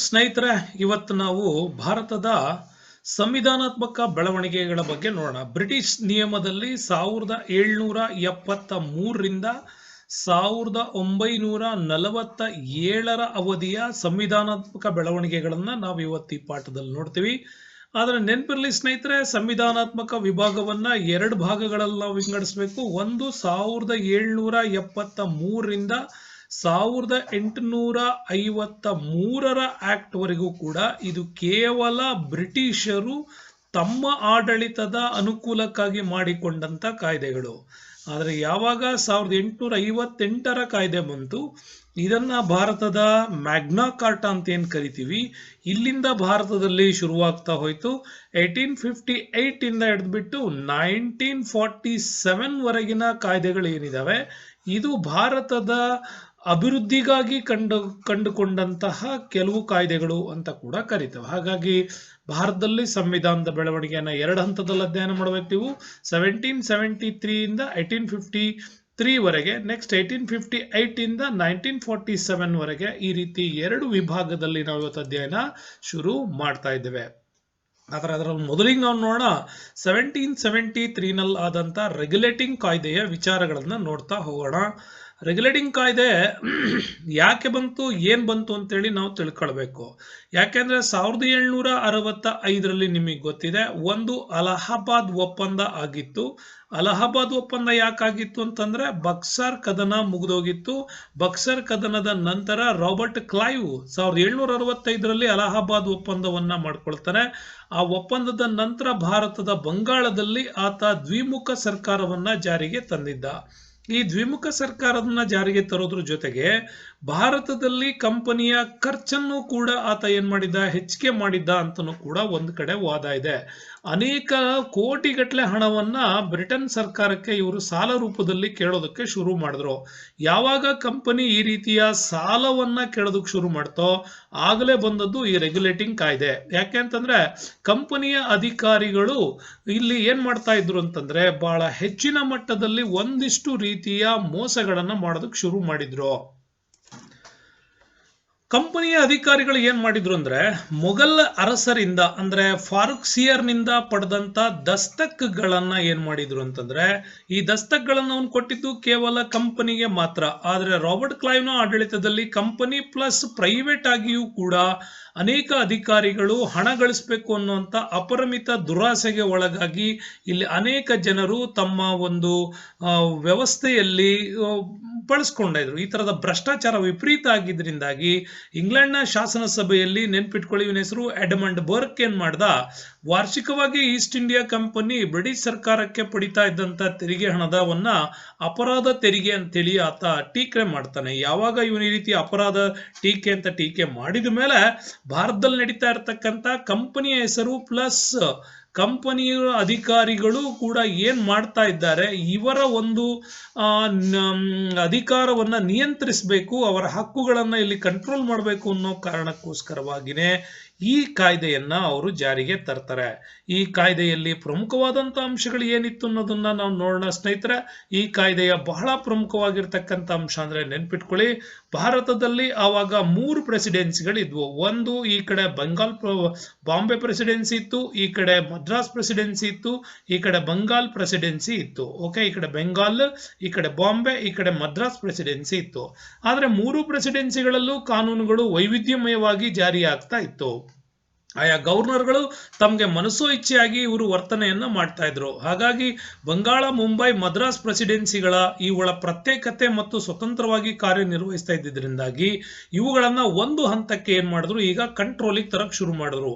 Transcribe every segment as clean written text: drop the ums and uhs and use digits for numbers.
ಸ್ನೇಹಿತರೆ, ಇವತ್ತು ನಾವು ಭಾರತದ ಸಂವಿಧಾನಾತ್ಮಕ ಬೆಳವಣಿಗೆಗಳ ಬಗ್ಗೆ ನೋಡೋಣ. ಬ್ರಿಟಿಷ್ ನಿಯಮದಲ್ಲಿ 1773ರಿಂದ 1947 ಅವಧಿಯ ಸಂವಿಧಾನಾತ್ಮಕ ಬೆಳವಣಿಗೆಗಳನ್ನ ನಾವು ಇವತ್ತು ಈ ಪಾಠದಲ್ಲಿ ನೋಡ್ತೀವಿ. ಆದ್ರೆ ನೆನಪಿರಲಿ ಸ್ನೇಹಿತರೆ, ಸಂವಿಧಾನಾತ್ಮಕ ವಿಭಾಗವನ್ನ ಎರಡು ಭಾಗಗಳಲ್ಲಿ ನಾವು ವಿಂಗಡಿಸಬೇಕು. ಒಂದು 1773ರಿಂದ 1853 ಆಕ್ಟ್ ವರೆಗೂ ಕೂಡ ಇದು ಕೇವಲ ಬ್ರಿಟಿಷರು ತಮ್ಮ ಆಡಳಿತದ ಅನುಕೂಲಕ್ಕಾಗಿ ಮಾಡಿಕೊಂಡಂತ ಕಾಯ್ದೆಗಳು. ಆದರೆ ಯಾವಾಗ 1858 ಕಾಯ್ದೆ ಬಂತು, ಇದನ್ನ ಭಾರತದ ಮ್ಯಾಗ್ನಾ ಕಾರ್ಟಾ ಅಂತ ಏನ್ ಕರಿತೀವಿ, ಇಲ್ಲಿಂದ ಭಾರತದಲ್ಲಿ ಶುರುವಾಗ್ತಾ ಹೋಯ್ತು. 1858 ಇಂದ ಹಿಡಿದ್ಬಿಟ್ಟು 1947 ವರೆಗಿನ ಕಾಯ್ದೆಗಳು ಏನಿದಾವೆ, ಇದು ಭಾರತದ ಅಭಿವೃದ್ಧಿಗಾಗಿ ಕಂಡುಕೊಂಡಂತಹ ಕೆಲವು ಕಾಯ್ದೆಗಳು ಅಂತ ಕೂಡ ಕರಿತೇವೆ. ಹಾಗಾಗಿ ಭಾರತದಲ್ಲಿ ಸಂವಿಧಾನದ ಬೆಳವಣಿಗೆಯನ್ನ ಎರಡು ಹಂತದಲ್ಲಿ ಅಧ್ಯಯನ ಮಾಡಬೇಕು ನೀವು. 1773 ಇಂದ 1853 ವರೆಗೆ, ನೆಕ್ಸ್ಟ್ 1858 ಇಂದ 1947 ವರೆಗೆ, ಈ ರೀತಿ ಎರಡು ವಿಭಾಗದಲ್ಲಿ ನಾವು ಇವತ್ತು ಅಧ್ಯಯನ ಶುರು ಮಾಡ್ತಾ ಇದ್ದೇವೆ. ಅದರಲ್ಲಿ ಮೊದಲಿಗೆ ನಾವು ನೋಡೋಣ 1773 ನಲ್ಲಿ ಆದಂತ ರೆಗ್ಯುಲೇಟಿಂಗ್ ಕಾಯ್ದೆಯ ವಿಚಾರಗಳನ್ನ ನೋಡ್ತಾ ಹೋಗೋಣ. ರೆಗ್ಯುಲೇಟಿಂಗ್ ಕಾಯ್ದೆ ಯಾಕೆ ಬಂತು, ಏನ್ ಬಂತು ಅಂತೇಳಿ ನಾವು ತಿಳ್ಕೊಳ್ಬೇಕು. ಯಾಕೆಂದ್ರೆ 1765ರಲ್ಲಿ ನಿಮಗೆ ಗೊತ್ತಿದೆ, ಒಂದು ಅಲಹಾಬಾದ್ ಒಪ್ಪಂದ ಆಗಿತ್ತು. ಅಲಹಾಬಾದ್ ಒಪ್ಪಂದ ಯಾಕಾಗಿತ್ತು ಅಂತಂದ್ರೆ ಬಕ್ಸರ್ ಕದನ ಮುಗಿದೋಗಿತ್ತು. ಬಕ್ಸರ್ ಕದನದ ನಂತರ ರಾಬರ್ಟ್ ಕ್ಲೈವ್ 1765ರಲ್ಲಿ ಅಲಹಾಬಾದ್ ಒಪ್ಪಂದವನ್ನ ಮಾಡ್ಕೊಳ್ತಾರೆ. ಆ ಒಪ್ಪಂದದ ನಂತರ ಭಾರತದ ಬಂಗಾಳದಲ್ಲಿ ಆತ ದ್ವಿಮುಖ ಸರ್ಕಾರವನ್ನ ಜಾರಿಗೆ ತಂದಿದ್ದ. ಈ ದ್ವಿಮುಖ ಸರ್ಕಾರದನ್ನ ಜಾರಿಗೆ ತರೋದ್ರ ಜೊತೆಗೆ ಭಾರತದಲ್ಲಿ ಕಂಪನಿಯ ಖರ್ಚನ್ನು ಕೂಡ ಆತ ಏನ್ ಮಾಡಿದ್ದ, ಹೆಚ್ಚಿಗೆ ಮಾಡಿದ್ದ ಅಂತನೂ ಕೂಡ ಒಂದು ಕಡೆ ವಾದ ಇದೆ. ಅನೇಕ ಕೋಟಿಗಟ್ಟಲೆ ಹಣವನ್ನ ಬ್ರಿಟನ್ ಸರ್ಕಾರಕ್ಕೆ ಇವರು ಸಾಲ ರೂಪದಲ್ಲಿ ಕೇಳೋದಕ್ಕೆ ಶುರು ಮಾಡಿದ್ರು. ಯಾವಾಗ ಕಂಪನಿ ಈ ರೀತಿಯ ಸಾಲವನ್ನ ಕೇಳೋದಕ್ಕೆ ಶುರು ಮಾಡ್ತೋ ಆಗಲೇ ಬಂದದ್ದು ಈ ರೆಗ್ಯುಲೇಟಿಂಗ್ ಕಾಯ್ದೆ. ಯಾಕೆ ಅಂತಂದ್ರೆ ಕಂಪನಿಯ ಅಧಿಕಾರಿಗಳು ಇಲ್ಲಿ ಏನ್ ಮಾಡ್ತಾ ಇದ್ರು ಅಂತಂದ್ರೆ ಬಹಳ ಹೆಚ್ಚಿನ ಮಟ್ಟದಲ್ಲಿ ಒಂದಿಷ್ಟು ರೀತಿಯ ಮೋಸಗಳನ್ನ ಮಾಡೋದಕ್ಕೆ ಶುರು ಮಾಡಿದ್ರು. ಕಂಪನಿಯ ಅಧಿಕಾರಿಗಳು ಏನ್ ಮಾಡಿದ್ರು ಅಂದ್ರೆ ಮೊಘಲ್ ಅರಸರಿಂದ ಅಂದ್ರೆ ಫಾರೂಕ್ ಸಿಯರ್ನಿಂದ ಪಡೆದಂತ ದಸ್ತಕ್ಗಳನ್ನ ಏನ್ ಮಾಡಿದ್ರು ಅಂತಂದ್ರೆ, ಈ ದಸ್ತಕ್ಗಳನ್ನ ಅವನು ಕೊಟ್ಟಿದ್ದು ಕೇವಲ ಕಂಪನಿಗೆ ಮಾತ್ರ. ಆದ್ರೆ ರಾಬರ್ಟ್ ಕ್ಲೈವ್ನ ಆಡಳಿತದಲ್ಲಿ ಕಂಪನಿ ಪ್ಲಸ್ ಪ್ರೈವೇಟ್ ಆಗಿಯೂ ಕೂಡ ಅನೇಕ ಅಧಿಕಾರಿಗಳು ಹಣ ಗಳಿಸಬೇಕು ಅನ್ನುವಂತ ಅಪರಿಮಿತ ದುರಾಸೆಗೆ ಒಳಗಾಗಿ ಇಲ್ಲಿ ಅನೇಕ ಜನರು ತಮ್ಮ ಒಂದು ವ್ಯವಸ್ಥೆಯಲ್ಲಿ ಬಳಸ್ಕೊಂಡಿದ್ರು. ಈ ತರದ ಭ್ರಷ್ಟಾಚಾರ ವಿಪರೀತ ಆಗಿದ್ರಿಂದಾಗಿ ಇಂಗ್ಲೆಂಡ್ನ ಶಾಸನ ಸಭೆಯಲ್ಲಿ, ನೆನ್ಪಿಟ್ಕೊಳ್ಳಿ ಇವನ ಹೆಸರು ಎಡ್ಮಂಡ್ ಬರ್ಕ್, ಏನ್ ಮಾಡ್ದ, ವಾರ್ಷಿಕವಾಗಿ ಈಸ್ಟ್ ಇಂಡಿಯಾ ಕಂಪನಿ ಬ್ರಿಟಿಷ್ ಸರ್ಕಾರಕ್ಕೆ ಪಡಿತಾ ಇದ್ದಂತ ತೆರಿಗೆ ಹಣದವನ್ನ ಅಪರಾಧ ತೆರಿಗೆ ಅಂತೇಳಿ ಆತ ಟೀಕೆ ಮಾಡ್ತಾನೆ. ಯಾವಾಗ ಇವನು ಈ ರೀತಿ ಅಪರಾಧ ಟೀಕೆ ಅಂತ ಟೀಕೆ ಮಾಡಿದ ಮೇಲೆ ಭಾರತದಲ್ಲಿ ನಡೀತಾ ಇರತಕ್ಕಂತ ಕಂಪನಿಯ ಹೆಸರು ಪ್ಲಸ್ ಕಂಪನಿಯ ಅಧಿಕಾರಿಗಳು ಕೂಡ ಏನ್ ಮಾಡ್ತಾ ಇದ್ದಾರೆ, ಇವರ ಒಂದು ಅಧಿಕಾರವನ್ನ ನಿಯಂತ್ರಿಸಬೇಕು, ಅವರ ಹಕ್ಕುಗಳನ್ನ ಇಲ್ಲಿ ಕಂಟ್ರೋಲ್ ಮಾಡಬೇಕು ಅನ್ನೋ ಕಾರಣಕ್ಕೋಸ್ಕರವಾಗಿನೇ ಈ ಕಾಯ್ದೆಯನ್ನ ಅವರು ಜಾರಿಗೆ ತರ್ತಾರೆ. ಈ ಕಾಯ್ದೆಯಲ್ಲಿ ಪ್ರಮುಖವಾದಂತ ಅಂಶಗಳು ಏನಿತ್ತು ಅನ್ನೋದನ್ನ ನಾವು ನೋಡೋಣ ಸ್ನೇಹಿತರೆ. ಈ ಕಾಯ್ದೆಯ ಬಹಳ ಪ್ರಮುಖವಾಗಿರ್ತಕ್ಕಂಥ ಅಂಶ ಅಂದ್ರೆ ನೆನ್ಪಿಟ್ಕೊಳ್ಳಿ, ಭಾರತದಲ್ಲಿ ಆವಾಗ 3 ಪ್ರೆಸಿಡೆನ್ಸಿಗಳಿದ್ವು. ಒಂದು ಈ ಕಡೆ ಬಾಂಬೆ ಪ್ರೆಸಿಡೆನ್ಸಿ ಇತ್ತು, ಈ ಕಡೆ ಮದ್ರಾಸ್ ಪ್ರೆಸಿಡೆನ್ಸಿ ಇತ್ತು, ಈ ಕಡೆ ಬಂಗಾಲ್ ಪ್ರೆಸಿಡೆನ್ಸಿ ಇತ್ತು. ಓಕೆ, ಈ ಕಡೆ ಬೆಂಗಾಲ್, ಈ ಕಡೆ ಬಾಂಬೆ, ಈ ಕಡೆ ಮದ್ರಾಸ್ ಪ್ರೆಸಿಡೆನ್ಸಿ ಇತ್ತು. ಆದ್ರೆ 3 ಪ್ರೆಸಿಡೆನ್ಸಿಗಳಲ್ಲೂ ಕಾನೂನುಗಳು ವೈವಿಧ್ಯಮಯವಾಗಿ ಜಾರಿ ಆಗ್ತಾ ಇತ್ತು. ಆಯಾ ಗವರ್ನರ್ಗಳು ತಮಗೆ ಮನಸ್ಸೋ ಇಚ್ಛೆಯಾಗಿ ಇವರು ವರ್ತನೆಯನ್ನ ಮಾಡ್ತಾ ಇದ್ರು. ಹಾಗಾಗಿ ಬಂಗಾಳ, ಮುಂಬೈ, ಮದ್ರಾಸ್ ಪ್ರೆಸಿಡೆನ್ಸಿಗಳ ಇವುಗಳ ಪ್ರತ್ಯೇಕತೆ ಮತ್ತು ಸ್ವತಂತ್ರವಾಗಿ ಕಾರ್ಯನಿರ್ವಹಿಸ್ತಾ ಇದ್ದಿದ್ರಿಂದಾಗಿ ಇವುಗಳನ್ನ ಒಂದು ಹಂತಕ್ಕೆ ಏನ್ ಮಾಡಿದ್ರು, ಈಗ ಕಂಟ್ರೋಲಿಗೆ ತರಕ್ ಶುರು ಮಾಡಿದ್ರು.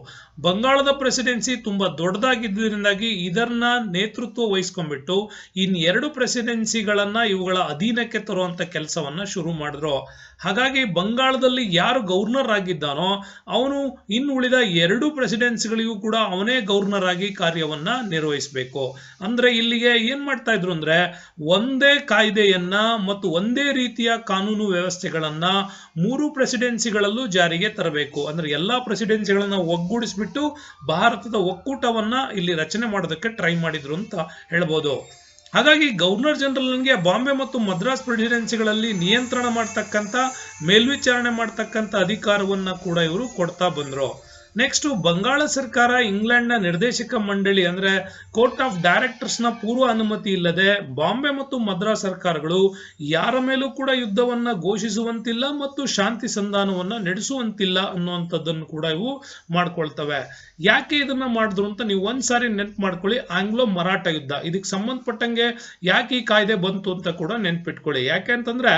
ಬಂಗಾಳದ ಪ್ರೆಸಿಡೆನ್ಸಿ ತುಂಬಾ ದೊಡ್ಡದಾಗಿದ್ದರಿಂದಾಗಿ ಇದನ್ನ ನೇತೃತ್ವ ವಹಿಸ್ಕೊಂಡ್ಬಿಟ್ಟು ಇನ್ 2 ಪ್ರೆಸಿಡೆನ್ಸಿಗಳನ್ನ ಇವುಗಳ ಅಧೀನಕ್ಕೆ ತರುವಂತ ಕೆಲಸವನ್ನ ಶುರು ಮಾಡಿದ್ರು. ಹಾಗಾಗಿ ಬಂಗಾಳದಲ್ಲಿ ಯಾರು ಗವರ್ನರ್ ಆಗಿದ್ದಾನೋ ಅವನು ಉಳಿದ 2 ಪ್ರೆಸಿಡೆನ್ಸಿಗಳಿಗೂ ಕೂಡ ಅವನೇ ಗವರ್ನರ್ ಆಗಿ ಕಾರ್ಯವನ್ನ ನಿರ್ವಹಿಸಬೇಕು. ಅಂದ್ರೆ ಇಲ್ಲಿಗೆ ಏನ್ ಮಾಡ್ತಾ ಇದ್ರು ಅಂದ್ರೆ ಒಂದೇ ಕಾಯ್ದೆಯನ್ನ ಮತ್ತು ಒಂದೇ ರೀತಿಯ ಕಾನೂನು ವ್ಯವಸ್ಥೆಗಳನ್ನ 3 ಪ್ರೆಸಿಡೆನ್ಸಿಗಳಲ್ಲೂ ಜಾರಿಗೆ ತರಬೇಕು. ಅಂದ್ರೆ ಎಲ್ಲಾ ಪ್ರೆಸಿಡೆನ್ಸಿಗಳನ್ನ ಒಗ್ಗೂಡಿಸ್ಬಿಟ್ಟು ಭಾರತದ ಒಕ್ಕೂಟವನ್ನ ಇಲ್ಲಿ ರಚನೆ ಮಾಡೋದಕ್ಕೆ ಟ್ರೈ ಮಾಡಿದ್ರು ಅಂತ ಹೇಳ್ಬೋದು. ಹಾಗಾಗಿ ಗವರ್ನರ್ ಜನರಲ್ಗೆ ಬಾಂಬೆ ಮತ್ತು ಮದ್ರಾಸ್ ಪ್ರೆಸಿಡೆನ್ಸಿಗಳಲ್ಲಿ ನಿಯಂತ್ರಣ ಮಾಡ್ತಕ್ಕಂಥ ಮೇಲ್ವಿಚಾರಣೆ ಮಾಡ್ತಕ್ಕಂಥ ಅಧಿಕಾರವನ್ನ ಕೂಡ ಇವರು ಕೊಡ್ತಾ ಬಂದ್ರು. ನೆಕ್ಸ್ಟ್ ಬಂಗಾಳ ಸರ್ಕಾರ ಇಂಗ್ಲೆಂಡ್ನ ನಿರ್ದೇಶಕ ಮಂಡಳಿ ಅಂದ್ರೆ ಕೋರ್ಟ್ ಆಫ್ ಡೈರೆಕ್ಟರ್ಸ್ ನ ಪೂರ್ವ ಅನುಮತಿ ಇಲ್ಲದೆ ಬಾಂಬೆ ಮತ್ತು ಮದ್ರಾಸ್ ಸರ್ಕಾರಗಳು ಯಾರ ಮೇಲೂ ಕೂಡ ಯುದ್ಧವನ್ನ ಘೋಷಿಸುವಂತಿಲ್ಲ ಮತ್ತು ಶಾಂತಿ ಸಂಧಾನವನ್ನ ನಡೆಸುವಂತಿಲ್ಲ ಅನ್ನುವಂಥದ್ದನ್ನು ಕೂಡ ಇವು ಮಾಡ್ಕೊಳ್ತವೆ. ಯಾಕೆ ಇದನ್ನ ಮಾಡಿದ್ರು ಅಂತ ನೀವು ಒಂದ್ಸಾರಿ ನೆನ್ಪು ಮಾಡ್ಕೊಳ್ಳಿ. ಆಂಗ್ಲೋ ಮರಾಠ ಯುದ್ಧ ಇದಕ್ಕೆ ಸಂಬಂಧಪಟ್ಟಂಗೆ ಯಾಕೆ ಈ ಕಾಯ್ದೆ ಬಂತು ಅಂತ ಕೂಡ ನೆನ್ಪಿಟ್ಕೊಳ್ಳಿ. ಯಾಕೆ ಅಂತಂದ್ರೆ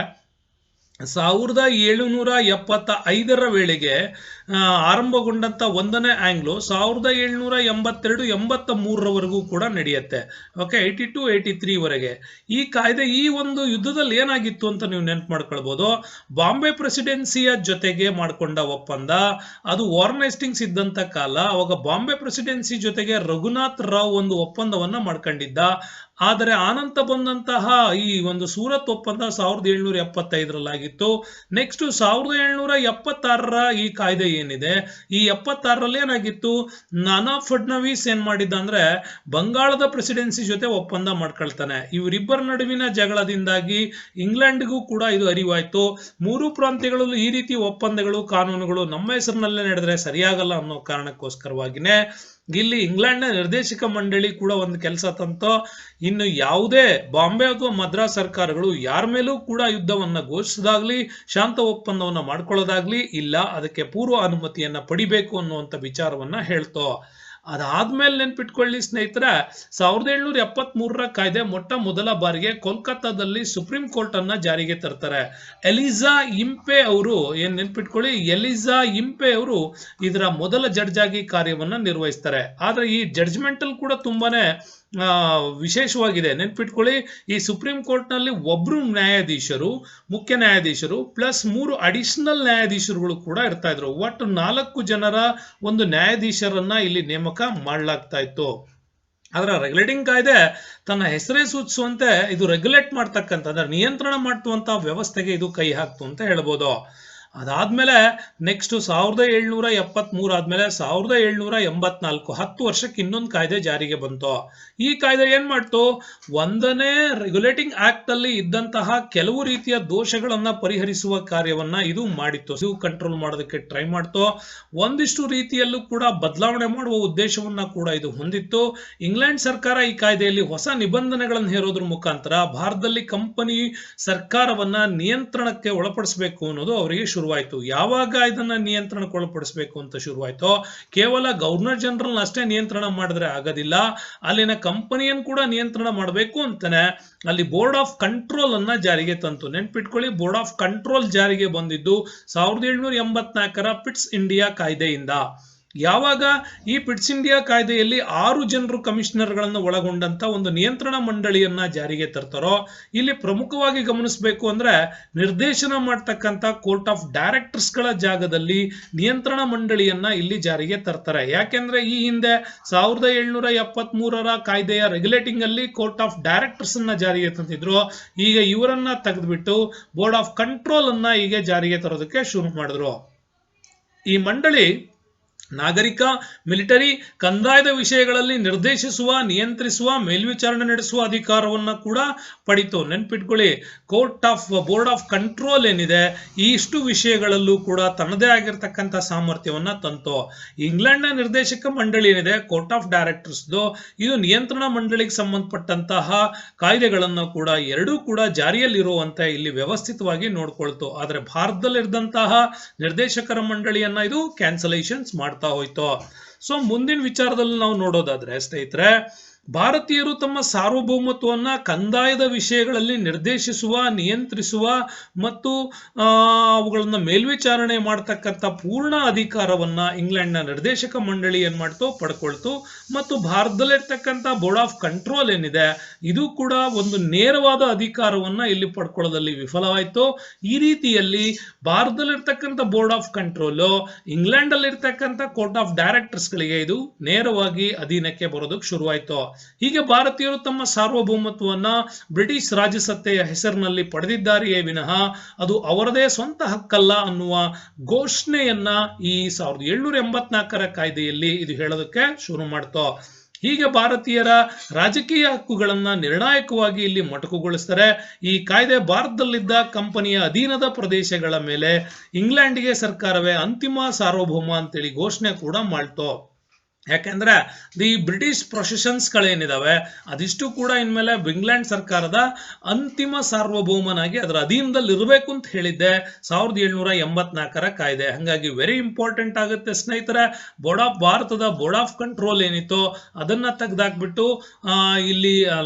1775 ವೇಳೆಗೆ ಆರಂಭಗೊಂಡಂತ ಒಂದನೇ ಆಂಗ್ಲೋ 1782-83 ಕೂಡ ನಡೆಯುತ್ತೆ. ಓಕೆ, 82-83 ವರೆಗೆ ಈ ಕಾಯ್ದೆ, ಈ ಒಂದು ಯುದ್ಧದಲ್ಲಿ ಏನಾಗಿತ್ತು ಅಂತ ನೀವು ನೆನ್ಪು ಮಾಡ್ಕೊಳ್ಬಹುದು. ಬಾಂಬೆ ಪ್ರೆಸಿಡೆನ್ಸಿಯ ಜೊತೆಗೆ ಮಾಡಿಕೊಂಡ ಒಪ್ಪಂದ ಅದು ವಾರ್ನ್ ಹೇಸ್ಟಿಂಗ್ಸ್ ಇದ್ದಂತ ಕಾಲ. ಅವಾಗ ಬಾಂಬೆ ಪ್ರೆಸಿಡೆನ್ಸಿ ಜೊತೆಗೆ ರಘುನಾಥ್ ರಾವ್ ಒಂದು ಒಪ್ಪಂದವನ್ನ ಮಾಡ್ಕೊಂಡಿದ್ದ. ಆದರೆ ಆನಂತರ ಬಂದಂತಹ ಈ ಒಂದು ಸೂರತ್ ಒಪ್ಪಂದ 1775 ನೆಕ್ಸ್ಟ್ 1776 ಈ ಕಾಯ್ದೆ ಏನಿದೆ, ಈ 76 ಏನಾಗಿತ್ತು, ನಾನಾ ಫಡ್ನವೀಸ್ ಏನ್ ಮಾಡಿದ್ದ ಅಂದ್ರೆ ಬಂಗಾಳದ ಪ್ರೆಸಿಡೆನ್ಸಿ ಜೊತೆ ಒಪ್ಪಂದ ಮಾಡ್ಕೊಳ್ತಾನೆ. ಇವರಿಬ್ಬರ ನಡುವಿನ ಜಗಳದಿಂದಾಗಿ ಇಂಗ್ಲೆಂಡ್ಗೂ ಕೂಡ ಇದು ಅರಿವಾಯ್ತು. ಮೂರು ಪ್ರಾಂತ್ಯಗಳಲ್ಲೂ ಈ ರೀತಿ ಒಪ್ಪಂದಗಳು ಕಾನೂನುಗಳು ನಮ್ಮ ಹೆಸರಿನಲ್ಲೇ ನಡೆದ್ರೆ ಸರಿಯಾಗಲ್ಲ ಅನ್ನೋ ಕಾರಣಕ್ಕೋಸ್ಕರವಾಗಿನೇ ಇಲ್ಲಿ ಇಂಗ್ಲೆಂಡ್ನ ನಿರ್ದೇಶಕ ಮಂಡಳಿ ಕೂಡ ಒಂದು ಕೆಲಸ ತಂತೋ. ಇನ್ನು ಯಾವುದೇ ಬಾಂಬೆ ಅಥವಾ ಮದ್ರಾಸ್ ಸರ್ಕಾರಗಳು ಯಾರ ಮೇಲೂ ಕೂಡ ಯುದ್ಧವನ್ನ ಘೋಷಿಸೋದಾಗ್ಲಿ ಶಾಂತ ಒಪ್ಪಂದವನ್ನ ಮಾಡ್ಕೊಳ್ಳೋದಾಗ್ಲಿ ಇಲ್ಲ, ಅದಕ್ಕೆ ಪೂರ್ವ ಅನುಮತಿಯನ್ನ ಪಡಿಬೇಕು ಅನ್ನುವಂಥ ವಿಚಾರವನ್ನ ಹೇಳ್ತೋ. ಅದಾದ್ಮೇಲೆ ನೆನ್ಪಿಟ್ಕೊಳ್ಳಿ ಸ್ನೇಹಿತರೆ, 1773 ಕಾಯ್ದೆ ಮೊಟ್ಟ ಮೊದಲ ಬಾರಿಗೆ ಕೋಲ್ಕತ್ತಾದಲ್ಲಿ ಸುಪ್ರೀಂ ಕೋರ್ಟ್ ಅನ್ನ ಜಾರಿಗೆ ತರ್ತಾರೆ. ಎಲಿಜಾ ಇಂಪೆ ಅವರು ಏನ್ ನೆನ್ಪಿಟ್ಕೊಳ್ಳಿ, ಎಲಿಜಾ ಇಂಪೆ ಅವರು ಇದರ ಮೊದಲ ಜಡ್ಜ್ ಆಗಿ ಕಾರ್ಯವನ್ನ ನಿರ್ವಹಿಸ್ತಾರೆ. ಆದ್ರೆ ಈ ಜಡ್ಜ್ಮೆಂಟಲ್ ಕೂಡ ತುಂಬಾನೇ ವಿಶೇಷವಾಗಿದೆ. ನೆನ್ಪಿಟ್ಕೊಳ್ಳಿ, ಈ ಸುಪ್ರೀಂ ಕೋರ್ಟ್ ನಲ್ಲಿ ಒಬ್ರು ನ್ಯಾಯಾಧೀಶರು, ಮುಖ್ಯ ನ್ಯಾಯಾಧೀಶರು ಪ್ಲಸ್ 3 ಅಡಿಷನಲ್ ನ್ಯಾಯಾಧೀಶರುಗಳು ಕೂಡ ಇರ್ತಾ ಇದ್ರು. ಒಟ್ಟು 4 ಜನರ ಒಂದು ನ್ಯಾಯಾಧೀಶರನ್ನ ಇಲ್ಲಿ ನೇಮಕ ಮಾಡಲಾಗ್ತಾ ಇತ್ತು. ಅದರ ರೆಗ್ಯುಲೇಟಿಂಗ್ ಕಾಯ್ದೆ ತನ್ನ ಹೆಸರೇ ಸೂಚಿಸುವಂತೆ ಇದು ರೆಗ್ಯುಲೇಟ್ ಮಾಡ್ತಕ್ಕಂಥ, ಅಂದ್ರೆ ನಿಯಂತ್ರಣ ಮಾಡುವಂತಹ ವ್ಯವಸ್ಥೆಗೆ ಇದು ಕೈ ಹಾಕ್ತು ಅಂತ ಹೇಳ್ಬೋದು. ಅದಾದ್ಮೇಲೆ ನೆಕ್ಸ್ಟ್ 1773 ಆದ್ಮೇಲೆ 1784 10 ವರ್ಷಕ್ಕೆ ಇನ್ನೊಂದು ಕಾಯ್ದೆ ಜಾರಿಗೆ ಬಂತು. ಈ ಕಾಯ್ದೆ ಏನ್ ಮಾಡ್ತು, ಒಂದನೇ ರೆಗ್ಯುಲೇಟಿಂಗ್ ಆಕ್ಟ್ ಅಲ್ಲಿ ಇದ್ದಂತಹ ಕೆಲವು ರೀತಿಯ ದೋಷಗಳನ್ನ ಪರಿಹರಿಸುವ ಕಾರ್ಯವನ್ನ ಇದು ಮಾಡಿತ್ತು. ಇದು ಕಂಟ್ರೋಲ್ ಮಾಡೋದಕ್ಕೆ ಟ್ರೈ ಮಾಡ್ತು. ಒಂದಿಷ್ಟು ರೀತಿಯಲ್ಲೂ ಕೂಡ ಬದಲಾವಣೆ ಮಾಡುವ ಉದ್ದೇಶವನ್ನ ಕೂಡ ಇದು ಹೊಂದಿತ್ತು. ಇಂಗ್ಲೆಂಡ್ ಸರ್ಕಾರ ಈ ಕಾಯ್ದೆಯಲ್ಲಿ ಹೊಸ ನಿಬಂಧನೆಗಳನ್ನು ಹೇರೋದ್ರ ಮುಖಾಂತರ ಭಾರತದಲ್ಲಿ ಕಂಪನಿ ಸರ್ಕಾರವನ್ನ ನಿಯಂತ್ರಣಕ್ಕೆ ಒಳಪಡಿಸಬೇಕು ಅನ್ನೋದು ಅವರಿಗೆ ಶುರುವಾಯಿತು. ಯಾವಾಗ ಇದನ್ನ ನಿಯಂತ್ರಣಕ್ಕೆ ಒಳಪಡಿಸಬೇಕು ಅಂತ ಶುರುವಾಯಿತು, ಕೇವಲ ಗವರ್ನರ್ ಜನರಲ್ ಅಷ್ಟೇ ನಿಯಂತ್ರಣ ಮಾಡಿದ್ರೆ ಆಗೋದಿಲ್ಲ, ಅಲ್ಲಿನ ಕಂಪನಿಯನ್ನು ಕೂಡ ನಿಯಂತ್ರಣ ಮಾಡಬೇಕು ಅಂತಾನೆ ಅಲ್ಲಿ ಬೋರ್ಡ್ ಆಫ್ ಕಂಟ್ರೋಲ್ ಅನ್ನ ಜಾರಿಗೆ ತಂತು. ನೆನ್ಪಿಟ್ಕೊಳ್ಳಿ, ಬೋರ್ಡ್ ಆಫ್ ಕಂಟ್ರೋಲ್ ಜಾರಿಗೆ ಬಂದಿದ್ದು 1784 ಪಿಟ್ಸ್ ಇಂಡಿಯಾ ಕಾಯ್ದೆಯಿಂದ. ಯಾವಾಗ ಈ ಪಿಟ್ಸ್ ಇಂಡಿಯಾ ಕಾಯ್ದೆಯಲ್ಲಿ 6 ಜನರು ಕಮಿಷನರ್ಗಳನ್ನು ಒಳಗೊಂಡಂತ ಒಂದು ನಿಯಂತ್ರಣ ಮಂಡಳಿಯನ್ನ ಜಾರಿಗೆ ತರ್ತಾರೋ, ಇಲ್ಲಿ ಪ್ರಮುಖವಾಗಿ ಗಮನಿಸಬೇಕು ಅಂದ್ರೆ ನಿರ್ದೇಶನ ಮಾಡ್ತಕ್ಕಂಥ ಕೋರ್ಟ್ ಆಫ್ ಡೈರೆಕ್ಟರ್ಸ್ ಗಳ ಜಾಗದಲ್ಲಿ ನಿಯಂತ್ರಣ ಮಂಡಳಿಯನ್ನ ಇಲ್ಲಿ ಜಾರಿಗೆ ತರ್ತಾರೆ. ಯಾಕೆಂದ್ರೆ ಈ ಹಿಂದೆ 1773 ಕಾಯ್ದೆಯ ರೆಗ್ಯುಲೇಟಿಂಗ್ ಅಲ್ಲಿ ಕೋರ್ಟ್ ಆಫ್ ಡೈರೆಕ್ಟರ್ಸ್ ಅನ್ನ ಜಾರಿಗೆ ತಂದಿದ್ರು. ಈಗ ಇವರನ್ನ ತೆಗೆದುಬಿಟ್ಟು ಬೋರ್ಡ್ ಆಫ್ ಕಂಟ್ರೋಲ್ ಅನ್ನ ಈಗ ಜಾರಿಗೆ ತರೋದಕ್ಕೆ ಶುರು ಮಾಡಿದ್ರು. ಈ ಮಂಡಳಿ ನಾಗರಿಕ, ಮಿಲಿಟರಿ, ಕಂದಾಯದ ವಿಷಯಗಳಲ್ಲಿ ನಿರ್ದೇಶಿಸುವ, ನಿಯಂತ್ರಿಸುವ, ಮೇಲ್ವಿಚಾರಣೆ ನಡೆಸುವ ಅಧಿಕಾರವನ್ನ ಕೂಡ ಪಡಿತು. ನೆನ್ಪಿಟ್ಕೊಳ್ಳಿ, ಬೋರ್ಡ್ ಆಫ್ ಕಂಟ್ರೋಲ್ ಏನಿದೆ ಈ ಇಷ್ಟು ವಿಷಯಗಳಲ್ಲೂ ಕೂಡ ತನ್ನದೇ ಆಗಿರ್ತಕ್ಕಂಥ ಸಾಮರ್ಥ್ಯವನ್ನ ತಂತು. ಇಂಗ್ಲೆಂಡ್ನ ನಿರ್ದೇಶಕ ಮಂಡಳಿ ಏನಿದೆ ಕೋರ್ಟ್ ಆಫ್ ಡೈರೆಕ್ಟರ್ಸ್, ಇದು ನಿಯಂತ್ರಣ ಮಂಡಳಿಗೆ ಸಂಬಂಧಪಟ್ಟಂತಹ ಕಾಯ್ದೆಗಳನ್ನು ಕೂಡ ಎರಡೂ ಕೂಡ ಜಾರಿಯಲ್ಲಿರುವಂತೆ ಇಲ್ಲಿ ವ್ಯವಸ್ಥಿತವಾಗಿ ನೋಡ್ಕೊಳ್ತು. ಆದ್ರೆ ಭಾರತದಲ್ಲಿದ್ದಂತಹ ನಿರ್ದೇಶಕರ ಮಂಡಳಿಯನ್ನ ಇದು ಕ್ಯಾನ್ಸಲೇಷನ್ಸ್ ಮಾಡ್ತಾ ಹೋಯ್ತು. ಸೊ ಮುಂದಿನ ವಿಚಾರದಲ್ಲಿ ನಾವು ನೋಡೋದಾದ್ರೆ ಸ್ನೇಹಿತರೆ, ಭಾರತೀಯರು ತಮ್ಮ ಸಾರ್ವಭೌಮತ್ವವನ್ನು ಕಂದಾಯದ ವಿಷಯಗಳಲ್ಲಿ ನಿರ್ದೇಶಿಸುವ, ನಿಯಂತ್ರಿಸುವ ಮತ್ತು ಅವುಗಳನ್ನು ಮೇಲ್ವಿಚಾರಣೆ ಮಾಡತಕ್ಕಂಥ ಪೂರ್ಣ ಅಧಿಕಾರವನ್ನ ಇಂಗ್ಲೆಂಡ್ನ ನಿರ್ದೇಶಕ ಮಂಡಳಿ ಏನ್ ಮಾಡ್ತು, ಪಡ್ಕೊಳ್ತು. ಮತ್ತು ಭಾರತದಲ್ಲಿರ್ತಕ್ಕಂಥ ಬೋರ್ಡ್ ಆಫ್ ಕಂಟ್ರೋಲ್ ಏನಿದೆ ಇದು ಕೂಡ ಒಂದು ನೇರವಾದ ಅಧಿಕಾರವನ್ನ ಇಲ್ಲಿ ಪಡ್ಕೊಳ್ಳೋದಲ್ಲಿ ವಿಫಲವಾಯಿತು. ಈ ರೀತಿಯಲ್ಲಿ ಭಾರತದಲ್ಲಿರ್ತಕ್ಕಂಥ ಬೋರ್ಡ್ ಆಫ್ ಕಂಟ್ರೋಲ್ ಇಂಗ್ಲೆಂಡ್ ಅಲ್ಲಿ ಇರ್ತಕ್ಕಂಥ ಕೋರ್ಟ್ ಆಫ್ ಡೈರೆಕ್ಟರ್ಸ್ ಗಳಿಗೆ ಇದು ನೇರವಾಗಿ ಅಧೀನಕ್ಕೆ ಬರೋದಕ್ಕೆ ಶುರುವಾಯಿತು. ಹೀಗೆ ಭಾರತೀಯರು ತಮ್ಮ ಸಾರ್ವಭೌಮತ್ವವನ್ನ ಬ್ರಿಟಿಷ್ ರಾಜಸತ್ತೆಯ ಹೆಸರಿನಲ್ಲಿ ಪಡೆದಿದ್ದಾರೆಯೇ ವಿನಃ ಅದು ಅವರದೇ ಸ್ವಂತ ಹಕ್ಕಲ್ಲ ಅನ್ನುವ ಘೋಷಣೆಯನ್ನ ಈ 1784 ಕಾಯ್ದೆಯಲ್ಲಿ ಇದು ಹೇಳೋದಕ್ಕೆ ಶುರು ಮಾಡ್ತು. ಹೀಗೆ ಭಾರತೀಯರ ರಾಜಕೀಯ ಹಕ್ಕುಗಳನ್ನ ನಿರ್ಣಾಯಕವಾಗಿ ಇಲ್ಲಿ ಮೊಟಕುಗೊಳಿಸ್ತಾರೆ. ಈ ಕಾಯ್ದೆ ಭಾರತದಲ್ಲಿದ್ದ ಕಂಪನಿಯ ಅಧೀನದ ಪ್ರದೇಶಗಳ ಮೇಲೆ ಇಂಗ್ಲೆಂಡ್ಗೆ ಸರ್ಕಾರವೇ ಅಂತಿಮ ಸಾರ್ವಭೌಮ ಅಂತೇಳಿ ಘೋಷಣೆ ಕೂಡ ಮಾಡ್ತು. ಯಾಕೆಂದ್ರೆ ದಿ ಬ್ರಿಟಿಷ್ ಪ್ರೊಸೆಷನ್ಸ್ ಗಳೇನಿದಾವೆ ಅದಿಷ್ಟು ಕೂಡ ಇನ್ಮೇಲೆ ಇಂಗ್ಲೆಂಡ್ ಸರ್ಕಾರದ ಅಂತಿಮ ಸಾರ್ವಭೌಮನಾಗಿ ಅದರ ಅಧೀನದಲ್ಲಿ ಇರಬೇಕು ಅಂತ ಹೇಳಿದ್ದೆ 1784 ಕಾಯ್ದೆ. ಹಾಗಾಗಿ ವೆರಿ ಇಂಪಾರ್ಟೆಂಟ್ ಆಗುತ್ತೆ ಸ್ನೇಹಿತರೆ. ಭಾರತದ ಬೋರ್ಡ್ ಆಫ್ ಕಂಟ್ರೋಲ್ ಏನಿತ್ತು ಅದನ್ನ ತೆಗೆದಾಕ್ಬಿಟ್ಟು ಇಲ್ಲಿ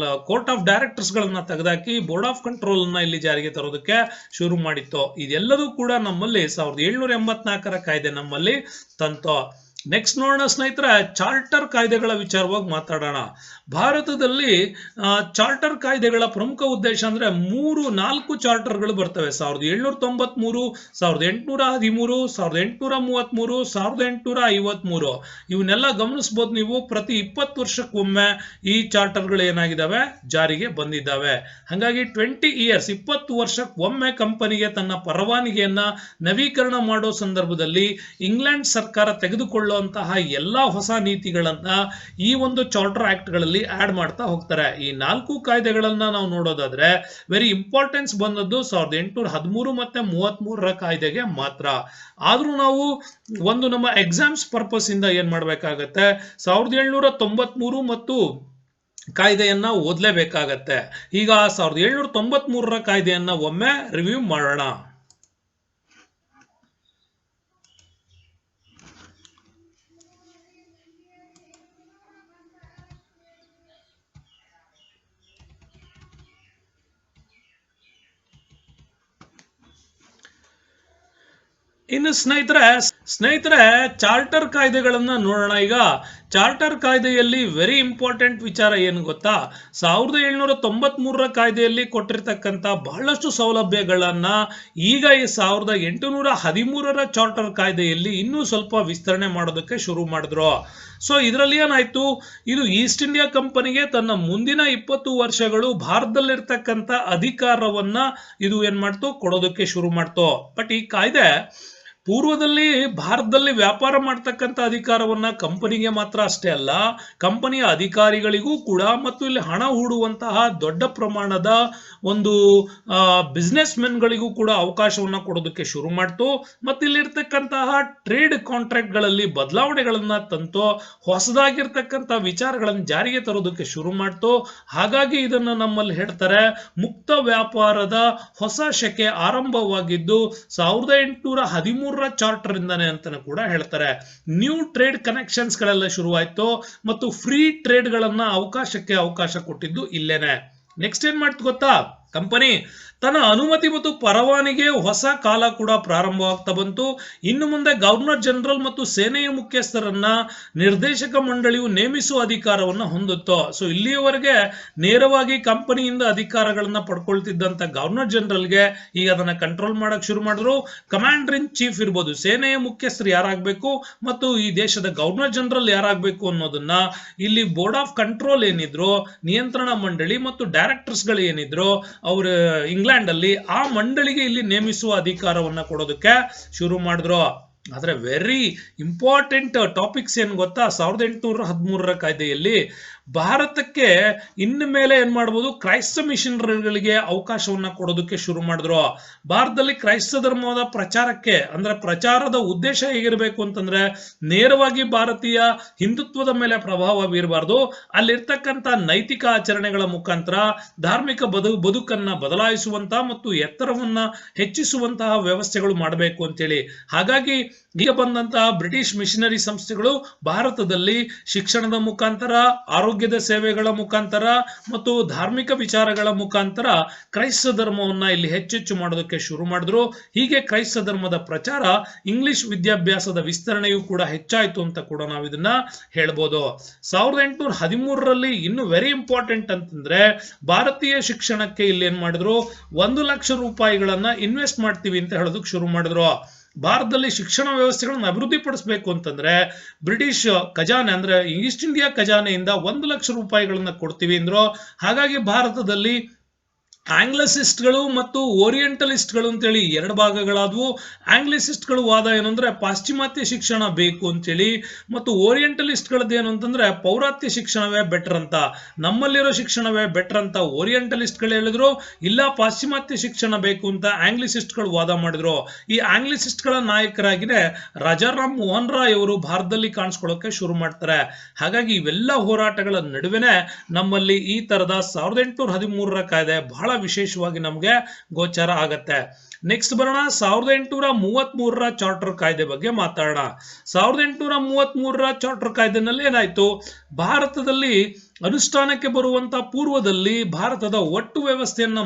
ಕೋರ್ಟ್ ಆಫ್ ಡೈರೆಕ್ಟರ್ಸ್ ಗಳನ್ನ ತೆಗೆದಾಕಿ ಬೋರ್ಡ್ ಆಫ್ ಕಂಟ್ರೋಲ್ ನ ಇಲ್ಲಿ ಜಾರಿಗೆ ತರೋದಕ್ಕೆ ಶುರು ಮಾಡಿತ್ತು. ಇದೆಲ್ಲದೂ ಕೂಡ ನಮ್ಮಲ್ಲಿ 1784 ಕಾಯ್ದೆ ನಮ್ಮಲ್ಲಿ ತಂತು. ನೆಕ್ಸ್ಟ್ ನೋಡೋಣ ಸ್ನೇಹಿತರೆ, ಚಾರ್ಟರ್ ಕಾಯ್ದೆಗಳ ವಿಚಾರವಾಗಿ ಮಾತಾಡೋಣ. ಭಾರತದಲ್ಲಿ ಚಾರ್ಟರ್ ಕಾಯ್ದೆಗಳ ಪ್ರಮುಖ ಉದ್ದೇಶ ಅಂದ್ರೆ 4 ಚಾರ್ಟರ್ಗಳು ಬರ್ತವೆ. 1793, 1813, 1833, 1853. ಇವನ್ನೆಲ್ಲ ಗಮನಿಸಬಹುದು ನೀವು. ಪ್ರತಿ 20 ವರ್ಷಕ್ಕೊಮ್ಮೆ ಈ ಚಾರ್ಟರ್ಗಳು ಏನಾಗಿದ್ದಾವೆ ಜಾರಿಗೆ ಬಂದಿದ್ದಾವೆ. ಹಾಗಾಗಿ 20 ಇಯರ್ಸ್ 20 ವರ್ಷಕ್ಕೊಮ್ಮೆ ಕಂಪನಿಗೆ ತನ್ನ ಪರವಾನಗಿಯನ್ನ ನವೀಕರಣ ಮಾಡೋ ಸಂದರ್ಭದಲ್ಲಿ ಇಂಗ್ಲೆಂಡ್ ಸರ್ಕಾರ ತೆಗೆದುಕೊಳ್ಳುವಂತಹ ಎಲ್ಲಾ ಹೊಸ ನೀತಿಗಳನ್ನ ಈ ಒಂದು ಚಾರ್ಟರ್ ಆಕ್ಟ್ ಗಳಲ್ಲಿ ಆಡ್ ಮಾಡ್ತಾ ಹೋಗ್ತಾರೆ. ಈ 4 ಕಾಯ್ದೆಗಳನ್ನ ನಾವು ನೋಡೋದಾದ್ರೆ ವೆರಿ ಇಂಪಾರ್ಟೆನ್ಸ್ ಬಂದದ್ದು 1813 ಮತ್ತೆ 33 ಕಾಯ್ದೆಗೆ ಮಾತ್ರ. ಆದ್ರೂ ನಾವು ಒಂದು ನಮ್ಮ ಎಕ್ಸಾಮ್ಸ್ ಪರ್ಪಸ್ ಇಂದ ಏನ್ ಮಾಡ್ಬೇಕಾಗತ್ತೆ, 1793 ಮತ್ತು ಕಾಯ್ದೆಯನ್ನ ಓದ್ಲೇಬೇಕಾಗತ್ತೆ. ಈಗ 1793 ಕಾಯ್ದೆಯನ್ನ ಒಮ್ಮೆ ರಿವ್ಯೂ ಮಾಡೋಣ. ಇನ್ನು ಸ್ನೇಹಿತರೆ ಚಾರ್ಟರ್ ಕಾಯ್ದೆಗಳನ್ನ ನೋಡೋಣ. ಈಗ ಚಾರ್ಟರ್ ಕಾಯ್ದೆಯಲ್ಲಿ ವೆರಿ ಇಂಪಾರ್ಟೆಂಟ್ ವಿಚಾರ ಏನು ಗೊತ್ತಾ, 1793 ಕಾಯ್ದೆಯಲ್ಲಿ ಕೊಟ್ಟಿರ್ತಕ್ಕಂಥ ಬಹಳಷ್ಟು ಸೌಲಭ್ಯಗಳನ್ನ ಈಗ ಈ 1813 ಚಾರ್ಟರ್ ಕಾಯ್ದೆಯಲ್ಲಿ ಇನ್ನೂ ಸ್ವಲ್ಪ ವಿಸ್ತರಣೆ ಮಾಡೋದಕ್ಕೆ ಶುರು ಮಾಡಿದ್ರು. ಸೊ ಇದರಲ್ಲಿ ಏನಾಯ್ತು, ಇದು ಈಸ್ಟ್ ಇಂಡಿಯಾ ಕಂಪನಿಗೆ ತನ್ನ ಮುಂದಿನ 20 ವರ್ಷಗಳು ಭಾರತದಲ್ಲಿರ್ತಕ್ಕಂಥ ಅಧಿಕಾರವನ್ನ ಇದು ಏನ್ ಮಾಡ್ತು ಕೊಡೋದಕ್ಕೆ ಶುರು ಮಾಡ್ತು. ಬಟ್ ಈ ಕಾಯ್ದೆ ಪೂರ್ವದಲ್ಲಿ ಭಾರತದಲ್ಲಿ ವ್ಯಾಪಾರ ಮಾಡ್ತಕ್ಕಂಥ ಅಧಿಕಾರವನ್ನ ಕಂಪನಿಗೆ ಮಾತ್ರ ಅಷ್ಟೇ ಅಲ್ಲ, ಕಂಪನಿಯ ಅಧಿಕಾರಿಗಳಿಗೂ ಕೂಡ ಮತ್ತು ಇಲ್ಲಿ ಹಣ ಹೂಡುವಂತಹ ದೊಡ್ಡ ಪ್ರಮಾಣದ ಒಂದು ಬಿಸ್ನೆಸ್ ಮೆನ್ಗಳಿಗೂ ಕೂಡ ಅವಕಾಶವನ್ನ ಕೊಡೋದಕ್ಕೆ ಶುರು ಮಾಡ್ತು. ಮತ್ತು ಇಲ್ಲಿರ್ತಕ್ಕಂತಹ ಟ್ರೇಡ್ ಕಾಂಟ್ರಾಕ್ಟ್ ಗಳಲ್ಲಿ ಬದಲಾವಣೆಗಳನ್ನ ತಂತು, ಹೊಸದಾಗಿರ್ತಕ್ಕಂಥ ವಿಚಾರಗಳನ್ನು ಜಾರಿಗೆ ತರೋದಕ್ಕೆ ಶುರು ಮಾಡ್ತು. ಹಾಗಾಗಿ ಇದನ್ನ ನಮ್ಮಲ್ಲಿ ಹೇಳ್ತಾರೆ ಮುಕ್ತ ವ್ಯಾಪಾರದ ಹೊಸ ಶಕೆ ಆರಂಭವಾಗಿದ್ದು 1813 ಚಾರ್ಟರ್ ಇಂದಾನೆ ಅಂತಾನೆ ಕೂಡ ಹೇಳ್ತಾರೆ. ನ್ಯೂ ಟ್ರೇಡ್ ಕನೆಕ್ಷನ್ಸ್ ಗಳೆಲ್ಲ ಶುರುವಾಯ್ತು ಮತ್ತು ಫ್ರೀ ಟ್ರೇಡ್ ಗಳನ್ನ ಅವಕಾಶ ಕೊಟ್ಟಿದ್ದು ಇಲ್ಲೇನೆ. ನೆಕ್ಸ್ಟ್ ಏನ್ ಮಾಡ್ತು ಗೊತ್ತಾ, ಕಂಪನಿ ತನ್ನ ಅನುಮತಿ ಮತ್ತು ಪರವಾನಿಗೆ ಹೊಸ ಕಾಲ ಕೂಡ ಪ್ರಾರಂಭವಾಗ್ತಾ ಬಂತು. ಇನ್ನು ಮುಂದೆ ಗವರ್ನರ್ ಜನರಲ್ ಮತ್ತು ಸೇನೆಯ ಮುಖ್ಯಸ್ಥರನ್ನ ನಿರ್ದೇಶಕ ಮಂಡಳಿಯು ನೇಮಿಸುವ ಅಧಿಕಾರವನ್ನು ಹೊಂದಿತ್ತು. ಸೊ ಇಲ್ಲಿಯವರೆಗೆ ನೇರವಾಗಿ ಕಂಪನಿಯಿಂದ ಅಧಿಕಾರಗಳನ್ನ ಪಡ್ಕೊಳ್ತಿದ್ದಂತ ಗವರ್ನರ್ ಜನರಲ್ಗೆ ಈಗ ಅದನ್ನ ಕಂಟ್ರೋಲ್ ಮಾಡಕ್ ಶುರು ಮಾಡಿದ್ರು. ಕಮಾಂಡರ್ ಇನ್ ಚೀಫ್ ಇರ್ಬೋದು, ಸೇನೆಯ ಮುಖ್ಯಸ್ಥರು ಯಾರಾಗಬೇಕು ಮತ್ತು ಈ ದೇಶದ ಗವರ್ನರ್ ಜನರಲ್ ಯಾರಾಗಬೇಕು ಅನ್ನೋದನ್ನ ಇಲ್ಲಿ ಬೋರ್ಡ್ ಆಫ್ ಕಂಟ್ರೋಲ್ ಏನಿದ್ರು, ನಿಯಂತ್ರಣ ಮಂಡಳಿ ಮತ್ತು ಡೈರೆಕ್ಟರ್ಸ್ ಗಳು ಏನಿದ್ರು ಅವರು ಇಂಗ್ಲೆಂಡ್ ಅಲ್ಲಿ ಆ ಮಂಡಳಿಗೆ ಇಲ್ಲಿ ನೇಮಿಸುವ ಅಧಿಕಾರವನ್ನ ಕೊಡೋದಕ್ಕೆ ಶುರು ಮಾಡಿದ್ರು. ಆದ್ರೆ ವೆರಿ ಇಂಪಾರ್ಟೆಂಟ್ ಟಾಪಿಕ್ಸ್ ಏನ್ ಗೊತ್ತಾ, 1813 ಕಾಯ್ದೆಯಲ್ಲಿ ಭಾರತಕ್ಕೆ ಇನ್ನು ಮೇಲೆ ಏನ್ ಮಾಡಬಹುದು, ಕ್ರೈಸ್ತ ಮಿಷನರಿಗಳಿಗೆ ಅವಕಾಶವನ್ನ ಕೊಡೋದಕ್ಕೆ ಶುರು ಮಾಡಿದ್ರು. ಭಾರತದಲ್ಲಿ ಕ್ರೈಸ್ತ ಧರ್ಮದ ಪ್ರಚಾರಕ್ಕೆ ಅಂದ್ರೆ ಪ್ರಚಾರದ ಉದ್ದೇಶ ಹೇಗಿರ್ಬೇಕು ಅಂತಂದ್ರೆ ನೇರವಾಗಿ ಭಾರತೀಯ ಹಿಂದುತ್ವದ ಮೇಲೆ ಪ್ರಭಾವ ಬೀರಬಾರ್ದು, ಅಲ್ಲಿರ್ತಕ್ಕಂಥ ನೈತಿಕ ಆಚರಣೆಗಳ ಮುಖಾಂತರ ಧಾರ್ಮಿಕ ಬದುಕನ್ನ ಬದಲಾಯಿಸುವಂತಹ ಮತ್ತು ಎತ್ತರವನ್ನ ಹೆಚ್ಚಿಸುವಂತಹ ವ್ಯವಸ್ಥೆಗಳು ಮಾಡಬೇಕು ಅಂತೇಳಿ. ಹಾಗಾಗಿ ಈಗ ಬಂದಂತಹ ಬ್ರಿಟಿಷ್ ಮಿಷನರಿ ಸಂಸ್ಥೆಗಳು ಭಾರತದಲ್ಲಿ ಶಿಕ್ಷಣದ ಮುಖಾಂತರ, ಆರೋಗ್ಯದ ಸೇವೆಗಳ ಮುಖಾಂತರ ಮತ್ತು ಧಾರ್ಮಿಕ ವಿಚಾರಗಳ ಮುಖಾಂತರ ಕ್ರೈಸ್ತ ಧರ್ಮವನ್ನ ಇಲ್ಲಿ ಹೆಚ್ಚೆಚ್ಚು ಮಾಡೋದಕ್ಕೆ ಶುರು ಮಾಡಿದ್ರು. ಹೀಗೆ ಕ್ರೈಸ್ತ ಧರ್ಮದ ಪ್ರಚಾರ, ಇಂಗ್ಲಿಷ್ ವಿದ್ಯಾಭ್ಯಾಸದ ವಿಸ್ತರಣೆಯೂ ಕೂಡ ಹೆಚ್ಚಾಯ್ತು ಅಂತ ಕೂಡ ನಾವು ಇದನ್ನ ಹೇಳ್ಬೋದು. 1813 ಇನ್ನು ವೆರಿ ಇಂಪಾರ್ಟೆಂಟ್ ಅಂತಂದ್ರೆ ಭಾರತೀಯ ಶಿಕ್ಷಣಕ್ಕೆ ಇಲ್ಲಿ ಏನ್ ಮಾಡಿದ್ರು, 1 ಲಕ್ಷ ರೂಪಾಯಿಗಳನ್ನ ಇನ್ವೆಸ್ಟ್ ಮಾಡ್ತೀವಿ ಅಂತ ಹೇಳೋದಕ್ಕೆ ಶುರು ಮಾಡಿದ್ರು. ಭಾರತದಲ್ಲಿ ಶಿಕ್ಷಣ ವ್ಯವಸ್ಥೆಗಳನ್ನು ಅಭಿವೃದ್ಧಿ ಪಡಿಸಬೇಕು ಅಂತಂದ್ರೆ ಬ್ರಿಟಿಷ್ ಖಜಾನೆ ಅಂದ್ರೆ ಈಸ್ಟ್ ಇಂಡಿಯಾ ಖಜಾನೆಯಿಂದ 1 ಲಕ್ಷ ರೂಪಾಯಿಗಳನ್ನ ಕೊಡ್ತೀವಿ ಅಂದ್ರು. ಹಾಗಾಗಿ ಭಾರತದಲ್ಲಿ ಆಂಗ್ಲಸಿಸ್ಟ್ಗಳು ಮತ್ತು ಓರಿಯೆಂಟಲಿಸ್ಟ್ಗಳು ಅಂತೇಳಿ ಎರಡು ಭಾಗಗಳಾದವು. ಆಂಗ್ಲಸಿಸ್ಟ್ಗಳು ವಾದ ಏನಂದ್ರೆ ಪಾಶ್ಚಿಮಾತ್ಯ ಶಿಕ್ಷಣ ಬೇಕು ಅಂತೇಳಿ, ಮತ್ತು ಓರಿಯೆಂಟಲಿಸ್ಟ್ಗಳದ್ದು ಏನು ಅಂತಂದ್ರೆ ಪೌರಾತ್ಯ ಶಿಕ್ಷಣವೇ ಬೆಟರ್ ಅಂತ, ನಮ್ಮಲ್ಲಿರೋ ಶಿಕ್ಷಣವೇ ಬೆಟರ್ ಅಂತ ಓರಿಯೆಂಟಲಿಸ್ಟ್ಗಳು ಹೇಳಿದ್ರು. ಇಲ್ಲ ಪಾಶ್ಚಿಮಾತ್ಯ ಶಿಕ್ಷಣ ಬೇಕು ಅಂತ ಆಂಗ್ಲಿಸಿಸ್ಟ್ಗಳು ವಾದ ಮಾಡಿದ್ರು. ಈ ಆಂಗ್ಲಿಸಿಸ್ಟ್ಗಳ ನಾಯಕರಾಗಿನೇ ರಾಜಾರಾಮ್ ಮೋಹನ್ ರಾಯ್ ಅವರು ಭಾರತದಲ್ಲಿ ಕಾಣಿಸ್ಕೊಳ್ಳೋಕೆ ಶುರು ಮಾಡ್ತಾರೆ. ಹಾಗಾಗಿ ಇವೆಲ್ಲ ಹೋರಾಟಗಳ ನಡುವೆನೆ ನಮ್ಮಲ್ಲಿ ಈ ತರದ 1813 ಕಾಯ್ದೆ ಬಹಳ ವಿಶೇಷವಾಗಿ ನಮಗೆ ಗೋಚರ ಆಗತ್ತೆ. ನೆಕ್ಸ್ಟ್ ಬರೋಣ 1833 ಚಾರ್ಟರ್ ಕಾಯ್ದೆ ಬಗ್ಗೆ ಮಾತಾಡೋಣ. 1833 ಚಾರ್ಟರ್ ಕಾಯ್ದೆನಲ್ಲಿ ಏನಾಯ್ತು, ಭಾರತದಲ್ಲಿ ಅನುಷ್ಠಾನಕ್ಕೆ ಬರುವಂತ ಪೂರ್ವದಲ್ಲಿ ಭಾರತದ ಒಟ್ಟು ವ್ಯವಸ್ಥೆಯನ್ನ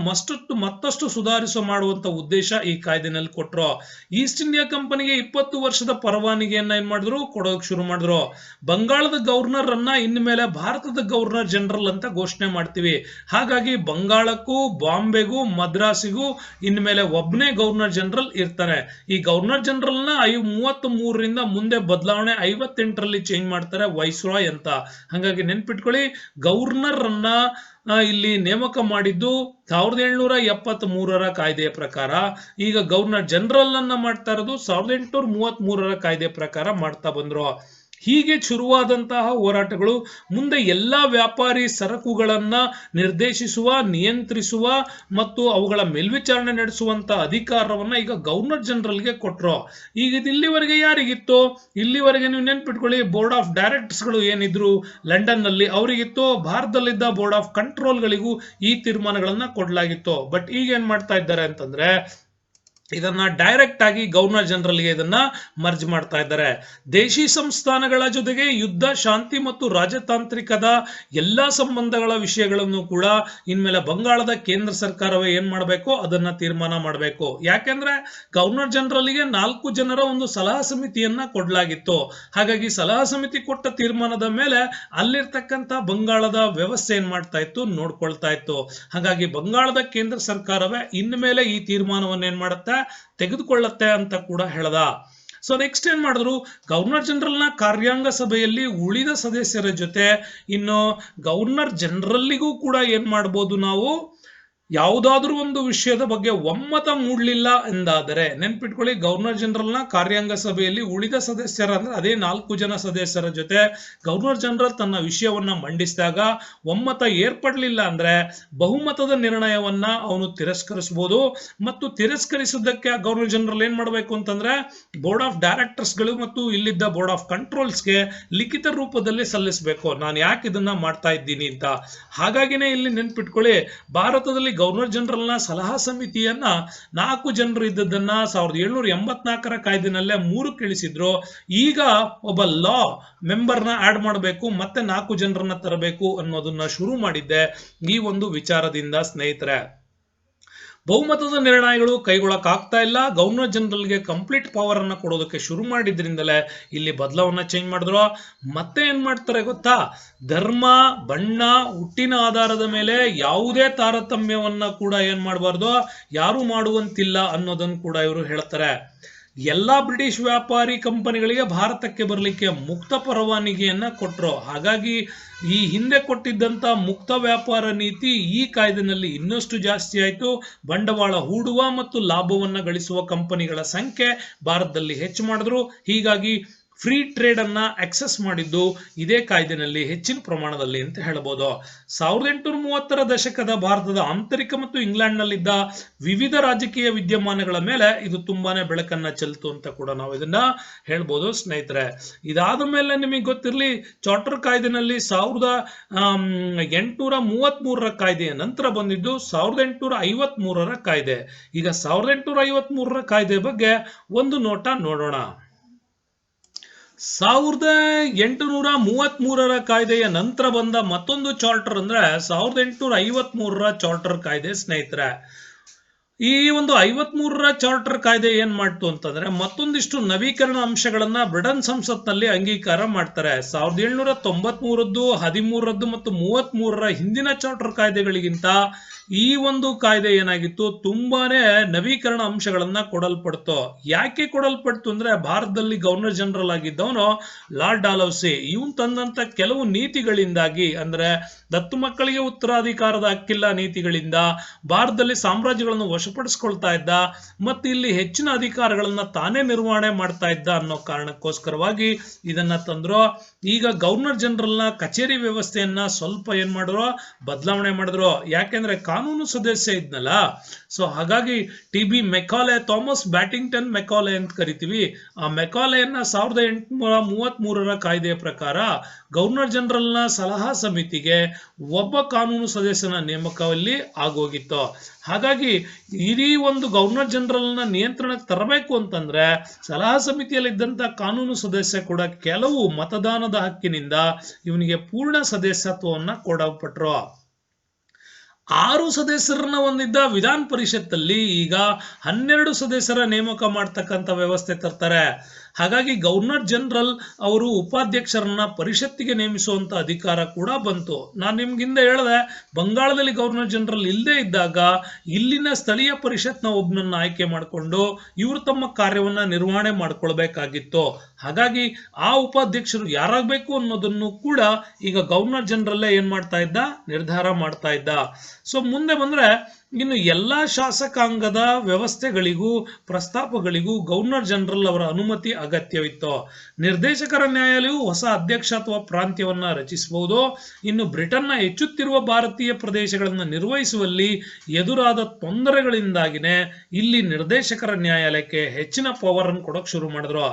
ಮತ್ತಷ್ಟು ಸುಧಾರಿಸ ಮಾಡುವಂತ ಉದ್ದೇಶ ಈ ಕಾಯ್ದೆನಲ್ಲಿ ಕೊಟ್ಟರು. ಈಸ್ಟ್ ಇಂಡಿಯಾ ಕಂಪನಿಗೆ 20 ವರ್ಷದ ಪರವಾನಗಿಯನ್ನ ಏನ್ ಮಾಡಿದ್ರು, ಕೊಡೋಕೆ ಶುರು ಮಾಡಿದ್ರು. ಬಂಗಾಳದ ಗವರ್ನರ್ ಅನ್ನ ಇನ್ಮೇಲೆ ಭಾರತದ ಗವರ್ನರ್ ಜನರಲ್ ಅಂತ ಘೋಷಣೆ ಮಾಡ್ತೀವಿ. ಹಾಗಾಗಿ ಬಂಗಾಳಕ್ಕೂ ಬಾಂಬೆಗೂ ಮದ್ರಾಸಿಗೂ ಇನ್ಮೇಲೆ ಒಬ್ಬನೇ ಗವರ್ನರ್ ಜನರಲ್ ಇರ್ತಾರೆ. ಈ ಗವರ್ನರ್ ಜನರಲ್ ನ 33ರಿಂದ ಮುಂದೆ ಬದಲಾವಣೆ 58ರಲ್ಲಿ ಚೇಂಜ್ ಮಾಡ್ತಾರೆ ವೈಸ್ರಾಯ್ ಅಂತ. ಹಾಗಾಗಿ ನೆನ್ಪಿಟ್ಕೊಳ್ಳಿ, ಗವರ್ನರ್ ಅನ್ನ ಇಲ್ಲಿ ನೇಮಕ ಮಾಡಿದ್ದು 1773 ಕಾಯ್ದೆಯ ಪ್ರಕಾರ. ಈಗ ಗವರ್ನರ್ ಜನರಲ್ ಅನ್ನ ಮಾಡ್ತಾ ಇರೋದು 1833 ಕಾಯ್ದೆ ಪ್ರಕಾರ ಮಾಡ್ತಾ ಬಂದ್ರು. ಹೀಗೆ ಶುರುವಾದಂತಹ ಹೋರಾಟಗಳು ಮುಂದೆ ಎಲ್ಲಾ ವ್ಯಾಪಾರಿ ಸರಕುಗಳನ್ನ ನಿರ್ದೇಶಿಸುವ, ನಿಯಂತ್ರಿಸುವ ಮತ್ತು ಅವುಗಳ ಮೇಲ್ವಿಚಾರಣೆ ನಡೆಸುವಂತ ಅಧಿಕಾರವನ್ನ ಈಗ ಗವರ್ನರ್ ಜನರಲ್ಗೆ ಕೊಟ್ರು. ಈಗ ಇಲ್ಲಿವರೆಗೆ ಯಾರಿಗಿತ್ತು, ಇಲ್ಲಿವರೆಗೆ ನೀವು ನೆನ್ಪಿಟ್ಕೊಳ್ಳಿ, ಬೋರ್ಡ್ ಆಫ್ ಡೈರೆಕ್ಟರ್ಸ್ಗಳು ಏನಿದ್ರು ಲಂಡನ್ ನಲ್ಲಿ ಅವರಿಗಿತ್ತು. ಭಾರತದಲ್ಲಿದ್ದ ಬೋರ್ಡ್ ಆಫ್ ಕಂಟ್ರೋಲ್ಗಳಿಗೂ ಈ ತೀರ್ಮಾನಗಳನ್ನ ಕೊಡಲಾಗಿತ್ತು. ಬಟ್ ಈಗ ಏನ್ ಮಾಡ್ತಾ ಇದ್ದಾರೆ ಅಂತಂದ್ರೆ ಇದನ್ನ ಡೈರೆಕ್ಟ್ ಆಗಿ ಗವರ್ನರ್ ಜನರಲ್ಗೆ ಇದನ್ನ ಮರ್ಜ್ ಮಾಡ್ತಾ ಇದ್ದಾರೆ. ದೇಶಿ ಸಂಸ್ಥಾನಗಳ ಜೊತೆಗೆ ಯುದ್ಧ, ಶಾಂತಿ ಮತ್ತು ರಾಜತಾಂತ್ರಿಕದ ಎಲ್ಲಾ ಸಂಬಂಧಗಳ ವಿಷಯಗಳನ್ನು ಕೂಡ ಇನ್ಮೇಲೆ ಬಂಗಾಳದ ಕೇಂದ್ರ ಸರ್ಕಾರವೇ ಏನ್ ಮಾಡಬೇಕು, ಅದನ್ನ ತೀರ್ಮಾನ ಮಾಡಬೇಕು. ಯಾಕೆಂದ್ರೆ ಗವರ್ನರ್ ಜನರಲ್ಗೆ 4 ಜನರ ಒಂದು ಸಲಹಾ ಸಮಿತಿಯನ್ನ ಕೊಡಲಾಗಿತ್ತು. ಹಾಗಾಗಿ ಸಲಹಾ ಸಮಿತಿ ಕೊಟ್ಟ ತೀರ್ಮಾನದ ಮೇಲೆ ಅಲ್ಲಿರ್ತಕ್ಕಂಥ ಬಂಗಾಳದ ವ್ಯವಸ್ಥೆ ಏನ್ ಮಾಡ್ತಾ ಇತ್ತು, ನೋಡ್ಕೊಳ್ತಾ ಇತ್ತು. ಹಾಗಾಗಿ ಬಂಗಾಳದ ಕೇಂದ್ರ ಸರ್ಕಾರವೇ ಇನ್ಮೇಲೆ ಈ ತೀರ್ಮಾನವನ್ನು ಏನ್ ಮಾಡುತ್ತೆ, ತೆಗೆದುಕೊಳ್ಳುತ್ತೆ ಅಂತ ಕೂಡ ಹೇಳ್ದ. ಸೊ ನೆಕ್ಸ್ಟ್ ಏನ್ ಮಾಡಿದ್ರು, ಗವರ್ನರ್ ಜನರಲ್ ನ ಕಾರ್ಯಾಂಗ ಸಭೆಯಲ್ಲಿ ಉಳಿದ ಸದಸ್ಯರ ಜೊತೆ ಇನ್ನು ಗವರ್ನರ್ ಜನರಲ್ಗೂ ಕೂಡ ಏನ್ ಮಾಡಬಹುದು, ನಾವು ಯಾವುದಾದ್ರೂ ಒಂದು ವಿಷಯದ ಬಗ್ಗೆ ಒಮ್ಮತ ಮೂಡಲಿಲ್ಲ ಎಂದಾದರೆ, ನೆನ್ಪಿಟ್ಕೊಳ್ಳಿ, ಗವರ್ನರ್ ಜನರಲ್ ನ ಕಾರ್ಯಾಂಗ ಸಭೆಯಲ್ಲಿ ಉಳಿದ ಸದಸ್ಯರ ಅಂದ್ರೆ ಅದೇ 4 ಜನ ಸದಸ್ಯರ ಜೊತೆ ಗವರ್ನರ್ ಜನರಲ್ ತನ್ನ ವಿಷಯವನ್ನ ಮಂಡಿಸಿದಾಗ ಒಮ್ಮತ ಏರ್ಪಡಲಿಲ್ಲ ಅಂದ್ರೆ ಬಹುಮತದ ನಿರ್ಣಯವನ್ನ ಅವನು ತಿರಸ್ಕರಿಸಬಹುದು. ಮತ್ತು ತಿರಸ್ಕರಿಸಿದ್ದಕ್ಕೆ ಗವರ್ನರ್ ಜನರಲ್ ಏನ್ ಮಾಡಬೇಕು ಅಂತಂದ್ರೆ ಬೋರ್ಡ್ ಆಫ್ ಡೈರೆಕ್ಟರ್ಸ್ ಗಳು ಮತ್ತು ಇಲ್ಲಿದ್ದ ಬೋರ್ಡ್ ಆಫ್ ಕಂಟ್ರೋಲ್ಸ್ಗೆ ಲಿಖಿತ ರೂಪದಲ್ಲಿ ಸಲ್ಲಿಸಬೇಕು, ನಾನು ಯಾಕೆ ಇದನ್ನ ಮಾಡ್ತಾ ಇದ್ದೀನಿ ಅಂತ. ಹಾಗಾಗಿನೇ ಇಲ್ಲಿ ನೆನ್ಪಿಟ್ಕೊಳ್ಳಿ, ಭಾರತದಲ್ಲಿ ಗವರ್ನರ್ ಜನರಲ್ ನ ಸಲಹಾ ಸಮಿತಿಯನ್ನ 4 ಜನರು ಇದ್ದದನ್ನ 1784 ಕಾಯ್ದೆನಲ್ಲೇ 3 ಇಳಿಸಿದ್ರು. ಈಗ ಒಬ್ಬ ಲಾ ಮೆಂಬರ್ನ ಆಡ್ ಮಾಡಬೇಕು, ಮತ್ತೆ 4 ಜನರನ್ನ ತರಬೇಕು ಅನ್ನೋದನ್ನ ಶುರು ಮಾಡಿದ್ದೆ ಈ ಒಂದು ವಿಚಾರದಿಂದ ಸ್ನೇಹಿತರೆ. ಬಹುಮತದ ನಿರ್ಣಯಗಳು ಕೈಗೊಳ್ಳಕ್ ಆಗ್ತಾ ಇಲ್ಲ, ಗವರ್ನರ್ ಜನರಲ್ಗೆ ಕಂಪ್ಲೀಟ್ ಪವರ್ ಅನ್ನ ಕೊಡೋದಕ್ಕೆ ಶುರು ಮಾಡಿದ್ರಿಂದಲೇ ಇಲ್ಲಿ ಬದಲಾವಣೆ ಚೇಂಜ್ ಮಾಡಿದ್ರು. ಮತ್ತೆ ಏನ್ ಮಾಡ್ತಾರೆ ಗೊತ್ತಾ, ಧರ್ಮ, ಬಣ್ಣ, ಹುಟ್ಟಿನ ಆಧಾರದ ಮೇಲೆ ಯಾವುದೇ ತಾರತಮ್ಯವನ್ನ ಕೂಡ ಏನ್ ಮಾಡಬಾರ್ದು, ಯಾರು ಮಾಡುವಂತಿಲ್ಲ ಅನ್ನೋದನ್ನು ಕೂಡ ಇವರು ಹೇಳ್ತಾರೆ. ಎಲ್ಲಾ ಬ್ರಿಟಿಷ್ ವ್ಯಾಪಾರಿ ಕಂಪನಿಗಳಿಗೆ ಭಾರತಕ್ಕೆ ಬರಲಿಕ್ಕೆ ಮುಕ್ತ ಪರವಾನಗಿಯನ್ನ ಕೊಟ್ರು. ಹಾಗಾಗಿ ಈ ಹಿಂದೆ ಕೊಟ್ಟಿದ್ದಂತ ಮುಕ್ತ ವ್ಯಾಪಾರ ನೀತಿ ಈ ಕಾಯ್ದೆನಲ್ಲಿ ಇನ್ನಷ್ಟು ಜಾಸ್ತಿ ಆಯ್ತು. ಬಂಡವಾಳ ಹೂಡುವ ಮತ್ತು ಲಾಭವನ್ನ ಗಳಿಸುವ ಕಂಪನಿಗಳ ಸಂಖ್ಯೆ ಭಾರತದಲ್ಲಿ ಹೆಚ್ಚು ಮಾಡಿದ್ರು. ಹೀಗಾಗಿ ಫ್ರೀ ಟ್ರೇಡ್ ಅನ್ನ ಆಕ್ಸೆಸ್ ಮಾಡಿದ್ದು ಇದೇ ಕಾಯ್ದೆನಲ್ಲಿ ಹೆಚ್ಚಿನ ಪ್ರಮಾಣದಲ್ಲಿ ಅಂತ ಹೇಳ್ಬೋದು. 1830 ದಶಕದ ಭಾರತದ ಆಂತರಿಕ ಮತ್ತು ಇಂಗ್ಲೆಂಡ್ ನಲ್ಲಿದ್ದ ವಿವಿಧ ರಾಜಕೀಯ ವಿದ್ಯಮಾನಗಳ ಮೇಲೆ ಇದು ತುಂಬಾನೇ ಬೆಳಕನ್ನ ಚೆಲ್ತು ಅಂತ ಕೂಡ ನಾವು ಇದನ್ನ ಹೇಳ್ಬೋದು ಸ್ನೇಹಿತರೆ. ಇದಾದ ಮೇಲೆ ನಿಮಗೆ ಗೊತ್ತಿರಲಿ, ಚಾರ್ಟರ್ ಕಾಯ್ದೆನಲ್ಲಿ 1833 ಕಾಯ್ದೆಯ ನಂತರ ಬಂದಿದ್ದು 1853 ಕಾಯ್ದೆ. ಈಗ 1853 ಕಾಯ್ದೆ ಬಗ್ಗೆ ಒಂದು ನೋಟ ನೋಡೋಣ. 1833 ಕಾಯ್ದೆಯ ನಂತರ ಬಂದ ಮತ್ತೊಂದು ಚಾರ್ಟರ್ ಅಂದ್ರೆ 1853 ಚಾರ್ಟರ್ ಕಾಯ್ದೆ ಸ್ನೇಹಿತರೆ. ಈ ಒಂದು 53ರ ಚಾರ್ಟರ್ ಕಾಯ್ದೆ ಏನ್ ಮಾಡ್ತು ಅಂತಂದ್ರೆ ಮತ್ತೊಂದಿಷ್ಟು ನವೀಕರಣ ಅಂಶಗಳನ್ನ ಬ್ರಿಟನ್ ಸಂಸತ್ನಲ್ಲಿ ಅಂಗೀಕಾರ ಮಾಡ್ತಾರೆ. 1793ರದ್ದು, 13ರದ್ದು ಮತ್ತು 33ರ ಹಿಂದಿನ ಚಾರ್ಟರ್ ಕಾಯ್ದೆಗಳಿಗಿಂತ ಈ ಒಂದು ಕಾಯ್ದೆ ಏನಾಗಿತ್ತು, ತುಂಬಾನೇ ನವೀಕರಣ ಅಂಶಗಳನ್ನ ಕೊಡಲ್ಪಡ್ತು. ಯಾಕೆ ಕೊಡಲ್ಪಡ್ತು ಅಂದ್ರೆ ಭಾರತದಲ್ಲಿ ಗವರ್ನರ್ ಜನರಲ್ ಆಗಿದ್ದವನು ಲಾರ್ಡ್ ಡಾಲೌಸಿ, ಇವನ್ ತಂದಂತ ಕೆಲವು ನೀತಿಗಳಿಂದಾಗಿ, ಅಂದ್ರೆ ದತ್ತು ಮಕ್ಕಳಿಗೆ ಉತ್ತರಾಧಿಕಾರದ ಹಕ್ಕಿಲ್ಲ ನೀತಿಗಳಿಂದ ಭಾರತದಲ್ಲಿ ಸಾಮ್ರಾಜ್ಯಗಳನ್ನು ವಶಪಡಿಸಿಕೊಳ್ತಾ ಇದ್ದ ಮತ್ತು ಇಲ್ಲಿ ಹೆಚ್ಚಿನ ಅಧಿಕಾರಗಳನ್ನ ತಾನೇ ನಿರ್ವಹಣೆ ಮಾಡ್ತಾ ಇದ್ದ ಅನ್ನೋ ಕಾರಣಕ್ಕೋಸ್ಕರವಾಗಿ ಇದನ್ನ ತಂದ್ರು. ಈಗ ಗವರ್ನರ್ ಜನರಲ್ ನ ಕಚೇರಿ ವ್ಯವಸ್ಥೆಯನ್ನ ಸ್ವಲ್ಪ ಏನ್ ಮಾಡಿದ್ರು, ಬದಲಾವಣೆ ಮಾಡಿದ್ರು. ಯಾಕೆಂದ್ರೆ ಕಾನೂನು ಸದಸ್ಯ ಇದ್ನಲ್ಲ, ಸೊ ಹಾಗಾಗಿ ಟಿ.ಬಿ. ಮೆಕಾಲೆ, ಥಾಮಸ್ ಬ್ಯಾಟಿಂಗ್ಟನ್ ಮೆಕಾಲೆ ಅಂತ ಕರಿತೀವಿ, ಆ ಮೆಕಾಲೆಯನ್ನ 1833ರ ಕಾಯ್ದೆಯ ಪ್ರಕಾರ ಗವರ್ನರ್ ಜನರಲ್ ನ ಸಲಹಾ ಸಮಿತಿಗೆ ಒಬ್ಬ ಕಾನೂನು ಸದಸ್ಯನ ನೇಮಕದಲ್ಲಿ ಆಗೋಗಿತ್ತು. ಹಾಗಾಗಿ ಇಡೀ ಒಂದು ಗವರ್ನರ್ ಜನರಲ್ ನ ನಿಯಂತ್ರಣಕ್ಕೆ ತರಬೇಕು ಅಂತಂದ್ರೆ ಸಲಹಾ ಸಮಿತಿಯಲ್ಲಿ ಇದ್ದಂತ ಕಾನೂನು ಸದಸ್ಯ ಕೂಡ ಕೆಲವು ಮತದಾನದ ಹಕ್ಕಿನಿಂದ ಇವನಿಗೆ ಪೂರ್ಣ ಸದಸ್ಯತ್ವವನ್ನ ಕೊಡಲ್ಪಟ್ರು. 6 ಸದಸ್ಯರನ್ನ ಹೊಂದಿದ್ದ ವಿಧಾನ ಪರಿಷತ್ತಲ್ಲಿ ಈಗ 12 ಸದಸ್ಯರ ನೇಮಕ ಮಾಡ್ತಕ್ಕಂಥ ವ್ಯವಸ್ಥೆ ತರ್ತಾರೆ. ಹಾಗಾಗಿ ಗವರ್ನರ್ ಜನರಲ್ ಅವರು ಉಪಾಧ್ಯಕ್ಷರನ್ನ ಪರಿಷತ್ತಿಗೆ ನೇಮಿಸುವಂತ ಅಧಿಕಾರ ಕೂಡ ಬಂತು. ನಾನು ನಿಮ್ಗಿಂದ ಹೇಳಿದೆ, ಬಂಗಾಳದಲ್ಲಿ ಗವರ್ನರ್ ಜನರಲ್ ಇಲ್ಲದೆ ಇದ್ದಾಗ ಇಲ್ಲಿನ ಸ್ಥಳೀಯ ಪರಿಷತ್ನ ಒಬ್ಬನನ್ನ ಆಯ್ಕೆ ಮಾಡಿಕೊಂಡು ಇವರು ತಮ್ಮ ಕಾರ್ಯವನ್ನ ನಿರ್ವಹಣೆ ಮಾಡ್ಕೊಳ್ಬೇಕಾಗಿತ್ತು. ಹಾಗಾಗಿ ಆ ಉಪಾಧ್ಯಕ್ಷರು ಯಾರಾಗಬೇಕು ಅನ್ನೋದನ್ನು ಕೂಡ ಈಗ ಗವರ್ನರ್ ಜನರಲ್ಲೇ ಏನ್ ಮಾಡ್ತಾ ಇದ್ದ, ನಿರ್ಧಾರ ಮಾಡ್ತಾ ಇದ್ದ. ಸೊ ಮುಂದೆ ಬಂದ್ರೆ ಇನ್ನು ಎಲ್ಲಾ ಶಾಸಕಾಂಗದ ವ್ಯವಸ್ಥೆಗಳಿಗೂ ಪ್ರಸ್ತಾಪಗಳಿಗೂ ಗವರ್ನರ್ ಜನರಲ್ ಅವರ ಅನುಮತಿ ಅಗತ್ಯವಿತ್ತು. ನಿರ್ದೇಶಕರ ನ್ಯಾಯಾಲಯವು ಹೊಸ ಅಧ್ಯಕ್ಷ ಅಥವಾ ಪ್ರಾಂತ್ಯವನ್ನ ರಚಿಸಬಹುದು. ಇನ್ನು ಬ್ರಿಟನ್ನ ಹೆಚ್ಚುತ್ತಿರುವ ಭಾರತೀಯ ಪ್ರದೇಶಗಳನ್ನು ನಿರ್ವಹಿಸುವಲ್ಲಿ ಎದುರಾದ ತೊಂದರೆಗಳಿಂದಾಗಿನೇ ಇಲ್ಲಿ ನಿರ್ದೇಶಕರ ನ್ಯಾಯಾಲಯಕ್ಕೆ ಹೆಚ್ಚಿನ ಪವರ್ ಅನ್ನು ಕೊಡೋಕೆ ಶುರು ಮಾಡಿದ್ರು.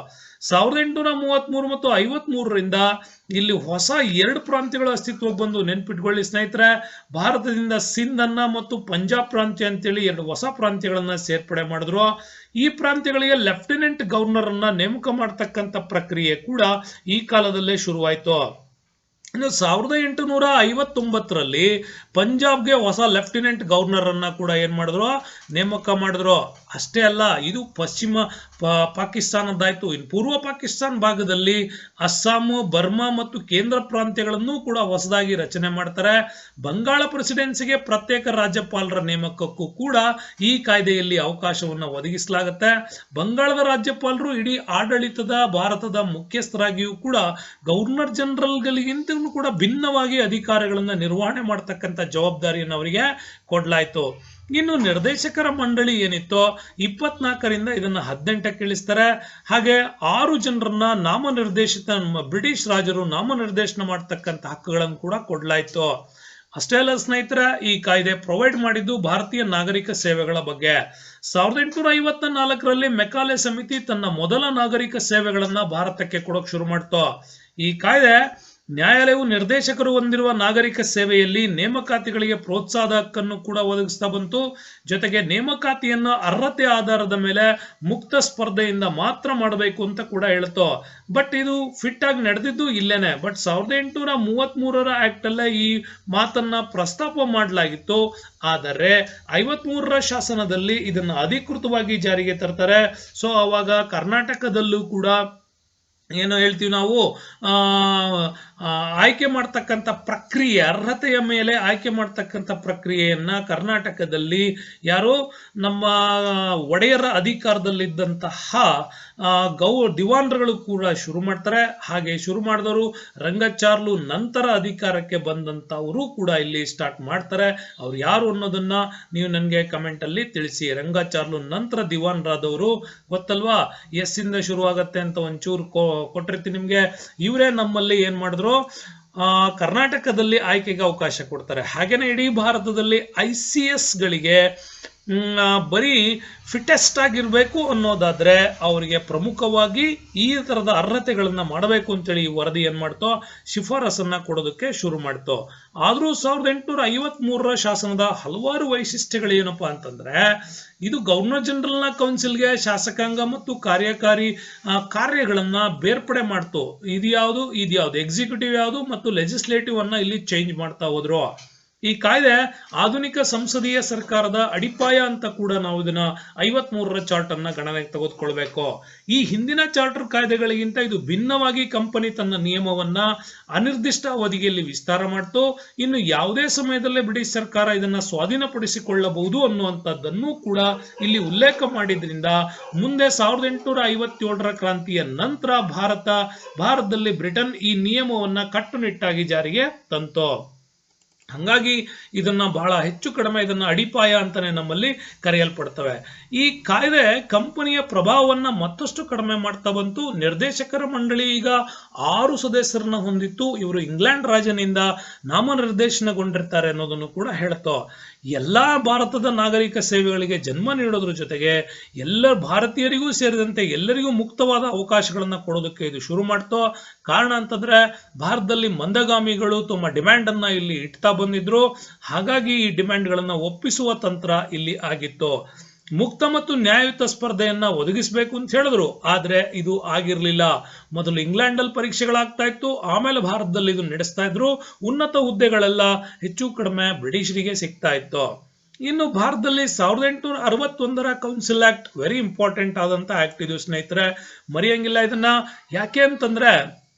1833 ಮತ್ತು 53ರಿಂದ ಇಲ್ಲಿ ಹೊಸ 2 ಪ್ರಾಂತ್ಯಗಳು ಅಸ್ತಿತ್ವಕ್ಕೆ ಬಂದು. ನೆನ್ಪಿಟ್ಕೊಳ್ಳಿ ಸ್ನೇಹಿತರೆ, ಭಾರತದಿಂದ ಸಿಂಧ್ ಅನ್ನ ಮತ್ತು ಪಂಜಾಬ್ ಪ್ರಾಂತ್ಯ ಅಂತೇಳಿ 2 ಹೊಸ ಪ್ರಾಂತ್ಯಗಳನ್ನ ಸೇರ್ಪಡೆ ಮಾಡಿದ್ರು. ಈ ಪ್ರಾಂತ್ಯಗಳಿಗೆ ಲೆಫ್ಟಿನೆಂಟ್ ಗವರ್ನರ್ ಅನ್ನ ನೇಮಕ ಮಾಡತಕ್ಕಂತ ಪ್ರಕ್ರಿಯೆ ಕೂಡ ಈ ಕಾಲದಲ್ಲೇ ಶುರುವಾಯಿತು. ಇನ್ನು 1859ರಲ್ಲಿ ಪಂಜಾಬ್ಗೆ ಹೊಸ ಲೆಫ್ಟಿನೆಂಟ್ ಗವರ್ನರ್ ಅನ್ನ ಕೂಡ ಏನ್ ಮಾಡಿದ್ರು, ನೇಮಕ ಮಾಡಿದ್ರು. ಅಷ್ಟೇ ಅಲ್ಲ, ಇದು ಪಶ್ಚಿಮ ಪಾಕಿಸ್ತಾನದ್ದಾಯ್ತು. ಇನ್ನು ಪೂರ್ವ ಪಾಕಿಸ್ತಾನ ಭಾಗದಲ್ಲಿ ಅಸ್ಸಾಂ, ಬರ್ಮಾ ಮತ್ತು ಕೇಂದ್ರ ಪ್ರಾಂತ್ಯಗಳನ್ನು ಕೂಡ ಹೊಸದಾಗಿ ರಚನೆ ಮಾಡ್ತಾರೆ. ಬಂಗಾಳ ಪ್ರೆಸಿಡೆನ್ಸಿಗೆ ಪ್ರತ್ಯೇಕ ರಾಜ್ಯಪಾಲರ ನೇಮಕಕ್ಕೂ ಕೂಡ ಈ ಕಾಯ್ದೆಯಲ್ಲಿ ಅವಕಾಶವನ್ನು ಒದಗಿಸಲಾಗುತ್ತೆ. ಬಂಗಾಳದ ರಾಜ್ಯಪಾಲರು ಇಡೀ ಆಡಳಿತದ ಭಾರತದ ಮುಖ್ಯಸ್ಥರಾಗಿಯೂ ಕೂಡ ಗವರ್ನರ್ ಜನರಲ್ಗಳಿಗಿಂತ ಕೂಡ ಭಿನ್ನವಾಗಿ ಅಧಿಕಾರಗಳನ್ನ ನಿರ್ವಹಣೆ ಮಾಡತಕ್ಕಂಥ ಜವಾಬ್ದಾರಿಯನ್ನು ಅವರಿಗೆ ಕೊಡ್ಲಾಯ್ತು. ಇನ್ನು ನಿರ್ದೇಶಕರ ಮಂಡಳಿ ಏನಿತ್ತು 24ರಿಂದ ಇದನ್ನ 18ಕ್ಕೆ ಇಳಿಸ್ತಾರೆ. ಹಾಗೆ 6 ಜನರನ್ನ ನಾಮನಿರ್ದೇಶಿತ ಬ್ರಿಟಿಷ್ ರಾಜರು ನಾಮನಿರ್ದೇಶನ ಮಾಡತಕ್ಕಂಥ ಹಕ್ಕುಗಳನ್ನು ಕೂಡ ಕೊಡ್ಲಾಯ್ತು. ಅಷ್ಟೇ ಅಲ್ಲ ಸ್ನೇಹಿತರೆ, ಈ ಕಾಯ್ದೆ ಪ್ರೊವೈಡ್ ಮಾಡಿದ್ದು ಭಾರತೀಯ ನಾಗರಿಕ ಸೇವೆಗಳ ಬಗ್ಗೆ. 1854ರಲ್ಲಿ ಮೆಕಾಲೆ ಸಮಿತಿ ತನ್ನ ಮೊದಲ ನಾಗರಿಕ ಸೇವೆಗಳನ್ನ ಭಾರತಕ್ಕೆ ಕೊಡೋಕೆ ಶುರು ಮಾಡ್ತು. ಈ ಕಾಯ್ದೆ ನ್ಯಾಯಾಲಯವು ನಿರ್ದೇಶಕರು ಹೊಂದಿರುವ ನಾಗರಿಕ ಸೇವೆಯಲ್ಲಿ ನೇಮಕಾತಿಗಳಿಗೆ ಪ್ರೋತ್ಸಾಹದ ಹಕ್ಕನ್ನು ಕೂಡ ಒದಗಿಸ್ತಾ ಬಂತು. ಜೊತೆಗೆ ನೇಮಕಾತಿಯನ್ನು ಅರ್ಹತೆ ಆಧಾರದ ಮೇಲೆ ಮುಕ್ತ ಸ್ಪರ್ಧೆಯಿಂದ ಮಾತ್ರ ಮಾಡಬೇಕು ಅಂತ ಕೂಡ ಹೇಳ್ತು. ಬಟ್ ಇದು ಫಿಟ್ ಆಗಿ ನಡೆದಿದ್ದು ಇಲ್ಲೇನೆ. ಬಟ್ 1833ರ ಆಕ್ಟ್ ಅಲ್ಲೇ ಈ ಮಾತನ್ನ ಪ್ರಸ್ತಾಪ ಮಾಡಲಾಗಿತ್ತು. ಆದರೆ 53ರ ಶಾಸನದಲ್ಲಿ ಇದನ್ನು ಅಧಿಕೃತವಾಗಿ ಜಾರಿಗೆ ತರ್ತಾರೆ. ಸೊ ಅವಾಗ ಕರ್ನಾಟಕದಲ್ಲೂ ಕೂಡ ಏನು ಹೇಳ್ತೀವಿ ನಾವು, ಆಯ್ಕೆ ಮಾಡ್ತಕ್ಕಂಥ ಪ್ರಕ್ರಿಯೆ, ಅರ್ಹತೆಯ ಮೇಲೆ ಆಯ್ಕೆ ಮಾಡ್ತಕ್ಕಂಥ ಪ್ರಕ್ರಿಯೆಯನ್ನ ಕರ್ನಾಟಕದಲ್ಲಿ ಯಾರು ನಮ್ಮ ಒಡೆಯರ ಅಧಿಕಾರದಲ್ಲಿದ್ದಂತಹ ದಿವಾನ್ರುಗಳು ಕೂಡ ಶುರು ಮಾಡ್ತಾರೆ. ಹಾಗೆ ಶುರು ಮಾಡಿದವರು ರಂಗಚಾರ್ಲು ನಂತರ ಅಧಿಕಾರಕ್ಕೆ ಬಂದಂತವರು ಕೂಡ ಇಲ್ಲಿ ಸ್ಟಾರ್ಟ್ ಮಾಡ್ತಾರೆ. ಅವ್ರು ಯಾರು ಅನ್ನೋದನ್ನ ನೀವು ನನಗೆ ಕಮೆಂಟ್ ಅಲ್ಲಿ ತಿಳಿಸಿ. ರಂಗಚಾರ್ಲು ನಂತರ ದಿವಾನ್ರಾದವರು ಗೊತ್ತಲ್ವಾ, ಎಸ್ ಇಂದ ಶುರುವಾಗತ್ತೆ ಅಂತ ಒಂಚೂರು ಕೊಟ್ಟಿರ್ತೀನಿ ನಿಮ್ಗೆ. ಇವರೇ ನಮ್ಮಲ್ಲಿ ಏನ್ ಮಾಡಿದ್ರು, ಕರ್ನಾಟಕದಲ್ಲಿ ಆಯ್ಕೆಗೆ ಅವಕಾಶ ಕೊಡ್ತಾರೆ. ಹಾಗೇನೆ ಇಡೀ ಭಾರತದಲ್ಲಿ ICS ಗಳಿಗೆ ಬರೀ ಫಿಟೆಸ್ಟ್ ಆಗಿರ್ಬೇಕು ಅನ್ನೋದಾದ್ರೆ ಅವರಿಗೆ ಪ್ರಮುಖವಾಗಿ ಈ ತರದ ಅರ್ಹತೆಗಳನ್ನ ಮಾಡಬೇಕು ಅಂತೇಳಿ ಈ ವರದಿ ಏನ್ ಮಾಡ್ತೋ, ಶಿಫಾರಸನ್ನ ಕೊಡೋದಕ್ಕೆ ಶುರು ಮಾಡ್ತೋ. ಆದ್ರೂ 1853ರ ಶಾಸನದ ಹಲವಾರು ವೈಶಿಷ್ಟ್ಯಗಳು ಏನಪ್ಪಾ ಅಂತಂದ್ರೆ, ಇದು ಗವರ್ನರ್ ಜನರಲ್ ನ ಕೌನ್ಸಿಲ್ಗೆ ಶಾಸಕಾಂಗ ಮತ್ತು ಕಾರ್ಯಕಾರಿ ಕಾರ್ಯಗಳನ್ನ ಬೇರ್ಪಡೆ ಮಾಡ್ತು. ಇದ್ಯಾವುದು ಎಕ್ಸಿಕ್ಯೂಟಿವ್ ಯಾವುದು ಮತ್ತು ಲೆಜಿಸ್ಲೇಟಿವ್ ಅನ್ನ ಇಲ್ಲಿ ಚೇಂಜ್ ಮಾಡ್ತಾ ಹೋದ್ರು. ಈ ಕಾಯ್ದೆ ಆಧುನಿಕ ಸಂಸದೀಯ ಸರ್ಕಾರದ ಅಡಿಪಾಯ ಅಂತ ಕೂಡ ನಾವು ಇದನ್ನ 53ರ ಚಾರ್ಟ್ ಅನ್ನ ಗಣನೆಗೆ ತೆಗೆದುಕೊಳ್ಬೇಕು. ಈ ಹಿಂದಿನ ಚಾರ್ಟರ್ ಕಾಯ್ದೆಗಳಿಗಿಂತ ಇದು ಭಿನ್ನವಾಗಿ ಕಂಪನಿ ತನ್ನ ನಿಯಮವನ್ನ ಅನಿರ್ದಿಷ್ಟ ಅವಧಿಯಲ್ಲಿ ವಿಸ್ತಾರ ಮಾಡ್ತು. ಇನ್ನು ಯಾವುದೇ ಸಮಯದಲ್ಲೇ ಬ್ರಿಟಿಷ್ ಸರ್ಕಾರ ಇದನ್ನ ಸ್ವಾಧೀನಪಡಿಸಿಕೊಳ್ಳಬಹುದು ಅನ್ನುವಂಥದ್ದನ್ನು ಕೂಡ ಇಲ್ಲಿ ಉಲ್ಲೇಖ ಮಾಡಿದ್ರಿಂದ ಮುಂದೆ 1857ರ ಕ್ರಾಂತಿಯ ನಂತರ ಭಾರತದಲ್ಲಿ ಬ್ರಿಟನ್ ಈ ನಿಯಮವನ್ನ ಕಟ್ಟುನಿಟ್ಟಾಗಿ ಜಾರಿಗೆ ತಂತು. ಹಂಗಾಗಿ ಇದನ್ನ ಬಹಳ ಹೆಚ್ಚು ಕಡಿಮೆ ಇದನ್ನ ಅಡಿಪಾಯ ಅಂತಾನೆ ನಮ್ಮಲ್ಲಿ ಕರೆಯಲ್ಪಡ್ತವೆ. ಈ ಕಾಯ್ದೆ ಕಂಪನಿಯ ಪ್ರಭಾವವನ್ನ ಮತ್ತಷ್ಟು ಕಡಿಮೆ ಮಾಡ್ತಾ ಬಂತು. ನಿರ್ದೇಶಕರ ಮಂಡಳಿ ಈಗ 6 ಸದಸ್ಯರನ್ನ ಹೊಂದಿತ್ತು. ಇವರು ಇಂಗ್ಲೆಂಡ್ ರಾಜನಿಂದ ನಾಮನಿರ್ದೇಶನಗೊಂಡಿರ್ತಾರೆ ಅನ್ನೋದನ್ನು ಕೂಡ ಹೇಳ್ತೋ. ಎಲ್ಲಾ ಭಾರತದ ನಾಗರಿಕ ಸೇವೆಗಳಿಗೆ ಜನ್ಮ ನೀಡೋದ್ರ ಜೊತೆಗೆ ಎಲ್ಲ ಭಾರತೀಯರಿಗೂ ಸೇರಿದಂತೆ ಎಲ್ಲರಿಗೂ ಮುಕ್ತವಾದ ಅವಕಾಶಗಳನ್ನ ಕೊಡೋದಕ್ಕೆ ಇದು ಶುರು ಮಾಡ್ತೋ. ಕಾರಣ ಅಂತಂದ್ರೆ ಭಾರತದಲ್ಲಿ ಮಂದಗಾಮಿಗಳು ತಮ್ಮ ಡಿಮ್ಯಾಂಡ್ ಅನ್ನ ಇಲ್ಲಿ ಇಡ್ತಾ ಬಂದಿದ್ರು. ಹಾಗಾಗಿ ಈ ಡಿಮ್ಯಾಂಡ್ ಗಳನ್ನ ಒಪ್ಪಿಸುವ ತಂತ್ರ ಇಲ್ಲಿ ಆಗಿತ್ತು. ಮುಕ್ತ ಮತ್ತು ನ್ಯಾಯಯುತ ಸ್ಪರ್ಧೆಯನ್ನ ಒದಗಿಸಬೇಕು ಅಂತ ಹೇಳಿದ್ರು. ಆದ್ರೆ ಇದು ಆಗಿರ್ಲಿಲ್ಲ. ಮೊದಲು ಇಂಗ್ಲೆಂಡ್ ಅಲ್ಲಿ ಪರೀಕ್ಷೆಗಳಾಗ್ತಾ ಇತ್ತು, ಆಮೇಲೆ ಭಾರತದಲ್ಲಿ ಇದು ನಡೆಸ್ತಾ ಇದ್ರು. ಉನ್ನತ ಹುದ್ದೆಗಳೆಲ್ಲ ಹೆಚ್ಚು ಕಡಿಮೆ ಬ್ರಿಟಿಷರಿಗೆ ಸಿಗ್ತಾ ಇತ್ತು. ಇನ್ನು ಭಾರತದಲ್ಲಿ 1861ರ ಕೌನ್ಸಿಲ್ ಆಕ್ಟ್ ವೆರಿ ಇಂಪಾರ್ಟೆಂಟ್ ಆದಂತ ಆಕ್ಟ್ ಇದು ಸ್ನೇಹಿತರೆ, ಮರೆಯಂಗಿಲ್ಲ ಇದನ್ನ. ಯಾಕೆ ಅಂತಂದ್ರೆ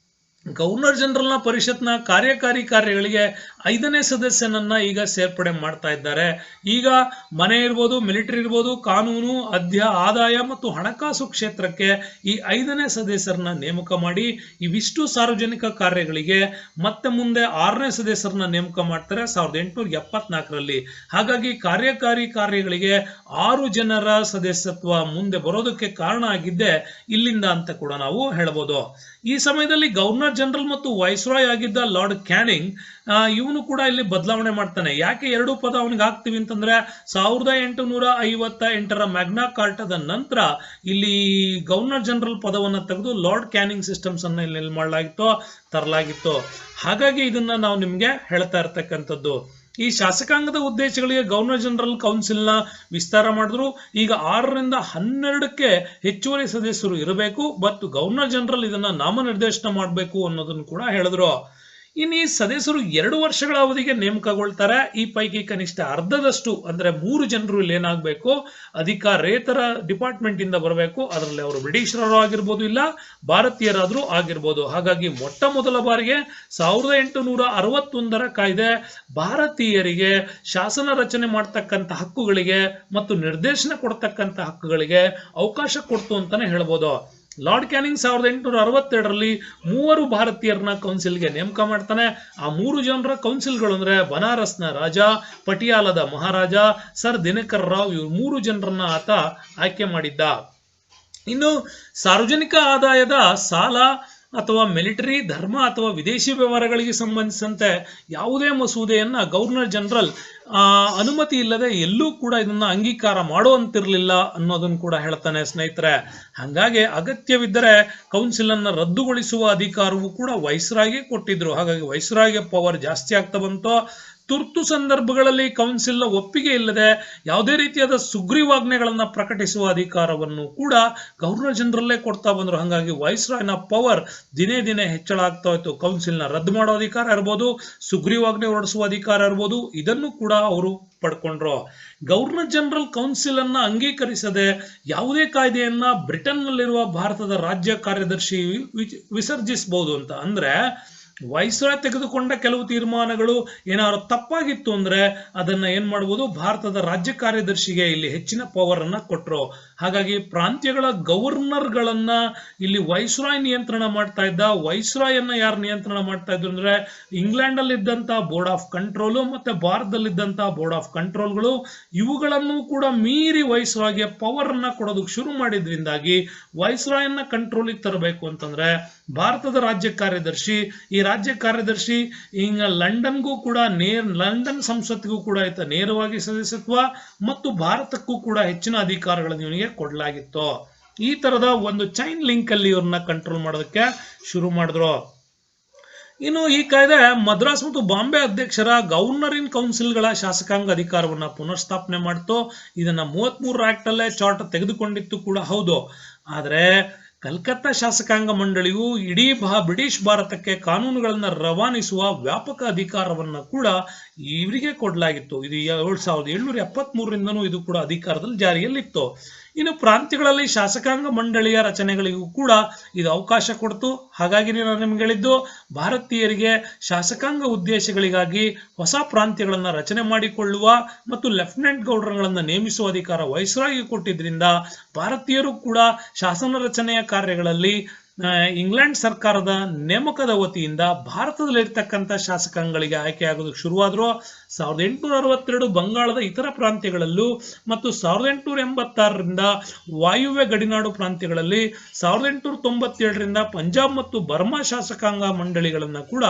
ಗವರ್ನರ್ ಜನರಲ್ ನ ಪರಿಷತ್ನ ಕಾರ್ಯಕಾರಿ ಕಾರ್ಯಗಳಿಗೆ 5ನೇ ಸದಸ್ಯನನ್ನ ಈಗ ಸೇರ್ಪಡೆ ಮಾಡ್ತಾ ಇದ್ದಾರೆ. ಈಗ ಮನೆ ಇರ್ಬೋದು, ಮಿಲಿಟರಿ ಇರ್ಬೋದು, ಕಾನೂನು, ಆದಾಯ ಮತ್ತು ಹಣಕಾಸು ಕ್ಷೇತ್ರಕ್ಕೆ ಈ 5ನೇ ಸದಸ್ಯರನ್ನ ನೇಮಕ ಮಾಡಿ ಇವಿಷ್ಟು ಸಾರ್ವಜನಿಕ ಕಾರ್ಯಗಳಿಗೆ ಮತ್ತೆ ಮುಂದೆ 6ನೇ ಸದಸ್ಯರನ್ನ ನೇಮಕ ಮಾಡ್ತಾರೆ 1874ರಲ್ಲಿ. ಹಾಗಾಗಿ ಕಾರ್ಯಕಾರಿ ಕಾರ್ಯಗಳಿಗೆ 6 ಜನರ ಸದಸ್ಯತ್ವ ಮುಂದೆ ಬರೋದಕ್ಕೆ ಕಾರಣ ಆಗಿದ್ದೆ ಇಲ್ಲಿಂದ ಅಂತ ಕೂಡ ನಾವು ಹೇಳ್ಬೋದು. ಈ ಸಮಯದಲ್ಲಿ ಗವರ್ನರ್ ಜನರಲ್ ಮತ್ತು ವೈಸ್ರಾಯ್ ಆಗಿದ್ದ ಲಾರ್ಡ್ ಕ್ಯಾನಿಂಗ್ ಇವನು ಕೂಡ ಇಲ್ಲಿ ಬದಲಾವಣೆ ಮಾಡ್ತಾನೆ. ಯಾಕೆ 2 ಪದ ಅವನಿಗೆ ಹಾಕ್ತಿವಿ ಅಂತಂದ್ರೆ 1858ರ ಮ್ಯಾಗ್ನಾ ಕಾರ್ಟಾದ ನಂತರ ಇಲ್ಲಿ ಗವರ್ನರ್ ಜನರಲ್ ಪದವನ್ನ ತೆಗೆದು ಲಾರ್ಡ್ ಕ್ಯಾನಿಂಗ್ ಸಿಸ್ಟಮ್ಸ್ ಅನ್ನ ಇಲ್ಲಿ ತರಲಾಗಿತ್ತು. ಹಾಗಾಗಿ ಇದನ್ನ ನಾವು ನಿಮ್ಗೆ ಹೇಳ್ತಾ ಇರ್ತಕ್ಕಂಥದ್ದು. ಈ ಶಾಸಕಾಂಗದ ಉದ್ದೇಶಗಳಿಗೆ ಗವರ್ನರ್ ಜನರಲ್ ಕೌನ್ಸಿಲ್ ನ ವಿಸ್ತಾರ ಮಾಡಿದ್ರು. ಈಗ 6ರಿಂದ 12ಕ್ಕೆ ಹೆಚ್ಚುವರಿ ಸದಸ್ಯರು ಇರಬೇಕು ಮತ್ತು ಗವರ್ನರ್ ಜನರಲ್ ಇದನ್ನ ನಾಮನಿರ್ದೇಶನ ಮಾಡಬೇಕು ಅನ್ನೋದನ್ನು ಕೂಡ ಹೇಳಿದ್ರು. ಇನ್ನು ಈ ಸದಸ್ಯರು 2 ವರ್ಷಗಳ ಅವಧಿಗೆ ನೇಮಕಗೊಳ್ತಾರೆ. ಈ ಪೈಕಿ ಕನಿಷ್ಠ ಅರ್ಧದಷ್ಟು ಅಂದ್ರೆ 3 ಜನರು ಇಲ್ಲಿ ಏನಾಗಬೇಕು, ಅಧಿಕಾರೇತರ ಡಿಪಾರ್ಟ್ಮೆಂಟ್ ಇಂದ ಬರಬೇಕು. ಅದರಲ್ಲಿ ಅವರು ಬ್ರಿಟಿಷರು ಆಗಿರ್ಬೋದು, ಇಲ್ಲ ಭಾರತೀಯರಾದ್ರೂ ಆಗಿರ್ಬೋದು. ಹಾಗಾಗಿ ಮೊಟ್ಟ ಮೊದಲ ಬಾರಿಗೆ 1861ರ ಕಾಯ್ದೆ ಭಾರತೀಯರಿಗೆ ಶಾಸನ ರಚನೆ ಮಾಡ್ತಕ್ಕಂಥ ಹಕ್ಕುಗಳಿಗೆ ಮತ್ತು ನಿರ್ದೇಶನ ಕೊಡ್ತಕ್ಕಂಥ ಹಕ್ಕುಗಳಿಗೆ ಅವಕಾಶ ಕೊಡ್ತು ಅಂತಾನೆ ಹೇಳ್ಬೋದು. ಲಾರ್ಡ್ ಕ್ಯಾನಿಂಗ್ 1862ರಲ್ಲಿ 3 ಭಾರತೀಯರನ್ನ ಕೌನ್ಸಿಲ್ಗೆ ನೇಮಕ ಮಾಡ್ತಾನೆ. ಆ 3 ಜನರ ಕೌನ್ಸಿಲ್ಗಳು ಅಂದ್ರೆ ಬನಾರಸ್ನ ರಾಜ, ಪಟಿಯಾಲದ ಮಹಾರಾಜ, ಸರ್ ದಿನಕರ್ ರಾವ್, ಇವ್ರು 3 ಜನರನ್ನ ಆತ ಆಯ್ಕೆ ಮಾಡಿದ್ದ. ಇನ್ನು ಸಾರ್ವಜನಿಕ ಆದಾಯದ ಸಾಲ ಅಥವಾ ಮಿಲಿಟರಿ, ಧರ್ಮ ಅಥವಾ ವಿದೇಶಿ ವ್ಯವಹಾರಗಳಿಗೆ ಸಂಬಂಧಿಸಿದಂತೆ ಯಾವುದೇ ಮಸೂದೆಯನ್ನ ಗವರ್ನರ್ ಜನರಲ್ ಅನುಮತಿ ಇಲ್ಲದೆ ಎಲ್ಲೂ ಕೂಡ ಇದನ್ನ ಅಂಗೀಕಾರ ಮಾಡುವಂತಿರ್ಲಿಲ್ಲ ಅನ್ನೋದನ್ನು ಕೂಡ ಹೇಳ್ತಾನೆ ಸ್ನೇಹಿತರೆ. ಹಾಗಾಗಿ ಅಗತ್ಯವಿದ್ದರೆ ಕೌನ್ಸಿಲ್ ಅನ್ನ ರದ್ದುಗೊಳಿಸುವ ಅಧಿಕಾರವೂ ಕೂಡ ವೈಸ್ರಾಯ್ಗೆ ಕೊಟ್ಟಿದ್ರು. ಹಾಗಾಗಿ ವೈಸ್ರಾಯ್ಗೆ ಪವರ್ ಜಾಸ್ತಿ ಆಗ್ತಾ ಬಂತು. ತುರ್ತು ಸಂದರ್ಭಗಳಲ್ಲಿ ಕೌನ್ಸಿಲ್ನ ಒಪ್ಪಿಗೆ ಇಲ್ಲದೆ ಯಾವುದೇ ರೀತಿಯಾದ ಸುಗ್ರೀವಾಜ್ಞೆಗಳನ್ನ ಪ್ರಕಟಿಸುವ ಅಧಿಕಾರವನ್ನು ಕೂಡ ಗವರ್ನರ್ ಜನರಲ್ಲೇ ಕೊಡ್ತಾ ಬಂದ್ರು. ಹಾಗಾಗಿ ವೈಸ್ರಾಯ್ನ ಪವರ್ ದಿನೇ ದಿನೇ ಹೆಚ್ಚಳ ಆಗ್ತಾ ಇತ್ತು. ಕೌನ್ಸಿಲ್ನ ರದ್ದು ಮಾಡೋ ಅಧಿಕಾರ ಇರ್ಬೋದು, ಸುಗ್ರೀವಾಜ್ಞೆ ಹೊರಡಿಸುವ ಅಧಿಕಾರ ಇರ್ಬೋದು, ಇದನ್ನು ಕೂಡ ಅವರು ಪಡ್ಕೊಂಡ್ರು. ಗವರ್ನರ್ ಜನರಲ್ ಕೌನ್ಸಿಲ್ ಅನ್ನ ಅಂಗೀಕರಿಸದೆ ಯಾವುದೇ ಕಾಯ್ದೆಯನ್ನ ಬ್ರಿಟನ್ ನಲ್ಲಿರುವ ಭಾರತದ ರಾಜ್ಯ ಕಾರ್ಯದರ್ಶಿ ವಿಸರ್ಜಿಸಬಹುದು ಅಂತ. ಅಂದ್ರೆ ವೈಸ್ರಾಯ್ ತೆಗೆದುಕೊಂಡ ಕೆಲವು ತೀರ್ಮಾನಗಳು ಏನಾದ್ರು ತಪ್ಪಾಗಿತ್ತು ಅಂದ್ರೆ ಅದನ್ನ ಏನ್ ಮಾಡಬಹುದು, ಭಾರತದ ರಾಜ್ಯ ಕಾರ್ಯದರ್ಶಿಗೆ ಇಲ್ಲಿ ಹೆಚ್ಚಿನ ಪವರ್ ಅನ್ನ ಕೊಟ್ರು. ಹಾಗಾಗಿ ಪ್ರಾಂತ್ಯಗಳ ಗವರ್ನರ್ ಗಳನ್ನ ಇಲ್ಲಿ ವೈಸ್ರಾಯ್ ನಿಯಂತ್ರಣ ಮಾಡ್ತಾ ಇದ್ದ. ವೈಸ್ರಾಯ್ ಅನ್ನ ಯಾರು ನಿಯಂತ್ರಣ ಮಾಡ್ತಾ ಇದ್ರು ಅಂದ್ರೆ ಇಂಗ್ಲೆಂಡ್ ಅಲ್ಲಿ ಇದ್ದಂತ ಬೋರ್ಡ್ ಆಫ್ ಕಂಟ್ರೋಲ್ ಮತ್ತೆ ಭಾರತದಲ್ಲಿದ್ದಂತ ಬೋರ್ಡ್ ಆಫ್ ಕಂಟ್ರೋಲ್ಗಳು, ಇವುಗಳನ್ನು ಕೂಡ ಮೀರಿ ವೈಸ್ರಾಯ್ಗೆ ಪವರ್ ಅನ್ನ ಕೊಡೋದಕ್ಕೆ ಶುರು ಮಾಡಿದ್ರಿಂದಾಗಿ ವೈಸ್ರಾಯ್ ಅನ್ನ ಕಂಟ್ರೋಲ್ ತರಬೇಕು ಅಂತಂದ್ರೆ ಭಾರತದ ರಾಜ್ಯ ಕಾರ್ಯದರ್ಶಿ, ಈ ರಾಜ್ಯ ಕಾರ್ಯದರ್ಶಿ ಈಗ ಲಂಡನ್ಗೂ ಕೂಡ ಲಂಡನ್ ಸಂಸತ್ಗೂ ಕೂಡ ನೇರವಾಗಿ ಸದಸ್ಯತ್ವ ಮತ್ತು ಭಾರತಕ್ಕೂ ಕೂಡ ಹೆಚ್ಚಿನ ಅಧಿಕಾರಗಳನ್ನು ಇವನಿಗೆ ಕೊಡಲಾಗಿತ್ತು. ಈ ತರದ ಒಂದು ಚೈನ್ ಲಿಂಕ್ ಅಲ್ಲಿ ಇವ್ರನ್ನ ಕಂಟ್ರೋಲ್ ಮಾಡೋದಕ್ಕೆ ಶುರು ಮಾಡಿದ್ರು. ಇನ್ನು ಈ ಕಾಯ್ದೆ ಮದ್ರಾಸ್ ಮತ್ತು ಬಾಂಬೆ ಅಧ್ಯಕ್ಷರ ಗವರ್ನರ್ ಇನ್ ಕೌನ್ಸಿಲ್ಗಳ ಶಾಸಕಾಂಗ ಅಧಿಕಾರವನ್ನ ಪುನರ್ಸ್ಥಾಪನೆ ಮಾಡ್ತು. ಇದನ್ನ 33 ಆಕ್ಟ್ ಅಲ್ಲೇ ಚಾರ್ಟ್ ತೆಗೆದುಕೊಂಡಿತ್ತು ಕೂಡ ಹೌದು. ಆದ್ರೆ ಕಲ್ಕತ್ತಾ ಶಾಸಕಾಂಗ ಮಂಡಳಿಯು ಇಡೀ ಬ್ರಿಟಿಷ್ ಭಾರತಕ್ಕೆ ಕಾನೂನುಗಳನ್ನು ರವಾನಿಸುವ ವ್ಯಾಪಕ ಅಧಿಕಾರವನ್ನು ಕೂಡ ಇವರಿಗೆ ಕೊಡಲಾಗಿತ್ತು. ಇದು 1773ರಿಂದನೂ ಇದು ಕೂಡ ಅಧಿಕಾರದಲ್ಲಿ ಜಾರಿಯಲ್ಲಿತ್ತು. ಇನ್ನು ಪ್ರಾಂತ್ಯಗಳಲ್ಲಿ ಶಾಸಕಾಂಗ ಮಂಡಳಿಯ ರಚನೆಗಳಿಗೂ ಕೂಡ ಇದು ಅವಕಾಶ ಕೊಡ್ತು. ಹಾಗಾಗಿ ನಾನು ನಿಮ್ಗೆ ಹೇಳಿದ್ದು, ಭಾರತೀಯರಿಗೆ ಶಾಸಕಾಂಗ ಉದ್ದೇಶಗಳಿಗಾಗಿ ಹೊಸ ಪ್ರಾಂತ್ಯಗಳನ್ನು ರಚನೆ ಮಾಡಿಕೊಳ್ಳುವ ಮತ್ತು ಲೆಫ್ಟಿನೆಂಟ್ ಗವರ್ನರ್ಗಳನ್ನು ನೇಮಿಸುವ ಅಧಿಕಾರ ವೈಸ್ರಾಯ್ಗೆ ಕೊಟ್ಟಿದ್ರಿಂದ ಭಾರತೀಯರು ಕೂಡ ಶಾಸನ ರಚನೆಯ ಕಾರ್ಯಗಳಲ್ಲಿ ಇಂಗ್ಲೆಂಡ್ ಸರ್ಕಾರದ ನೇಮಕದ ವತಿಯಿಂದ ಭಾರತದಲ್ಲಿರ್ತಕ್ಕಂಥ ಶಾಸಕಾಂಗಗಳಿಗೆ ಆಯ್ಕೆಯಾಗೋದಕ್ಕೆ ಶುರುವಾದ್ರು. 1862 ಬಂಗಾಳದ ಇತರ ಪ್ರಾಂತ್ಯಗಳಲ್ಲೂ ಮತ್ತು 1886ರಿಂದ ವಾಯುವ್ಯ ಗಡಿನಾಡು ಪ್ರಾಂತ್ಯಗಳಲ್ಲಿ, 1897ರಿಂದ ಪಂಜಾಬ್ ಮತ್ತು ಬರ್ಮಾ ಶಾಸಕಾಂಗ ಮಂಡಳಿಗಳನ್ನ ಕೂಡ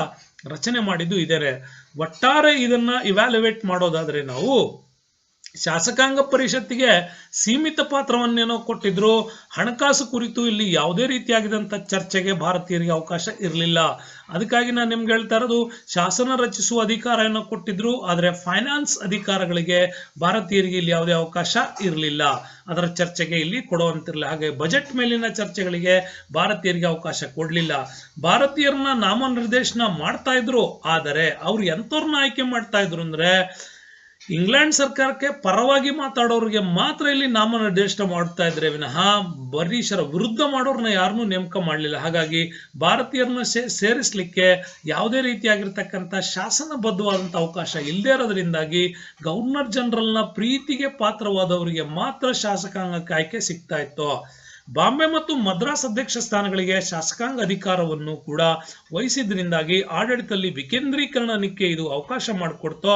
ರಚನೆ ಮಾಡಿದ್ದು ಇದ್ದಾರೆ. ಒಟ್ಟಾರೆ ಇದನ್ನ ಇವ್ಯಾಲ್ಯುವೇಟ್ ಮಾಡೋದಾದ್ರೆ ನಾವು ಶಾಸಕಾಂಗ ಪರಿಷತ್ತಿಗೆ ಸೀಮಿತ ಪಾತ್ರವನ್ನೇನೋ ಕೊಟ್ಟಿದ್ರು. ಹಣಕಾಸು ಕುರಿತು ಇಲ್ಲಿ ಯಾವುದೇ ರೀತಿಯಾಗಿದ್ದಂಥ ಚರ್ಚೆಗೆ ಭಾರತೀಯರಿಗೆ ಅವಕಾಶ ಇರಲಿಲ್ಲ. ಅದಕ್ಕಾಗಿ ನಾನು ನಿಮ್ಗೆ ಹೇಳ್ತಾ ಇರೋದು, ಶಾಸನ ರಚಿಸುವ ಅಧಿಕಾರ ಏನೋ ಕೊಟ್ಟಿದ್ರು, ಆದರೆ ಫೈನಾನ್ಸ್ ಅಧಿಕಾರಗಳಿಗೆ ಭಾರತೀಯರಿಗೆ ಇಲ್ಲಿ ಯಾವುದೇ ಅವಕಾಶ ಇರಲಿಲ್ಲ. ಅದರ ಚರ್ಚೆಗೆ ಇಲ್ಲಿ ಕೊಡುವಂತಿರಲಿಲ್ಲ. ಹಾಗೆ ಬಜೆಟ್ ಮೇಲಿನ ಚರ್ಚೆಗಳಿಗೆ ಭಾರತೀಯರಿಗೆ ಅವಕಾಶ ಕೊಡಲಿಲ್ಲ. ಭಾರತೀಯರನ್ನ ನಾಮನಿರ್ದೇಶನ ಮಾಡ್ತಾ ಇದ್ರು, ಆದರೆ ಅವ್ರು ಎಂಥವ್ರನ್ನ ಆಯ್ಕೆ ಮಾಡ್ತಾ ಇದ್ರು ಅಂದ್ರೆ ಇಂಗ್ಲೆಂಡ್ ಸರ್ಕಾರಕ್ಕೆ ಪರವಾಗಿ ಮಾತಾಡೋರಿಗೆ ಮಾತ್ರ ಇಲ್ಲಿ ನಾಮನಿರ್ದೇಶನ ಮಾಡ್ತಾ ಇದ್ರೆ ವಿನಃ ಬ್ರಿಟಿಷರ ವಿರುದ್ಧ ಮಾಡೋರ್ನ ಯಾರನ್ನೂ ನೇಮಕ ಮಾಡಲಿಲ್ಲ. ಹಾಗಾಗಿ ಭಾರತೀಯರನ್ನ ಸೇರಿಸಲಿಕ್ಕೆ ಯಾವುದೇ ರೀತಿಯಾಗಿರ್ತಕ್ಕಂಥ ಶಾಸನಬದ್ಧವಾದಂಥ ಅವಕಾಶ ಇಲ್ಲದೆ ಇರೋದ್ರಿಂದಾಗಿ ಗವರ್ನರ್ ಜನರಲ್ನ ಪ್ರೀತಿಗೆ ಪಾತ್ರವಾದವರಿಗೆ ಮಾತ್ರ ಶಾಸಕಾಂಗಕ್ಕೆ ಆಯ್ಕೆ ಸಿಗ್ತಾ ಇತ್ತು. ಬಾಂಬೆ ಮತ್ತು ಮದ್ರಾಸ್ ಅಧ್ಯಕ್ಷ ಸ್ಥಾನಗಳಿಗೆ ಶಾಸಕಾಂಗ ಅಧಿಕಾರವನ್ನು ಕೂಡ ವಹಿಸಿದ್ರಿಂದಾಗಿ ಆಡಳಿತದಲ್ಲಿ ವಿಕೇಂದ್ರೀಕರಣಕ್ಕೆ ಇದು ಅವಕಾಶ ಮಾಡಿಕೊಡ್ತೋ.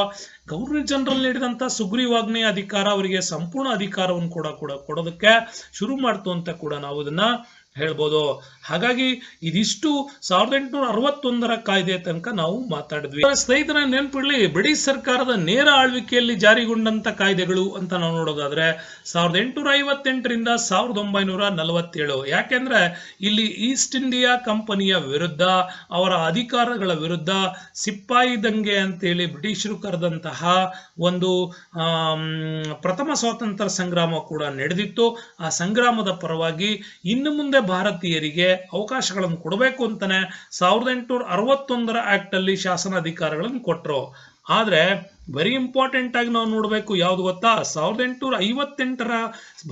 ಗವರ್ನರ್ ಜನರಲ್ ನೀಡಿದಂಥ ಸುಗ್ರೀವಾಜ್ಞೆಯ ಅಧಿಕಾರ ಅವರಿಗೆ ಸಂಪೂರ್ಣ ಅಧಿಕಾರವನ್ನು ಕೊಡೋದಕ್ಕೆ ಶುರು ಮಾಡ್ತು ಅಂತ ಕೂಡ ನಾವು ಇದನ್ನ ಹೇಳ್ಬೋದು. ಹಾಗಾಗಿ ಇದಿಷ್ಟು 1861ರ ಕಾಯ್ದೆ ತನಕ ನಾವು ಮಾತಾಡಿದ್ವಿ. ಸ್ನೇಹಿತರ ನೆನಪಿಡ್ಲಿ, ಬ್ರಿಟಿಷ್ ಸರ್ಕಾರದ ನೇರ ಆಳ್ವಿಕೆಯಲ್ಲಿ ಜಾರಿಗೊಂಡಂತ ಕಾಯ್ದೆಗಳು ಅಂತ ನಾವು ನೋಡೋದಾದ್ರೆ 1858ರಿಂದ 1947. ಯಾಕೆಂದ್ರೆ ಇಲ್ಲಿ ಈಸ್ಟ್ ಇಂಡಿಯಾ ಕಂಪನಿಯ ವಿರುದ್ಧ, ಅವರ ಅಧಿಕಾರಗಳ ವಿರುದ್ಧ ಸಿಪ್ಪಾಯಿ ದಂಗೆ ಅಂತೇಳಿ ಬ್ರಿಟಿಷರು ಕರೆದಂತಹ ಒಂದು ಪ್ರಥಮ ಸ್ವಾತಂತ್ರ್ಯ ಸಂಗ್ರಾಮ ಕೂಡ ನಡೆದಿತ್ತು. ಆ ಸಂಗ್ರಾಮದ ಪರವಾಗಿ ಇನ್ನು ಮುಂದೆ ಭಾರತೀಯರಿಗೆ ಅವಕಾಶಗಳನ್ನು ಕೊಡಬೇಕು ಅಂತಾನೆ 1861ರ ಆಕ್ಟ್ ಅಲ್ಲಿ ಶಾಸನ ಅಧಿಕಾರಗಳನ್ನು ಕೊಟ್ಟರು. ಆದ್ರೆ ವೆರಿ ಇಂಪಾರ್ಟೆಂಟ್ ಆಗಿ ನಾವು ನೋಡಬೇಕು, ಯಾವ್ದು ಗೊತ್ತಾ, 1858ರ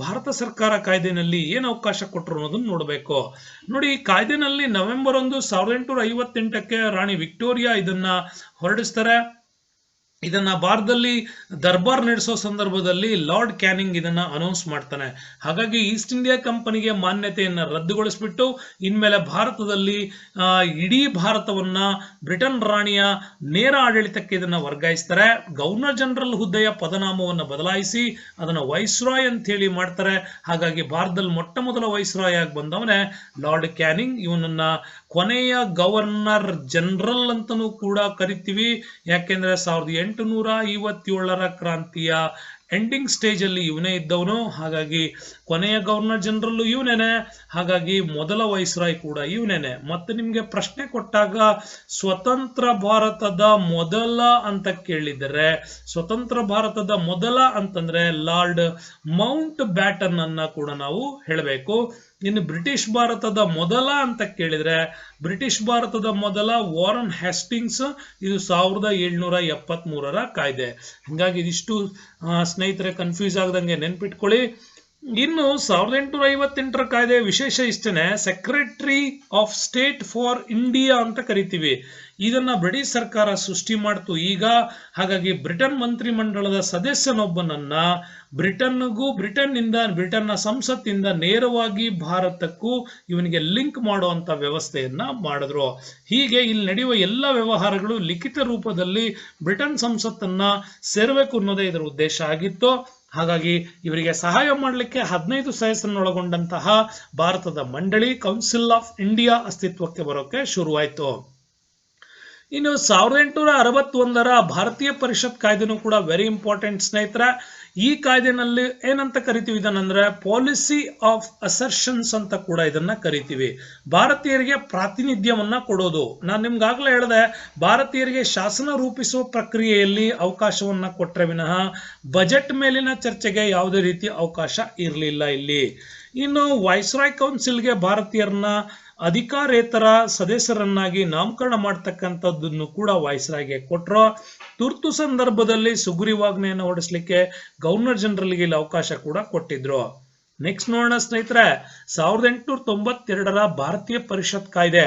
ಭಾರತ ಸರ್ಕಾರ ಕಾಯ್ದೆನಲ್ಲಿ ಏನು ಅವಕಾಶ ಕೊಟ್ಟರು ಅನ್ನೋದನ್ನ ನೋಡಬೇಕು. ನೋಡಿ, ಈ ಕಾಯ್ದೆನಲ್ಲಿ ನವೆಂಬರ್ 1, 1858ಕ್ಕೆ ರಾಣಿ ವಿಕ್ಟೋರಿಯಾ ಇದನ್ನ ಹೊರಡಿಸ್ತಾರೆ. ಇದನ್ನ ಭಾರತದಲ್ಲಿ ದರ್ಬಾರ್ ನಡೆಸೋ ಸಂದರ್ಭದಲ್ಲಿ ಲಾರ್ಡ್ ಕ್ಯಾನಿಂಗ್ ಇದನ್ನ ಅನೌನ್ಸ್ ಮಾಡ್ತಾನೆ. ಹಾಗಾಗಿ ಈಸ್ಟ್ ಇಂಡಿಯಾ ಕಂಪನಿಗೆ ಮಾನ್ಯತೆಯನ್ನ ರದ್ದುಗೊಳಿಸ್ಬಿಟ್ಟು ಇನ್ಮೇಲೆ ಭಾರತದಲ್ಲಿ ಇಡೀ ಭಾರತವನ್ನ ಬ್ರಿಟನ್ ರಾಣಿಯ ನೇರ ಆಡಳಿತಕ್ಕೆ ಇದನ್ನ ವರ್ಗಾಯಿಸ್ತಾರೆ. ಗವರ್ನರ್ ಜನರಲ್ ಹುದ್ದೆಯ ಪದನಾಮವನ್ನು ಬದಲಾಯಿಸಿ ಅದನ್ನ ವೈಸ್ರಾಯ್ ಅಂತ ಹೇಳಿ ಮಾಡ್ತಾರೆ. ಹಾಗಾಗಿ ಭಾರತದಲ್ಲಿ ಮೊಟ್ಟ ಮೊದಲ ವೈಸ್ರಾಯ್ ಆಗಿ ಬಂದವನೇ ಲಾರ್ಡ್ ಕ್ಯಾನಿಂಗ್. ಇವನನ್ನ ಕೊನೆಯ ಗವರ್ನರ್ ಜನರಲ್ ಅಂತನೂ ಕೂಡ ಕರಿತೀವಿ. ಯಾಕೆಂದ್ರೆ 1857ರ ಕ್ರಾಂತಿಯ ಎಂಡಿಂಗ್ ಸ್ಟೇಜ್ ಅಲ್ಲಿ ಇವನೇ ಇದ್ದವನು. ಹಾಗಾಗಿ ಕೊನೆಯ ಗವರ್ನರ್ ಜನರಲ್ ಇವನೇನೆ. ಹಾಗಾಗಿ ಮೊದಲ ವೈಸ್ರಾಯ್ ಕೂಡ ಇವನೇನೆ. ಮತ್ತೆ ನಿಮ್ಗೆ ಪ್ರಶ್ನೆ ಕೊಟ್ಟಾಗ ಸ್ವತಂತ್ರ ಭಾರತದ ಮೊದಲ ಅಂತ ಕೇಳಿದರೆ, ಸ್ವತಂತ್ರ ಭಾರತದ ಮೊದಲ ಅಂತಂದ್ರೆ ಲಾರ್ಡ್ ಮೌಂಟ್ ಬ್ಯಾಟನ್ ಅನ್ನ ಕೂಡ ನಾವು ಹೇಳಬೇಕು. ಇನ್ನು ಬ್ರಿಟಿಷ್ ಭಾರತದ ಮೊದಲ ಅಂತ ಕೇಳಿದ್ರೆ, ಬ್ರಿಟಿಷ್ ಭಾರತದ ಮೊದಲ ವಾರನ್ ಹ್ಯಾಸ್ಟಿಂಗ್ಸ್. ಇದು 1773ರ ಕಾಯ್ದೆ. ಹಿಂಗಾಗಿ ಇದಿಷ್ಟು ಸ್ನೇಹಿತರೆ ಕನ್ಫ್ಯೂಸ್ ಆಗದಂಗೆ ನೆನ್ಪಿಟ್ಕೊಳ್ಳಿ. ಇನ್ನು 1858ರ ಕಾಯ್ದೆ ವಿಶೇಷ ಇಷ್ಟೇನೆ, secretary of state for India ಅಂತ ಕರಿತೀವಿ. ಇದನ್ನ ಬ್ರಿಟಿಷ್ ಸರ್ಕಾರ ಸೃಷ್ಟಿ ಮಾಡ್ತು ಈಗ. ಹಾಗಾಗಿ ಬ್ರಿಟನ್ ಮಂತ್ರಿಮಂಡಲದ ಸದಸ್ಯನೊಬ್ಬನನ್ನ ಬ್ರಿಟನ್ನ ಸಂಸತ್ತಿಂದ ನೇರವಾಗಿ ಭಾರತಕ್ಕೂ ಇವನಿಗೆ ಲಿಂಕ್ ಮಾಡುವಂತ ವ್ಯವಸ್ಥೆಯನ್ನ ಮಾಡಿದ್ರು. ಹೀಗೆ ಇಲ್ಲಿ ನಡೆಯುವ ಎಲ್ಲ ವ್ಯವಹಾರಗಳು ಲಿಖಿತ ರೂಪದಲ್ಲಿ ಬ್ರಿಟನ್ ಸಂಸತ್ತನ್ನ ಸೇರಬೇಕು ಅನ್ನೋದೇ ಇದರ ಉದ್ದೇಶ ಆಗಿತ್ತು. ಹಾಗಾಗಿ ಇವರಿಗೆ ಸಹಾಯ ಮಾಡಲಿಕ್ಕೆ 15 ಸದಸ್ಯರನ್ನೊಳಗೊಂಡಂತಹ ಭಾರತದ ಮಂಡಳಿ, ಕೌನ್ಸಿಲ್ ಆಫ್ ಇಂಡಿಯಾ ಅಸ್ತಿತ್ವಕ್ಕೆ ಬರೋಕೆ ಶುರುವಾಯಿತು. ಇನ್ನು 1861ರ ಭಾರತೀಯ ಪರಿಷತ್ ಕಾಯ್ದೆನೂ ಕೂಡ ವೆರಿ ಇಂಪಾರ್ಟೆಂಟ್ ಸ್ನೇಹಿತರೆ. ಈ ಕಾಯ್ದೆನಲ್ಲಿ ಏನಂತ ಕರಿತೀವಿ ಇದನ್ನಂದ್ರೆ ಪಾಲಿಸಿ ಆಫ್ ಅಸರ್ಷನ್ಸ್ ಅಂತ ಕೂಡ ಇದನ್ನ ಕರಿತೀವಿ. ಭಾರತೀಯರಿಗೆ ಪ್ರಾತಿನಿಧ್ಯವನ್ನ ಕೊಡೋದು. ನಾನು ನಿಮ್ಗಾಗ್ಲೇ ಹೇಳಿದೆ, ಭಾರತೀಯರಿಗೆ ಶಾಸನ ರೂಪಿಸುವ ಪ್ರಕ್ರಿಯೆಯಲ್ಲಿ ಅವಕಾಶವನ್ನ ಕೊಟ್ರೆ ವಿನಃ ಬಜೆಟ್ ಮೇಲಿನ ಚರ್ಚೆಗೆ ಯಾವುದೇ ರೀತಿ ಅವಕಾಶ ಇರಲಿಲ್ಲ ಇಲ್ಲಿ. ಇನ್ನು ವೈಸ್ರಾಯ್ ಕೌನ್ಸಿಲ್ಗೆ ಭಾರತೀಯರನ್ನ ಅಧಿಕಾರೇತರ ಸದಸ್ಯರನ್ನಾಗಿ ನಾಮಕರಣ ಮಾಡ್ತಕ್ಕಂಥದ್ದನ್ನು ಕೂಡ ವೈಸ್ರಾಯ್ಗೆ ಕೊಟ್ಟರು. ತುರ್ತು ಸಂದರ್ಭದಲ್ಲಿ ಸುಗ್ರೀವಾಜ್ಞೆಯನ್ನು ಹೊರಡಿಸಲಿಕ್ಕೆ ಗವರ್ನರ್ ಜನರಲ್ಗೆ ಇಲ್ಲಿ ಅವಕಾಶ ಕೂಡ ಕೊಟ್ಟಿದ್ರು. ನೆಕ್ಸ್ಟ್ ನೋಡೋಣ ಸ್ನೇಹಿತರೆ, 1892ರ ಭಾರತೀಯ ಪರಿಷತ್ ಕಾಯ್ದೆ.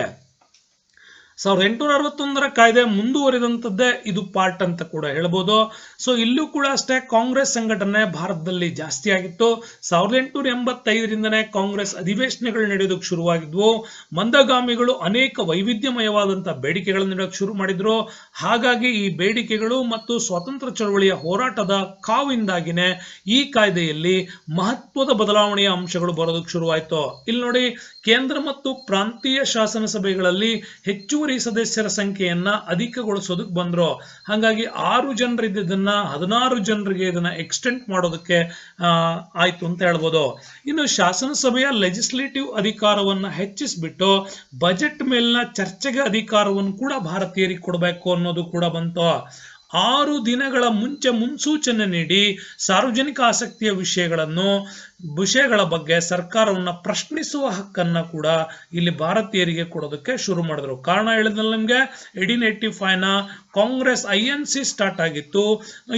1861ರ ಕಾಯ್ದೆ ಮುಂದುವರಿದಂಥದ್ದೇ ಇದು ಪಾರ್ಟ್ ಅಂತ ಕೂಡ ಹೇಳ್ಬೋದು. ಸೊ ಇಲ್ಲೂ ಕೂಡ ಅಷ್ಟೇ ಕಾಂಗ್ರೆಸ್ ಸಂಘಟನೆ ಭಾರತದಲ್ಲಿ ಜಾಸ್ತಿ ಆಗಿತ್ತು. 1885ರಿಂದನೇ ಕಾಂಗ್ರೆಸ್ ಅಧಿವೇಶನಗಳು ನಡೆಯೋದಕ್ಕೆ ಶುರುವಾಗಿದ್ವು. ಮಂದಗಾಮಿಗಳು ಅನೇಕ ವೈವಿಧ್ಯಮಯವಾದಂತಹ ಬೇಡಿಕೆಗಳನ್ನು ನೀಡೋಕೆ ಶುರು ಮಾಡಿದ್ರು. ಹಾಗಾಗಿ ಈ ಬೇಡಿಕೆಗಳು ಮತ್ತು ಸ್ವಾತಂತ್ರ್ಯ ಚಳವಳಿಯ ಹೋರಾಟದ ಕಾವಿಂದಾಗಿನೇ ಈ ಕಾಯ್ದೆಯಲ್ಲಿ ಮಹತ್ವದ ಬದಲಾವಣೆಯ ಅಂಶಗಳು ಬರೋದಕ್ಕೆ ಶುರುವಾಯಿತು. ಇಲ್ಲಿ ನೋಡಿ, ಕೇಂದ್ರ ಮತ್ತು ಪ್ರಾಂತೀಯ ಶಾಸನ ಸಭೆಗಳಲ್ಲಿ ಹೆಚ್ಚುವರಿ ಸದಸ್ಯರ ಸಂಖ್ಯೆಯನ್ನ ಅಧಿಕಗೊಳಿಸೋದಕ್ಕೆ ಬಂದ್ರು. ಹಾಗಾಗಿ 6 ಜನರಿದ್ದನ್ನ 16 ಜನರಿಗೆ ಇದನ್ನ ಎಕ್ಸ್ಟೆಂಡ್ ಮಾಡೋದಕ್ಕೆ ಆಯ್ತು ಅಂತ ಹೇಳ್ಬೋದು. ಇನ್ನು ಶಾಸನ ಸಭೆಯ ಲೆಜಿಸ್ಲೇಟಿವ್ ಅಧಿಕಾರವನ್ನ ಹೆಚ್ಚಿಸ್ಬಿಟ್ಟು ಬಜೆಟ್ ಮೇಲಿನ ಚರ್ಚೆಗೆ ಅಧಿಕಾರವನ್ನು ಕೂಡ ಭಾರತೀಯರಿಗೆ ಕೊಡಬೇಕು ಅನ್ನೋದು ಕೂಡ ಬಂತು. 6 ದಿನಗಳ ಮುಂಚೆ ಮುನ್ಸೂಚನೆ ನೀಡಿ ಸಾರ್ವಜನಿಕ ಆಸಕ್ತಿಯ ವಿಷಯಗಳ ಬಗ್ಗೆ ಸರ್ಕಾರವನ್ನ ಪ್ರಶ್ನಿಸುವ ಹಕ್ಕನ್ನ ಕೂಡ ಇಲ್ಲಿ ಭಾರತೀಯರಿಗೆ ಕೊಡೋದಕ್ಕೆ ಶುರು ಮಾಡಿದ್ರು. ಕಾರಣ ಹೇಳಿದ್ನಲ್ಲ ನಿಮ್ಗೆ, 1885ನ ಕಾಂಗ್ರೆಸ್ INC ಸ್ಟಾರ್ಟ್ ಆಗಿತ್ತು.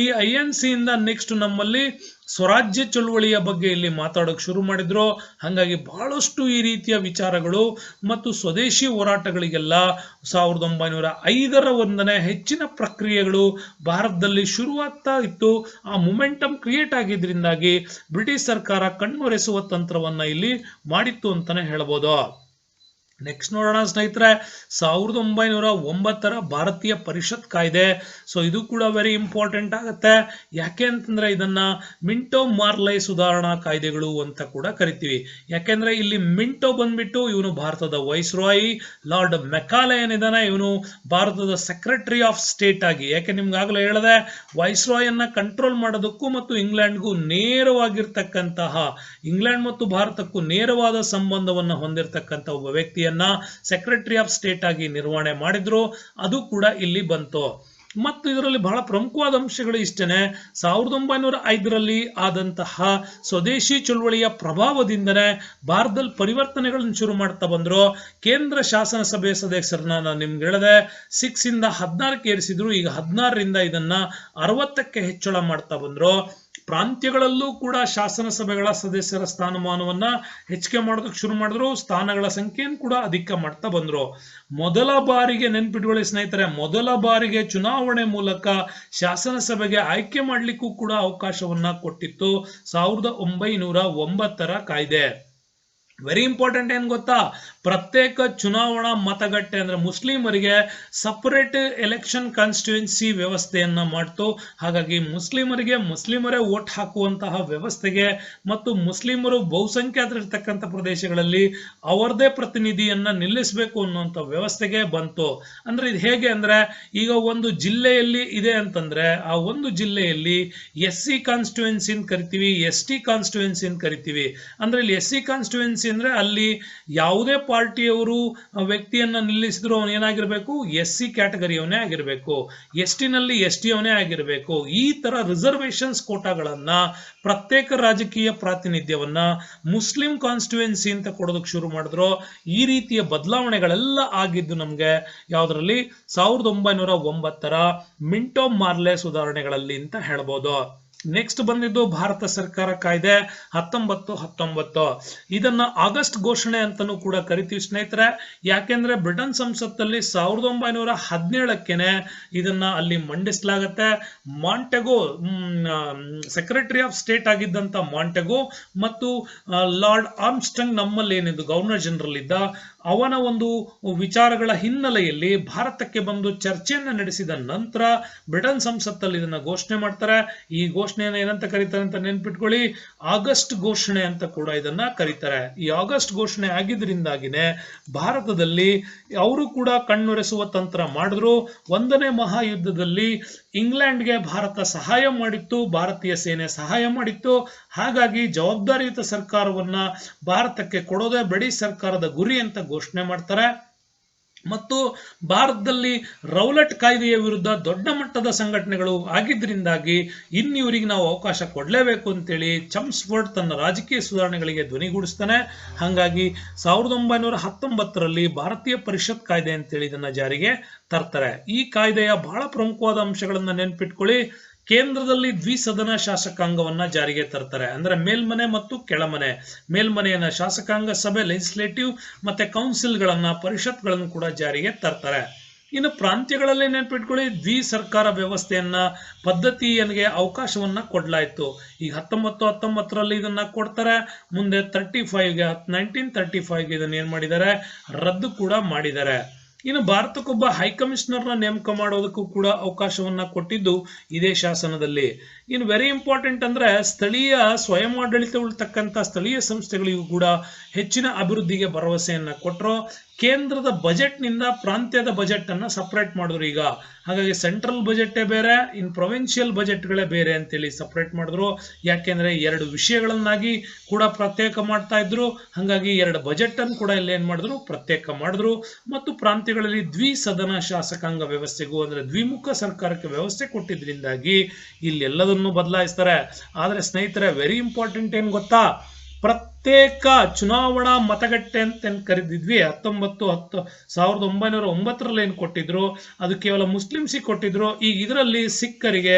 ಈ INC ಇಂದ ನೆಕ್ಸ್ಟ್ ನಮ್ಮಲ್ಲಿ ಸ್ವರಾಜ್ಯ ಚಳುವಳಿಯ ಬಗ್ಗೆ ಇಲ್ಲಿ ಮಾತಾಡೋಕೆ ಶುರು ಮಾಡಿದ್ರು. ಹಾಗಾಗಿ ಬಹಳಷ್ಟು ಈ ರೀತಿಯ ವಿಚಾರಗಳು ಮತ್ತು ಸ್ವದೇಶಿ ಹೋರಾಟಗಳಿಗೆಲ್ಲ 1905ರ ಹೆಚ್ಚಿನ ಪ್ರಕ್ರಿಯೆಗಳು ಭಾರತದಲ್ಲಿ ಶುರುವಾಗ್ತಾ ಇತ್ತು. ಆ ಮೊಮೆಂಟಮ್ ಕ್ರಿಯೇಟ್ ಆಗಿದ್ರಿಂದಾಗಿ ಬ್ರಿಟಿಷ್ ಸರ್ಕಾರ ಕಣ್ಮರೆಸುವ ತಂತ್ರವನ್ನ ಇಲ್ಲಿ ಮಾಡಿತ್ತು ಅಂತಾನೆ ಹೇಳ್ಬೋದು. ನೆಕ್ಸ್ಟ್ ನೋಡೋಣ ಸ್ನೇಹಿತರೆ, 1909ರ ಭಾರತೀಯ ಪರಿಷತ್ ಕಾಯ್ದೆ. ಸೊ ಇದು ಕೂಡ ವೆರಿ ಇಂಪಾರ್ಟೆಂಟ್ ಆಗುತ್ತೆ. ಯಾಕೆ ಅಂತಂದ್ರೆ ಇದನ್ನ ಮಿಂಟೋ ಮಾರ್ಲೈ ಸುಧಾರಣಾ ಕಾಯ್ದೆಗಳು ಅಂತ ಕೂಡ ಕರಿತೀವಿ. ಯಾಕೆಂದ್ರೆ ಇಲ್ಲಿ ಮಿಂಟೋ ಬಂದ್ಬಿಟ್ಟು ಇವನು ಭಾರತದ ವೈಸ್ರಾಯ್, ಲಾರ್ಡ್ ಮೆಕಾಲೆ ಏನಿದಾನೆ ಇವನು ಭಾರತದ ಸೆಕ್ರೆಟರಿ ಆಫ್ ಸ್ಟೇಟ್ ಆಗಿ, ಯಾಕೆ ನಿಮ್ಗಾಗಲೇ ಹೇಳಿದೆ, ವೈಸ್ರಾಯ್ ಅನ್ನ ಕಂಟ್ರೋಲ್ ಮಾಡೋದಕ್ಕೂ ಮತ್ತು ಇಂಗ್ಲೆಂಡ್ಗೂ ನೇರವಾಗಿರ್ತಕ್ಕಂತಹ, ಇಂಗ್ಲೆಂಡ್ ಮತ್ತು ಭಾರತಕ್ಕೂ ನೇರವಾದ ಸಂಬಂಧವನ್ನ ಹೊಂದಿರತಕ್ಕಂಥ ಒಬ್ಬ ವ್ಯಕ್ತಿಯ ಸೆಕ್ರೆಟರಿ ಆಫ್ ಸ್ಟೇಟ್ ಆಗಿ ನಿರ್ವಹಣೆ ಮಾಡಿದ್ರು. ಅದು ಕೂಡ ಇಲ್ಲಿ ಬಂತು. ಮತ್ತು ಇದರಲ್ಲಿ ಬಹಳ ಪ್ರಮುಖವಾದ ಅಂಶಗಳು ಇಷ್ಟೇನೆ, 1905ರಲ್ಲಿ ಆದಂತಹ ಸ್ವದೇಶಿ ಚಳುವಳಿಯ ಪ್ರಭಾವದಿಂದನೇ ಭಾರತದಲ್ಲಿ ಪರಿವರ್ತನೆಗಳನ್ನು ಶುರು ಮಾಡ್ತಾ ಬಂದ್ರು. ಕೇಂದ್ರ ಶಾಸನ ಸಭೆಯ ಸದಸ್ಯರನ್ನ ನಾನು ನಿಮ್ಗೆ ಹೇಳಿದೆ 6 ಇಂದ 16ಕ್ಕೆ ಏರಿಸಿದ್ರು. ಈಗ 16ರಿಂದ ಇದನ್ನ 60ಕ್ಕೆ ಹೆಚ್ಚಳ ಮಾಡ್ತಾ ಬಂದ್ರು. ಪ್ರಾಂತ್ಯಗಳಲ್ಲೂ ಕೂಡ ಶಾಸನ ಸಭೆಗಳ ಸದಸ್ಯರ ಸ್ಥಾನಮಾನವನ್ನ ಹೆಚ್ಚಿಗೆ ಮಾಡೋದಕ್ಕೆ ಶುರು ಮಾಡಿದ್ರು. ಸ್ಥಾನಗಳ ಸಂಖ್ಯೆಯನ್ನು ಕೂಡ ಅಧಿಕ ಮಾಡ್ತಾ ಬಂದ್ರು. ಮೊದಲ ಬಾರಿಗೆ ನೆನ್ಪಿಟ್ಕೊಳ್ಳಿ ಸ್ನೇಹಿತರೆ, ಮೊದಲ ಬಾರಿಗೆ ಚುನಾವಣೆ ಮೂಲಕ ಶಾಸನ ಸಭೆಗೆ ಆಯ್ಕೆ ಮಾಡ್ಲಿಕ್ಕೂ ಕೂಡ ಅವಕಾಶವನ್ನ ಕೊಟ್ಟಿತ್ತು 1909ರ ಕಾಯ್ದೆ. ವೆರಿ ಇಂಪಾರ್ಟೆಂಟ್ ಏನ್ ಗೊತ್ತಾ, ಪ್ರತ್ಯೇಕ ಚುನಾವಣಾ ಮತಗಟ್ಟೆ ಅಂದ್ರೆ ಮುಸ್ಲಿಮರಿಗೆ ಸಪರೇಟ್ ಎಲೆಕ್ಷನ್ ಕಾನ್ಸ್ಟಿಟ್ಯೂನ್ಸಿ ವ್ಯವಸ್ಥೆಯನ್ನ ಮಾಡ್ತು. ಹಾಗಾಗಿ ಮುಸ್ಲಿಮರೇ ವೋಟ್ ಹಾಕುವಂತಹ ವ್ಯವಸ್ಥೆಗೆ ಮತ್ತು ಮುಸ್ಲಿಮರು ಬಹುಸಂಖ್ಯಾತರಿರ್ತಕ್ಕಂಥ ಪ್ರದೇಶಗಳಲ್ಲಿ ಅವರದೇ ಪ್ರತಿನಿಧಿಯನ್ನ ನಿಲ್ಲಿಸಬೇಕು ಅನ್ನುವಂಥ ವ್ಯವಸ್ಥೆಗೆ ಬಂತು. ಅಂದ್ರೆ ಇದು ಹೇಗೆ ಅಂದ್ರೆ, ಈಗ ಒಂದು ಜಿಲ್ಲೆಯಲ್ಲಿ ಇದೆ ಅಂತಂದ್ರೆ ಆ ಒಂದು ಜಿಲ್ಲೆಯಲ್ಲಿ SC ಕಾನ್ಸ್ಟಿಟ್ಯೂನ್ಸಿ ಅಂತ ಕರಿತೀವಿ, ST ಕಾನ್ಸ್ಟಿಟ್ಯೂನ್ಸಿ ಅಂತ ಕರಿತೀವಿ. ಅಂದ್ರೆ ಇಲ್ಲಿ SC ಕಾನ್ಸ್ಟಿಟ್ಯೂನ್ಸಿ ಅಂದ್ರೆ ಅಲ್ಲಿ ಯಾವುದೇ ಪಾರ್ಟಿಯವರು ವ್ಯಕ್ತಿಯನ್ನ ನಿಲ್ಲಿಸಿದ್ರು ಅವನು ಏನಾಗಿರ್ಬೇಕು, SC ಕ್ಯಾಟಗರಿಯವನೇ ಆಗಿರ್ಬೇಕು, ST ನಲ್ಲಿ ST ಅವನೇ ಆಗಿರ್ಬೇಕು. ಈ ತರ ರಿಸರ್ವೇಶನ್ಸ್ ಕೋಟಾಗಳನ್ನ, ಪ್ರತ್ಯೇಕ ರಾಜಕೀಯ ಪ್ರಾತಿನಿಧ್ಯವನ್ನ ಮುಸ್ಲಿಂ ಕಾನ್ಸ್ಟಿಟ್ಯೂನ್ಸಿ ಅಂತ ಕೊಡೋದಕ್ಕೆ ಶುರು ಮಾಡಿದ್ರು. ಈ ರೀತಿಯ ಬದಲಾವಣೆಗಳೆಲ್ಲ ಆಗಿದ್ದು ನಮ್ಗೆ ಯಾವ್ದ್ರಲ್ಲಿ, 1909ರ ಮಿಂಟೋ ಮಾರ್ಲೆ ಸುಧಾರಣೆಗಳಲ್ಲಿ ಅಂತ ಹೇಳ್ಬೋದು. ನೆಕ್ಸ್ಟ್ ಬಂದಿದ್ದು ಭಾರತ ಸರ್ಕಾರ ಕಾಯ್ದೆ 1919. ಇದನ್ನ ಆಗಸ್ಟ್ ಘೋಷಣೆ ಅಂತಾನೂ ಕೂಡ ಕರಿತೀವಿ ಸ್ನೇಹಿತರೆ. ಯಾಕೆಂದ್ರೆ ಬ್ರಿಟನ್ ಸಂಸತ್ತಲ್ಲಿ 1917ಕ್ಕೇನೆ ಇದನ್ನ ಅಲ್ಲಿ ಮಂಡಿಸಲಾಗತ್ತೆ. ಮಾಂಟೆಗೋ ಸೆಕ್ರೆಟರಿ ಆಫ್ ಸ್ಟೇಟ್ ಆಗಿದ್ದಂತ ಮಾಂಟೆಗೋ ಮತ್ತು ಲಾರ್ಡ್ ಆರ್ಮ್ಸ್ಟ್ರಾಂಗ್ ನಮ್ಮಲ್ಲಿ ಏನಿದ್ದು ಗವರ್ನರ್ ಜನರಲ್ ಇದ್ದ, ಅವನ ಒಂದು ವಿಚಾರಗಳ ಹಿನ್ನೆಲೆಯಲ್ಲಿ ಭಾರತಕ್ಕೆ ಬಂದು ಚರ್ಚೆಯನ್ನು ನಡೆಸಿದ ನಂತರ ಬ್ರಿಟನ್ ಸಂಸತ್ತಲ್ಲಿ ಇದನ್ನ ಘೋಷಣೆ ಮಾಡ್ತಾರೆ. ಈ ಘೋಷಣೆಯನ್ನು ಏನಂತ ಕರೀತಾರೆ ಅಂತ ನೆನ್ಪಿಟ್ಕೊಳ್ಳಿ, ಆಗಸ್ಟ್ ಘೋಷಣೆ ಅಂತ ಕೂಡ ಇದನ್ನ ಕರೀತಾರೆ. ಈ ಆಗಸ್ಟ್ ಘೋಷಣೆ ಆಗಿದ್ರಿಂದಾಗಿನೇ ಭಾರತದಲ್ಲಿ ಅವರು ಕೂಡ ಕಣ್ಣೊರೆಸುವ ತಂತ್ರ ಮಾಡಿದ್ರು. 1ನೇ ಮಹಾಯುದ್ಧದಲ್ಲಿ ಇಂಗ್ಲೆಂಡ್ಗೆ ಭಾರತ ಸಹಾಯ ಮಾಡಿತ್ತು, ಭಾರತೀಯ ಸೇನೆ ಸಹಾಯ ಮಾಡಿತ್ತು. ಹಾಗಾಗಿ ಜವಾಬ್ದಾರಿಯುತ ಸರ್ಕಾರವನ್ನ ಭಾರತಕ್ಕೆ ಕೊಡೋದೇ ಬ್ರಿಟಿಷ್ ಸರ್ಕಾರದ ಗುರಿ ಅಂತ ಘೋಷಣೆ ಮಾಡ್ತಾರೆ. ಮತ್ತು ಭಾರತದಲ್ಲಿ ರೌಲಟ್ ಕಾಯ್ದೆಯ ವಿರುದ್ಧ ದೊಡ್ಡ ಮಟ್ಟದ ಸಂಘಟನೆಗಳು ಆಗಿದ್ರಿಂದಾಗಿ ಇನ್ನಿವರಿಗೆ ನಾವು ಅವಕಾಶ ಕೊಡಲೇಬೇಕು ಅಂತೇಳಿ ಚಮ್ಸ್ಫರ್ಡ್ ತನ್ನ ರಾಜಕೀಯ ಸುಧಾರಣೆಗಳಿಗೆ ಧ್ವನಿಗೂಡಿಸ್ತಾನೆ. ಹಾಗಾಗಿ 1919ರಲ್ಲಿ ಭಾರತೀಯ ಪರಿಷತ್ ಕಾಯ್ದೆ ಅಂತೇಳಿ ಇದನ್ನ ಜಾರಿಗೆ ತರ್ತಾರೆ. ಈ ಕಾಯ್ದೆಯ ಬಹಳ ಪ್ರಮುಖವಾದ ಅಂಶಗಳನ್ನ ನೆನ್ಪಿಟ್ಕೊಳ್ಳಿ. ಕೇಂದ್ರದಲ್ಲಿ ದ್ವಿಸದನ ಶಾಸಕಾಂಗವನ್ನ ಜಾರಿಗೆ ತರ್ತಾರೆ. ಅಂದ್ರೆ ಮೇಲ್ಮನೆ ಮತ್ತು ಕೆಳಮನೆ. ಮೇಲ್ಮನೆಯನ್ನ ಶಾಸಕಾಂಗ ಸಭೆ, ಲೆಜಿಸ್ಲೇಟಿವ್ ಮತ್ತೆ ಕೌನ್ಸಿಲ್ಗಳನ್ನ, ಪರಿಷತ್ಗಳನ್ನು ಕೂಡ ಜಾರಿಗೆ ತರ್ತಾರೆ. ಇನ್ನು ಪ್ರಾಂತ್ಯಗಳಲ್ಲಿ ನೆನ್ಪಿಟ್ಕೊಳ್ಳಿ, ದ್ವಿ ಸರ್ಕಾರ ವ್ಯವಸ್ಥೆಯನ್ನ ಪದ್ಧತಿಯನ್ಗೆ ಅವಕಾಶವನ್ನ ಕೊಡ್ಲಾಯ್ತು. ಈಗ 1919ರಲ್ಲಿ ಇದನ್ನ ಕೊಡ್ತಾರೆ. ಮುಂದೆ 1935ಗೆ ಇದನ್ನ ಏನ್ ಮಾಡಿದ್ದಾರೆ, ರದ್ದು ಕೂಡ ಮಾಡಿದ್ದಾರೆ. ಇನ್ನು ಭಾರತಕ್ಕೊಬ್ಬ ಹೈಕಮಿಷನರ್ನ ನೇಮಕ ಮಾಡೋದಕ್ಕೂ ಕೂಡ ಅವಕಾಶವನ್ನ ಕೊಟ್ಟಿದ್ದು ಇದೇ ಶಾಸನದಲ್ಲಿ. ಇನ್ನು ವೆರಿ ಇಂಪಾರ್ಟೆಂಟ್ ಅಂದ್ರೆ ಸ್ಥಳೀಯ ಸ್ವಯಂ ಆಡಳಿತವಿರ್ತಕ್ಕಂಥ ಸ್ಥಳೀಯ ಸಂಸ್ಥೆಗಳಿಗೂ ಕೂಡ ಹೆಚ್ಚಿನ ಅಭಿವೃದ್ಧಿಗೆ ಭರವಸೆಯನ್ನ ಕೊಟ್ಟರು. ಕೇಂದ್ರದ ಬಜೆಟ್ ನಿಂದ ಪ್ರಾಂತ್ಯದ ಬಜೆಟ್ ಅನ್ನ ಸಪರೇಟ್ ಮಾಡಿದ್ರು ಈಗ. ಹಾಗಾಗಿ ಸೆಂಟ್ರಲ್ ಬಜೆಟೇ ಬೇರೆ, ಇನ್ ಪ್ರೊವಿನ್ಷಿಯಲ್ ಬಜೆಟ್ಗಳೇ ಬೇರೆ ಅಂತೇಳಿ ಸಪರೇಟ್ ಮಾಡಿದ್ರು. ಯಾಕೆಂದ್ರೆ 2 ವಿಷಯಗಳನ್ನಾಗಿ ಕೂಡ ಪ್ರತ್ಯೇಕ ಮಾಡ್ತಾ ಇದ್ರು. ಹಾಗಾಗಿ 2 ಬಜೆಟ್ ಅನ್ನು ಕೂಡ ಇಲ್ಲಿ ಏನ್ ಮಾಡಿದ್ರು, ಪ್ರತ್ಯೇಕ ಮಾಡಿದ್ರು. ಮತ್ತು ಪ್ರಾಂತ್ಯಗಳಲ್ಲಿ ದ್ವಿಸದನ ಶಾಸಕಾಂಗ ವ್ಯವಸ್ಥೆಗೂ ಅಂದ್ರೆ ದ್ವಿಮುಖ ಸರ್ಕಾರಕ್ಕೆ ವ್ಯವಸ್ಥೆ ಕೊಟ್ಟಿದ್ರಿಂದಾಗಿ ಇಲ್ಲಿ ಎಲ್ಲದನ್ನು ಬದಲಾಯಿಸ್ತಾರೆ. ಆದ್ರೆ ಸ್ನೇಹಿತರೆ, ವೆರಿ ಇಂಪಾರ್ಟೆಂಟ್ ಏನ್ ಗೊತ್ತಾ, ಪ್ರತ್ಯೇಕ ಚುನಾವಣಾ ಮತಗಟ್ಟೆ ಅಂತ ಕರೆದಿದ್ವಿ. 1909ರಲ್ಲಿ ಏನ್ ಕೊಟ್ಟಿದ್ರು, ಅದು ಕೇವಲ ಮುಸ್ಲಿಮ್ಸಿಗೆ ಕೊಟ್ಟಿದ್ರು. ಈಗ ಇದರಲ್ಲಿ ಸಿಖ್ಖರಿಗೆ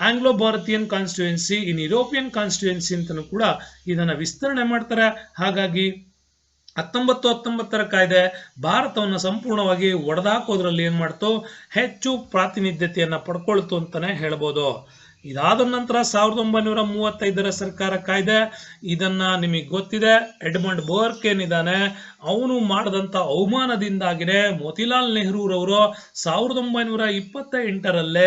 ಆಂಗ್ಲೋ ಭಾರತೀಯನ್ ಕಾನ್ಸ್ಟಿಟ್ಯೂಯೆನ್ಸಿ, ಇನ್ ಯುರೋಪಿಯನ್ ಕಾನ್ಸ್ಟಿಟ್ಯೂಯೆನ್ಸಿ ಅಂತಲೂ ಕೂಡ ಇದನ್ನ ವಿಸ್ತರಣೆ ಮಾಡ್ತಾರೆ. ಹಾಗಾಗಿ 1919ರ ಕಾಯ್ದೆ ಭಾರತವನ್ನು ಸಂಪೂರ್ಣವಾಗಿ ಒಡೆದಾಕೋದ್ರಲ್ಲಿ ಏನ್ ಮಾಡ್ತು, ಹೆಚ್ಚು ಪ್ರಾತಿನಿಧ್ಯತೆಯನ್ನ ಪಡ್ಕೊಳ್ತು ಅಂತಾನೆ ಹೇಳ್ಬೋದು. ಇದಾದ ನಂತರ 1935ರ ಸರ್ಕಾರ ಕಾಯ್ದೆ, ಇದನ್ನ ನಿಮಗೆ ಗೊತ್ತಿದೆ. ಎಡ್ಮಂಡ್ ಬರ್ಕ್ ಏನಿದ್ದಾನೆ, ಅವನು ಮಾಡಿದಂತ ಅವಮಾನದಿಂದಾಗಿನೇ ಮೋತಿಲಾಲ್ ನೆಹರೂರವರು 1928ರಲ್ಲೇ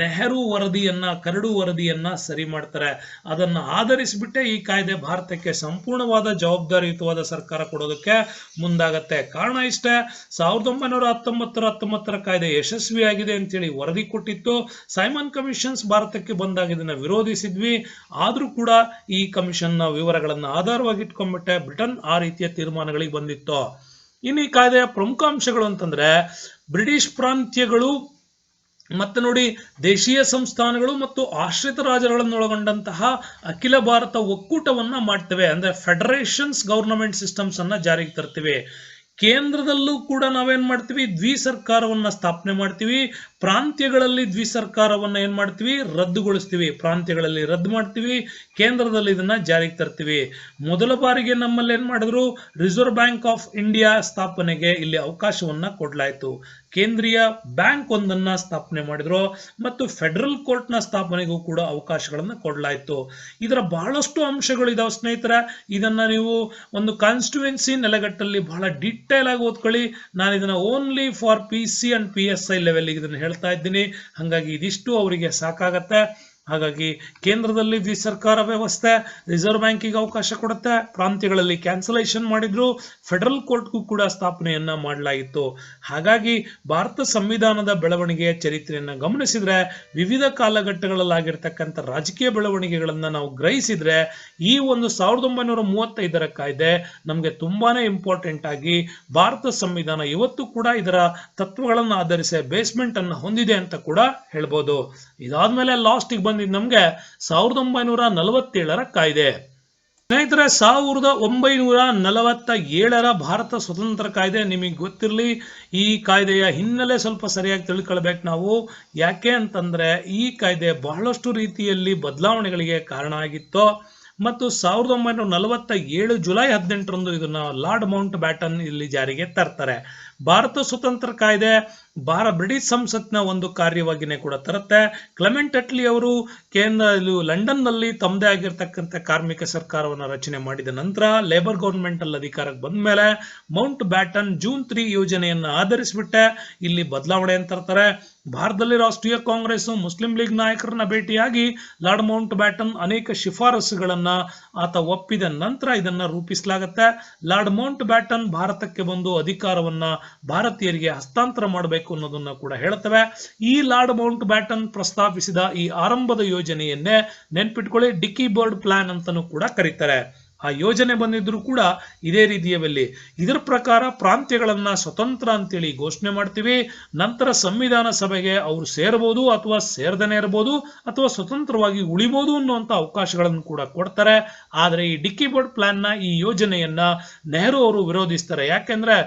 ನೆಹರು ವರದಿಯನ್ನ, ಕರಡು ವರದಿಯನ್ನ ಸರಿ ಮಾಡ್ತಾರೆ. ಅದನ್ನ ಆಧರಿಸಿಬಿಟ್ಟೆ ಈ ಕಾಯ್ದೆ ಭಾರತಕ್ಕೆ ಸಂಪೂರ್ಣವಾದ ಜವಾಬ್ದಾರಿಯುತವಾದ ಸರ್ಕಾರ ಕೊಡೋದಕ್ಕೆ ಮುಂದಾಗತ್ತೆ. ಕಾರಣ ಇಷ್ಟೇ, 1919ರ ಕಾಯ್ದೆ ಯಶಸ್ವಿಯಾಗಿದೆ ಅಂತೇಳಿ ವರದಿ ಕೊಟ್ಟಿತ್ತು. ಸೈಮನ್ ಕಮಿಷನ್ಸ್ ಭಾರತಕ್ಕೆ ಬಂದಾಗ ಇದನ್ನ ವಿರೋಧಿಸಿದ್ವಿ. ಆದ್ರೂ ಕೂಡ ಈ ಕಮಿಷನ್ ನ ವಿವರಗಳನ್ನ ಆಧಾರವಾಗಿ ಇಟ್ಕೊಂಡ್ಬಿಟ್ಟೆ ಬ್ರಿಟನ್ ಆ ರೀತಿಯ ತೀರ್ಮಾನಗಳಿಗೆ ಬಂದಿತ್ತು. ಇನ್ನು ಈ ಕಾಯ್ದೆಯ ಪ್ರಮುಖ ಅಂಶಗಳು ಅಂತಂದ್ರೆ, ಬ್ರಿಟಿಷ್ ಪ್ರಾಂತ್ಯಗಳು ಮತ್ತೆ ನೋಡಿ ದೇಶೀಯ ಸಂಸ್ಥಾನಗಳು ಮತ್ತು ಆಶ್ರಿತ ರಾಜ್ಯಗಳನ್ನೊಳಗೊಂಡಂತಹ ಅಖಿಲ ಭಾರತ ಒಕ್ಕೂಟವನ್ನ ಮಾಡ್ತೇವೆ. ಅಂದ್ರೆ ಫೆಡರೇಷನ್ಸ್ ಗವರ್ನಮೆಂಟ್ ಸಿಸ್ಟಮ್ಸ್ ಅನ್ನ ಜಾರಿಗೆ ತರ್ತೀವಿ. ಕೇಂದ್ರದಲ್ಲೂ ಕೂಡ ನಾವೇನ್ ಮಾಡ್ತೀವಿ, ದ್ವಿ ಸರ್ಕಾರವನ್ನ ಸ್ಥಾಪನೆ ಮಾಡ್ತೀವಿ. ಪ್ರಾಂತ್ಯಗಳಲ್ಲಿ ದ್ವಿ ಸರ್ಕಾರವನ್ನ ಏನ್ ಮಾಡ್ತೀವಿ, ರದ್ದುಗೊಳಿಸ್ತೀವಿ. ಪ್ರಾಂತ್ಯಗಳಲ್ಲಿ ರದ್ದು ಮಾಡ್ತೀವಿ, ಕೇಂದ್ರದಲ್ಲಿ ಇದನ್ನ ಜಾರಿಗೆ ತರ್ತೀವಿ. ಮೊದಲ ಬಾರಿಗೆ ನಮ್ಮಲ್ಲಿ ಏನ್ ಮಾಡಿದ್ರು, ರಿಸರ್ವ್ ಬ್ಯಾಂಕ್ ಆಫ್ ಇಂಡಿಯಾ ಸ್ಥಾಪನೆಗೆ ಇಲ್ಲಿ ಅವಕಾಶವನ್ನ ಕೊಡ್ಲಾಯ್ತು. ಕೇಂದ್ರೀಯ ಬ್ಯಾಂಕ್ ಒಂದನ್ನ ಸ್ಥಾಪನೆ ಮಾಡಿದ್ರು ಮತ್ತು ಫೆಡರಲ್ ಕೋರ್ಟ್ ನ ಸ್ಥಾಪನೆಗೂ ಕೂಡ ಅವಕಾಶಗಳನ್ನ ಕೊಡ್ಲಾಯ್ತು. ಇದರ ಬಹಳಷ್ಟು ಅಂಶಗಳು ಇದಾವೆ ಸ್ನೇಹಿತರೆ. ಇದನ್ನ ನೀವು ಒಂದು ಕಾನ್ಸ್ಟಿಟ್ಯೂಯೆನ್ಸಿ ನೆಲೆಗಟ್ಟಲ್ಲಿ ಬಹಳ ಡೀಟೇಲ್ ಆಗಿ ಓದ್ಕೊಳ್ಳಿ. ನಾನು ಇದನ್ನ only for PC and PSI level ಇದನ್ನ ಹೇಳ್ತಾ ಇದ್ದೀನಿ. ಹಾಗಾಗಿ ಇದಿಷ್ಟು ಅವರಿಗೆ ಸಾಕಾಗತ್ತೆ. ಹಾಗಾಗಿ ಕೇಂದ್ರದಲ್ಲಿ ದ್ವಿ ಸರ್ಕಾರ ವ್ಯವಸ್ಥೆ, ರಿಸರ್ವ್ ಬ್ಯಾಂಕಿಗೆ ಅವಕಾಶ ಕೊಡುತ್ತೆ, ಪ್ರಾಂತ್ಯಗಳಲ್ಲಿ ಕ್ಯಾನ್ಸಲೇಷನ್ ಮಾಡಿದ್ರು, ಫೆಡರಲ್ ಕೋರ್ಟ್ಗೂ ಕೂಡ ಸ್ಥಾಪನೆಯನ್ನ ಮಾಡಲಾಗಿತ್ತು. ಹಾಗಾಗಿ ಭಾರತ ಸಂವಿಧಾನದ ಬೆಳವಣಿಗೆಯ ಚರಿತ್ರೆಯನ್ನ ಗಮನಿಸಿದ್ರೆ, ವಿವಿಧ ಕಾಲಘಟ್ಟಗಳಲ್ಲಾಗಿರ್ತಕ್ಕಂಥ ರಾಜಕೀಯ ಬೆಳವಣಿಗೆಗಳನ್ನ ನಾವು ಗ್ರಹಿಸಿದ್ರೆ, ಈ ಒಂದು 1935ರ ಕಾಯ್ದೆ ನಮಗೆ ತುಂಬಾನೇ ಇಂಪಾರ್ಟೆಂಟ್ ಆಗಿ ಭಾರತ ಸಂವಿಧಾನ ಇವತ್ತು ಕೂಡ ಇದರ ತತ್ವಗಳನ್ನು ಆಧರಿಸಿ ಬೇಸ್ಮೆಂಟ್ ಅನ್ನು ಹೊಂದಿದೆ ಅಂತ ಕೂಡ ಹೇಳ್ಬೋದು. ಇದಾದ್ಮೇಲೆ ಲಾಸ್ಟಿಗೆ ಬಂದಿದ್ದು ನಮ್ಗೆ 1947ರ ಕಾಯ್ದೆ. ಸ್ನೇಹಿತರೆ, 1947ರ ಭಾರತ ಸ್ವತಂತ್ರ ಕಾಯ್ದೆ ನಿಮಗೆ ಗೊತ್ತಿರಲಿ. ಈ ಕಾಯ್ದೆಯ ಹಿನ್ನೆಲೆ ಸ್ವಲ್ಪ ಸರಿಯಾಗಿ ತಿಳ್ಕೊಳ್ಬೇಕು ನಾವು. ಯಾಕೆ ಅಂತಂದ್ರೆ ಈ ಕಾಯ್ದೆ ಬಹಳಷ್ಟು ರೀತಿಯಲ್ಲಿ ಬದಲಾವಣೆಗಳಿಗೆ ಕಾರಣ ಆಗಿತ್ತು. ಮತ್ತು 1947 ಜುಲೈ 18ರಂದು ಇದನ್ನ ಲಾರ್ಡ್ ಮೌಂಟ್ ಬ್ಯಾಟನ್ ಇಲ್ಲಿ ಜಾರಿಗೆ ತರ್ತಾರೆ. ಭಾರತ ಸ್ವತಂತ್ರ ಕಾಯ್ದೆ ಬ್ರಿಟಿಷ್ ಸಂಸತ್ನ ಒಂದು ಕಾರ್ಯವಾಗಿನೇ ಕೂಡ ತರುತ್ತೆ. ಕ್ಲೆಮೆಂಟ್ ಅಟ್ಲಿ ಅವರು ಲಂಡನ್ ನಲ್ಲಿ ತಮ್ಮದೇ ಆಗಿರ್ತಕ್ಕಂಥ ಕಾರ್ಮಿಕ ಸರ್ಕಾರವನ್ನು ರಚನೆ ಮಾಡಿದ ನಂತರ ಲೇಬರ್ ಗವರ್ಮೆಂಟ್ ಅಲ್ಲಿ ಅಧಿಕಾರಕ್ಕೆ ಬಂದ ಮೇಲೆ ಮೌಂಟ್ ಬ್ಯಾಟನ್ ಜೂನ್ 3 ಯೋಜನೆಯನ್ನು ಆಧರಿಸಿಬಿಟ್ಟೆ ಇಲ್ಲಿ ಬದಲಾವಣೆಯನ್ನು ತರ್ತಾರೆ. ಭಾರತದಲ್ಲಿ ರಾಷ್ಟ್ರೀಯ ಕಾಂಗ್ರೆಸ್ ಮುಸ್ಲಿಂ ಲೀಗ್ ನಾಯಕರನ್ನ ಭೇಟಿಯಾಗಿ ಲಾರ್ಡ್ ಮೌಂಟ್ ಬ್ಯಾಟನ್ ಅನೇಕ ಶಿಫಾರಸುಗಳನ್ನ ಆತ ಒಪ್ಪಿದ ನಂತರ ಇದನ್ನ ರೂಪಿಸಲಾಗುತ್ತೆ. ಲಾರ್ಡ್ ಮೌಂಟ್ ಬ್ಯಾಟನ್ ಭಾರತಕ್ಕೆ ಬಂದು ಅಧಿಕಾರವನ್ನ ಭಾರತೀಯರಿಗೆ ಹಸ್ತಾಂತರ ಮಾಡಬೇಕು ಅನ್ನೋದನ್ನ ಕೂಡ ಹೇಳ್ತವೆ. ಈ ಲಾರ್ಡ್ ಮೌಂಟ್ ಬ್ಯಾಟನ್ ಪ್ರಸ್ತಾಪಿಸಿದ ಈ ಆರಂಭದ ಯೋಜನೆಯನ್ನೇ ನೆನ್ಪಿಟ್ಕೊಳ್ಳಿ, ಡಿಕ್ಕಿ ಬರ್ಡ್ ಪ್ಲಾನ್ ಅಂತಾನೂ ಕೂಡ ಕರೀತಾರೆ. ಆ ಯೋಜನೆ ಬಂದಿದ್ರು ಕೂಡ ಇದೇ ರೀತಿಯಲ್ಲಿ ಇದರ ಪ್ರಕಾರ ಪ್ರಾಂತ್ಯಗಳನ್ನ ಸ್ವತಂತ್ರ ಅಂತೇಳಿ ಘೋಷಣೆ ಮಾಡ್ತೀವಿ. ನಂತರ ಸಂವಿಧಾನ ಸಭೆಗೆ ಅವರು ಸೇರಬಹುದು ಅಥವಾ ಸೇರದೇನೆ ಇರಬಹುದು ಅಥವಾ ಸ್ವತಂತ್ರವಾಗಿ ಉಳಿಬಹುದು ಅನ್ನುವಂತ ಅವಕಾಶಗಳನ್ನು ಕೂಡ ಕೊಡ್ತಾರೆ. ಆದ್ರೆ ಈ ಡಿಕ್ಕಿ ಬರ್ಡ್ ಪ್ಲಾನ್ ನ ಈ ಯೋಜನೆಯನ್ನ ನೆಹರು ಅವರು ವಿರೋಧಿಸ್ತಾರೆ. ಯಾಕೆಂದ್ರೆ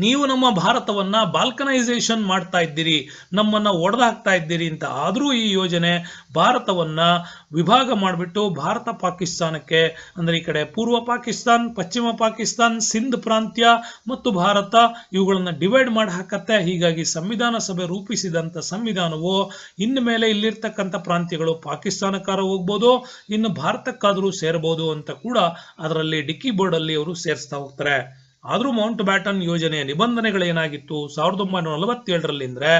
ನೀವು ನಮ್ಮ ಭಾರತವನ್ನ ಬಾಲ್ಕನೈಸೇಷನ್ ಮಾಡ್ತಾ ಇದ್ದೀರಿ, ನಮ್ಮನ್ನ ಒಡೆದಾಕ್ತಾ ಇದ್ದೀರಿ ಅಂತ. ಆದ್ರೂ ಈ ಯೋಜನೆ ಭಾರತವನ್ನ ವಿಭಾಗ ಮಾಡಿಬಿಟ್ಟು ಭಾರತ ಪಾಕಿಸ್ತಾನಕ್ಕೆ, ಅಂದ್ರೆ ಈ ಕಡೆ ಪೂರ್ವ ಪಾಕಿಸ್ತಾನ್, ಪಶ್ಚಿಮ ಪಾಕಿಸ್ತಾನ್, ಸಿಂಧ್ ಪ್ರಾಂತ್ಯ ಮತ್ತು ಭಾರತ ಇವುಗಳನ್ನ ಡಿವೈಡ್ ಮಾಡಿ ಹಾಕತ್ತೆ. ಹೀಗಾಗಿ ಸಂವಿಧಾನ ಸಭೆ ರೂಪಿಸಿದಂತ ಸಂವಿಧಾನವು ಇನ್ನು ಮೇಲೆ ಇಲ್ಲಿರ್ತಕ್ಕಂಥ ಪ್ರಾಂತ್ಯಗಳು ಪಾಕಿಸ್ತಾನಕ್ಕಾರ ಹೋಗ್ಬೋದು, ಇನ್ನು ಭಾರತಕ್ಕಾದ್ರೂ ಸೇರಬಹುದು ಅಂತ ಕೂಡ ಅದರಲ್ಲಿ ಡಿಕ್ಕಿ ಬೋರ್ಡ್ ಅಲ್ಲಿ ಅವರು ಸೇರಿಸ್ತಾ ಹೋಗ್ತಾರೆ. ಆದ್ರೂ ಮೌಂಟ್ ಬ್ಯಾಟನ್ ಯೋಜನೆಯ ನಿಬಂಧನೆಗಳೇನಾಗಿತ್ತು 1947ರಲ್ಲಿ ಅಂದ್ರೆ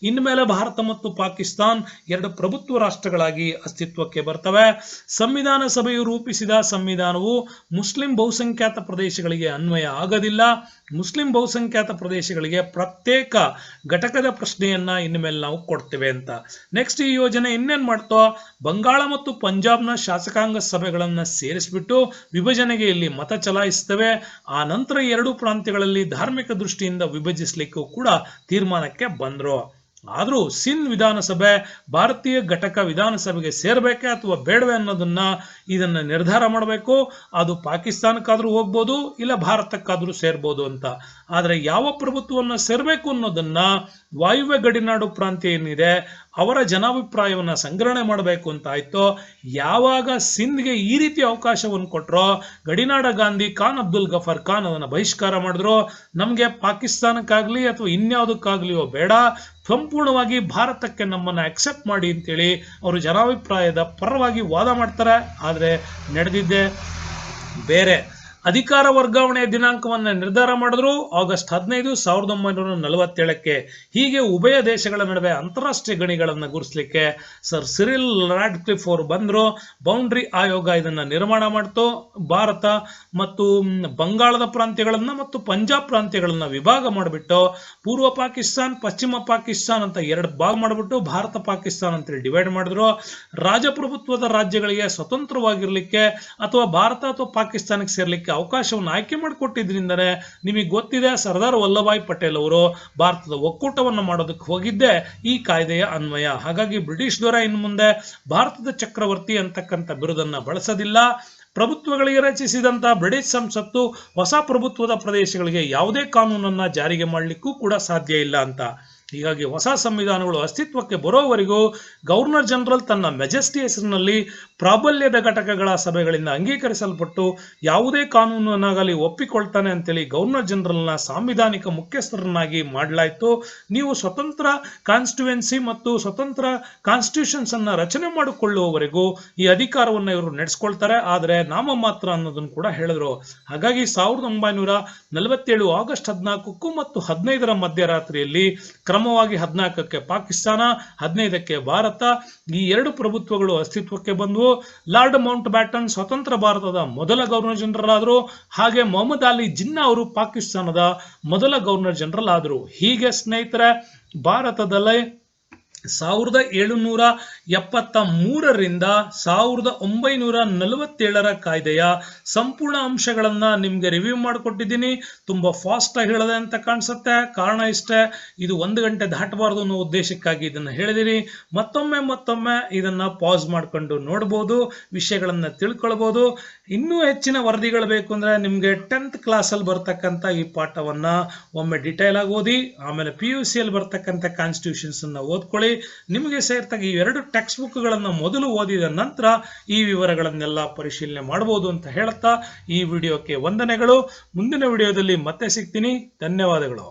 ಇನ್ಮೇಲೆ ಭಾರತ ಮತ್ತು ಪಾಕಿಸ್ತಾನ್ ಎರಡು ಪ್ರಭುತ್ವ ರಾಷ್ಟ್ರಗಳಾಗಿ ಅಸ್ತಿತ್ವಕ್ಕೆ ಬರ್ತವೆ. ಸಂವಿಧಾನ ಸಭೆಯು ರೂಪಿಸಿದ ಸಂವಿಧಾನವು ಮುಸ್ಲಿಂ ಬಹುಸಂಖ್ಯಾತ ಪ್ರದೇಶಗಳಿಗೆ ಅನ್ವಯ ಆಗೋದಿಲ್ಲ. ಮುಸ್ಲಿಂ ಬಹುಸಂಖ್ಯಾತ ಪ್ರದೇಶಗಳಿಗೆ ಪ್ರತ್ಯೇಕ ಘಟಕದ ಪ್ರಶ್ನೆಯನ್ನ ಇನ್ಮೇಲೆ ನಾವು ಕೊಡ್ತೇವೆ ಅಂತ. ನೆಕ್ಸ್ಟ್ ಈ ಯೋಜನೆ ಇನ್ನೇನ್ ಮಾಡ್ತೋ, ಬಂಗಾಳ ಮತ್ತು ಪಂಜಾಬ್ನ ಶಾಸಕಾಂಗ ಸಭೆಗಳನ್ನ ಸೇರಿಸ್ಬಿಟ್ಟು ವಿಭಜನೆಗೆ ಇಲ್ಲಿ ಮತ ಚಲಾಯಿಸ್ತವೆ. ಆ ನಂತರ ಎರಡು ಪ್ರಾಂತ್ಯಗಳಲ್ಲಿ ಧಾರ್ಮಿಕ ದೃಷ್ಟಿಯಿಂದ ವಿಭಜಿಸಲಿಕ್ಕೂ ಕೂಡ ತೀರ್ಮಾನಕ್ಕೆ ಬಂದ್ರು. ಆದ್ರೂ ಸಿಂಧ್ ವಿಧಾನಸಭೆ ಭಾರತೀಯ ಘಟಕ ವಿಧಾನಸಭೆಗೆ ಸೇರ್ಬೇಕೆ ಅಥವಾ ಬೇಡವೆ ಅನ್ನೋದನ್ನ ಇದನ್ನ ನಿರ್ಧಾರ ಮಾಡಬೇಕು. ಅದು ಪಾಕಿಸ್ತಾನಕ್ಕಾದ್ರೂ ಹೋಗ್ಬೋದು, ಇಲ್ಲ ಭಾರತಕ್ಕಾದ್ರೂ ಸೇರ್ಬೋದು ಅಂತ. ಆದ್ರೆ ಯಾವ ಪ್ರಭುತ್ವವನ್ನ ಸೇರ್ಬೇಕು ಅನ್ನೋದನ್ನ ವಾಯುವ್ಯ ಗಡಿನಾಡು ಪ್ರಾಂತ್ಯ ಏನಿದೆ ಅವರ ಜನಾಭಿಪ್ರಾಯವನ್ನ ಸಂಗ್ರಹಣೆ ಮಾಡಬೇಕು ಅಂತ ಆಯ್ತು. ಯಾವಾಗ ಸಿಂಧ್ಗೆ ಈ ರೀತಿ ಅವಕಾಶವನ್ನು ಕೊಟ್ಟರೋ ಗಡಿನಾಡ ಗಾಂಧಿ ಖಾನ್ ಅಬ್ದುಲ್ ಗಫರ್ ಖಾನ್ ಅದನ್ನ ಬಹಿಷ್ಕಾರ ಮಾಡಿದ್ರು. ನಮ್ಗೆ ಪಾಕಿಸ್ತಾನಕ್ಕಾಗ್ಲಿ ಅಥವಾ ಇನ್ಯಾವುದಕ್ಕಾಗ್ಲಿಯೋ ಬೇಡ, ಸಂಪೂರ್ಣವಾಗಿ ಭಾರತಕ್ಕೆ ನಮ್ಮನ್ನ ಅಕ್ಸೆಪ್ಟ್ ಮಾಡಿ ಅಂತೇಳಿ ಅವರು ಜನಾಭಿಪ್ರಾಯದ ಪರವಾಗಿ ವಾದ ಮಾಡ್ತಾರೆ. ಆದ್ರೆ ನಡೆದಿದ್ದೆ ಬೇರೆ. ಅಧಿಕಾರ ವರ್ಗಾವಣೆಯ ದಿನಾಂಕವನ್ನು ನಿರ್ಧಾರ ಮಾಡಿದ್ರು ಆಗಸ್ಟ್ 15, 1947ಕ್ಕೆ. ಹೀಗೆ ಉಭಯ ದೇಶಗಳ ನಡುವೆ ಅಂತಾರಾಷ್ಟ್ರೀಯ ಗಡಿಗಳನ್ನು ಗುರುತಿಸಲಿಕ್ಕೆ ಸರ್ ಸಿರಿಲ್ ರಾಡ್ಕ್ಲಿಫ್ ಅವರು ಬಂದ್ರು. ಬೌಂಡ್ರಿ ಆಯೋಗ ಇದನ್ನ ನಿರ್ಮಾಣ ಮಾಡ್ತು. ಭಾರತ ಮತ್ತು ಬಂಗಾಳದ ಪ್ರಾಂತ್ಯಗಳನ್ನ ಮತ್ತು ಪಂಜಾಬ್ ಪ್ರಾಂತ್ಯಗಳನ್ನ ವಿಭಾಗ ಮಾಡಿಬಿಟ್ಟು ಪೂರ್ವ ಪಾಕಿಸ್ತಾನ್, ಪಶ್ಚಿಮ ಪಾಕಿಸ್ತಾನ್ ಅಂತ ಎರಡು ಭಾಗ ಮಾಡಿಬಿಟ್ಟು ಭಾರತ ಪಾಕಿಸ್ತಾನ್ ಅಂತೇಳಿ ಡಿವೈಡ್ ಮಾಡಿದ್ರು. ರಾಜಪ್ರಭುತ್ವದ ರಾಜ್ಯಗಳಿಗೆ ಸ್ವತಂತ್ರವಾಗಿರ್ಲಿಕ್ಕೆ ಅಥವಾ ಭಾರತ ಅಥವಾ ಪಾಕಿಸ್ತಾನಕ್ಕೆ ಸೇರ್ಲಿಕ್ಕೆ ಅವಕಾಶವನ್ನು ಆಯ್ಕೆ ಮಾಡಿಕೊಟ್ಟಿದ್ರಿಂದನೇ ನಿಮಗೆ ಗೊತ್ತಿದೆ ಸರ್ದಾರ್ ವಲ್ಲಭಾಯ್ ಪಟೇಲ್ ಅವರು ಭಾರತದ ಒಕ್ಕೂಟವನ್ನು ಮಾಡೋದಕ್ಕೆ ಹೋಗಿದ್ದೆ ಈ ಕಾಯ್ದೆಯ ಅನ್ವಯ. ಹಾಗಾಗಿ ಬ್ರಿಟಿಷ್ ದೊರೆ ಇನ್ನು ಮುಂದೆ ಭಾರತದ ಚಕ್ರವರ್ತಿ ಅಂತಕ್ಕಂಥ ಬಿರುದನ್ನ ಬಳಸೋದಿಲ್ಲ. ಪ್ರಭುತ್ವಗಳಿಗೆ ರಚಿಸಿದಂತಹ ಬ್ರಿಟಿಷ್ ಸಂಸತ್ತು ಹೊಸ ಪ್ರಭುತ್ವದ ಪ್ರದೇಶಗಳಿಗೆ ಯಾವುದೇ ಕಾನೂನನ್ನ ಜಾರಿಗೆ ಮಾಡಲಿಕ್ಕೂ ಕೂಡ ಸಾಧ್ಯ ಇಲ್ಲ ಅಂತ. ಹೀಗಾಗಿ ಹೊಸ ಸಂವಿಧಾನಗಳು ಅಸ್ತಿತ್ವಕ್ಕೆ ಬರೋವರೆಗೂ ಗವರ್ನರ್ ಜನರಲ್ ತನ್ನ ಮೆಜೆಸ್ಟಿ ಹೆಸರಿನಲ್ಲಿ ಪ್ರಾಬಲ್ಯದ ಘಟಕಗಳ ಸಭೆಗಳಿಂದ ಅಂಗೀಕರಿಸಲ್ಪಟ್ಟು ಯಾವುದೇ ಕಾನೂನನ್ನಾಗಲಿ ಒಪ್ಪಿಕೊಳ್ತಾನೆ ಅಂತೇಳಿ ಗವರ್ನರ್ ಜನರಲ್ನ ಸಾಂವಿಧಾನಿಕ ಮುಖ್ಯಸ್ಥರನ್ನಾಗಿ ಮಾಡಲಾಯಿತು. ನೀವು ಸ್ವತಂತ್ರ ಕಾನ್ಸ್ಟಿಟ್ಯೂಯೆನ್ಸಿ ಮತ್ತು ಸ್ವತಂತ್ರ ಕಾನ್ಸ್ಟಿಟ್ಯೂಷನ್ಸ್ ಅನ್ನ ರಚನೆ ಮಾಡಿಕೊಳ್ಳುವವರೆಗೂ ಈ ಅಧಿಕಾರವನ್ನು ಇವರು ನಡೆಸ್ಕೊಳ್ತಾರೆ, ಆದರೆ ನಾಮ ಮಾತ್ರ ಅನ್ನೋದನ್ನು ಕೂಡ ಹೇಳಿದ್ರು. ಹಾಗಾಗಿ 1947 ಆಗಸ್ಟ್ 14 ಮತ್ತು 15 ಮಧ್ಯರಾತ್ರಿಯಲ್ಲಿ ಕ್ರಮವಾಗಿ 14ಕ್ಕೆ ಪಾಕಿಸ್ತಾನ, 15ಕ್ಕೆ ಭಾರತ, ಈ ಎರಡು ಪ್ರಭುತ್ವಗಳು ಅಸ್ತಿತ್ವಕ್ಕೆ ಬಂದವು. ಲಾರ್ಡ್ ಮೌಂಟ್ ಬ್ಯಾಟನ್ ಸ್ವತಂತ್ರ ಭಾರತದ ಮೊದಲ ಗವರ್ನರ್ ಜನರಲ್ ಆದರು. ಹಾಗೆ ಮೊಹಮ್ಮದ್ ಅಲಿ ಜಿನ್ನಾ ಅವರು ಪಾಕಿಸ್ತಾನದ ಮೊದಲ ಗವರ್ನರ್ ಜನರಲ್ ಆದರು. ಹೀಗೆ ಸ್ನೇಹಿತರೆ, ಭಾರತದಲ್ಲಿ 1773ರಿಂದ 1947 ಕಾಯ್ದೆಯ ಸಂಪೂರ್ಣ ಅಂಶಗಳನ್ನ ನಿಮ್ಗೆ ರಿವ್ಯೂ ಮಾಡಿಕೊಟ್ಟಿದ್ದೀನಿ. ತುಂಬಾ ಫಾಸ್ಟ್ ಆಗಿ ಹೇಳಿದೆ ಅಂತ ಕಾಣಿಸುತ್ತೆ. ಕಾರಣ ಇಷ್ಟೇ, ಇದು 1 ಗಂಟೆ ದಾಟಬಾರದು ಅನ್ನೋ ಉದ್ದೇಶಕ್ಕಾಗಿ ಇದನ್ನ ಹೇಳಿದಿರಿ. ಮತ್ತೊಮ್ಮೆ ಇದನ್ನ ಪಾಸ್ ಮಾಡ್ಕೊಂಡು ನೋಡ್ಬೋದು, ವಿಷಯಗಳನ್ನ ತಿಳ್ಕೊಳ್ಬಹುದು. ಇನ್ನೂ ಹೆಚ್ಚಿನ ವರದಿಗಳು ಬೇಕು ಅಂದ್ರೆ ನಿಮ್ಗೆ 10th ಕ್ಲಾಸಲ್ಲಿ ಬರ್ತಕ್ಕಂಥ ಈ ಪಾಠವನ್ನ ಒಮ್ಮೆ ಡಿಟೇಲ್ ಆಗಿ ಓದಿ, ಆಮೇಲೆ PUC ಅಲ್ಲಿ ಬರ್ತಕ್ಕಂಥ ಕಾನ್ಸ್ಟಿಟ್ಯೂಷನ್ಸ್ ಅನ್ನ ಓದ್ಕೊಳ್ಳಿ. ನಿಮಗೆ ಸೇರ್ತಾಗ ಈ 2 ಟೆಕ್ಸ್ಟ್ ಬುಕ್ಗಳನ್ನು ಮೊದಲು ಓದಿದ ನಂತರ ಈ ವಿವರಗಳನ್ನೆಲ್ಲ ಪರಿಶೀಲನೆ ಮಾಡಬಹುದು ಅಂತ ಹೇಳ್ತಾ ಈ ವಿಡಿಯೋಕ್ಕೆ ವಂದನೆಗಳು. ಮುಂದಿನ ವಿಡಿಯೋದಲ್ಲಿ ಮತ್ತೆ ಸಿಗ್ತೀನಿ. ಧನ್ಯವಾದಗಳು.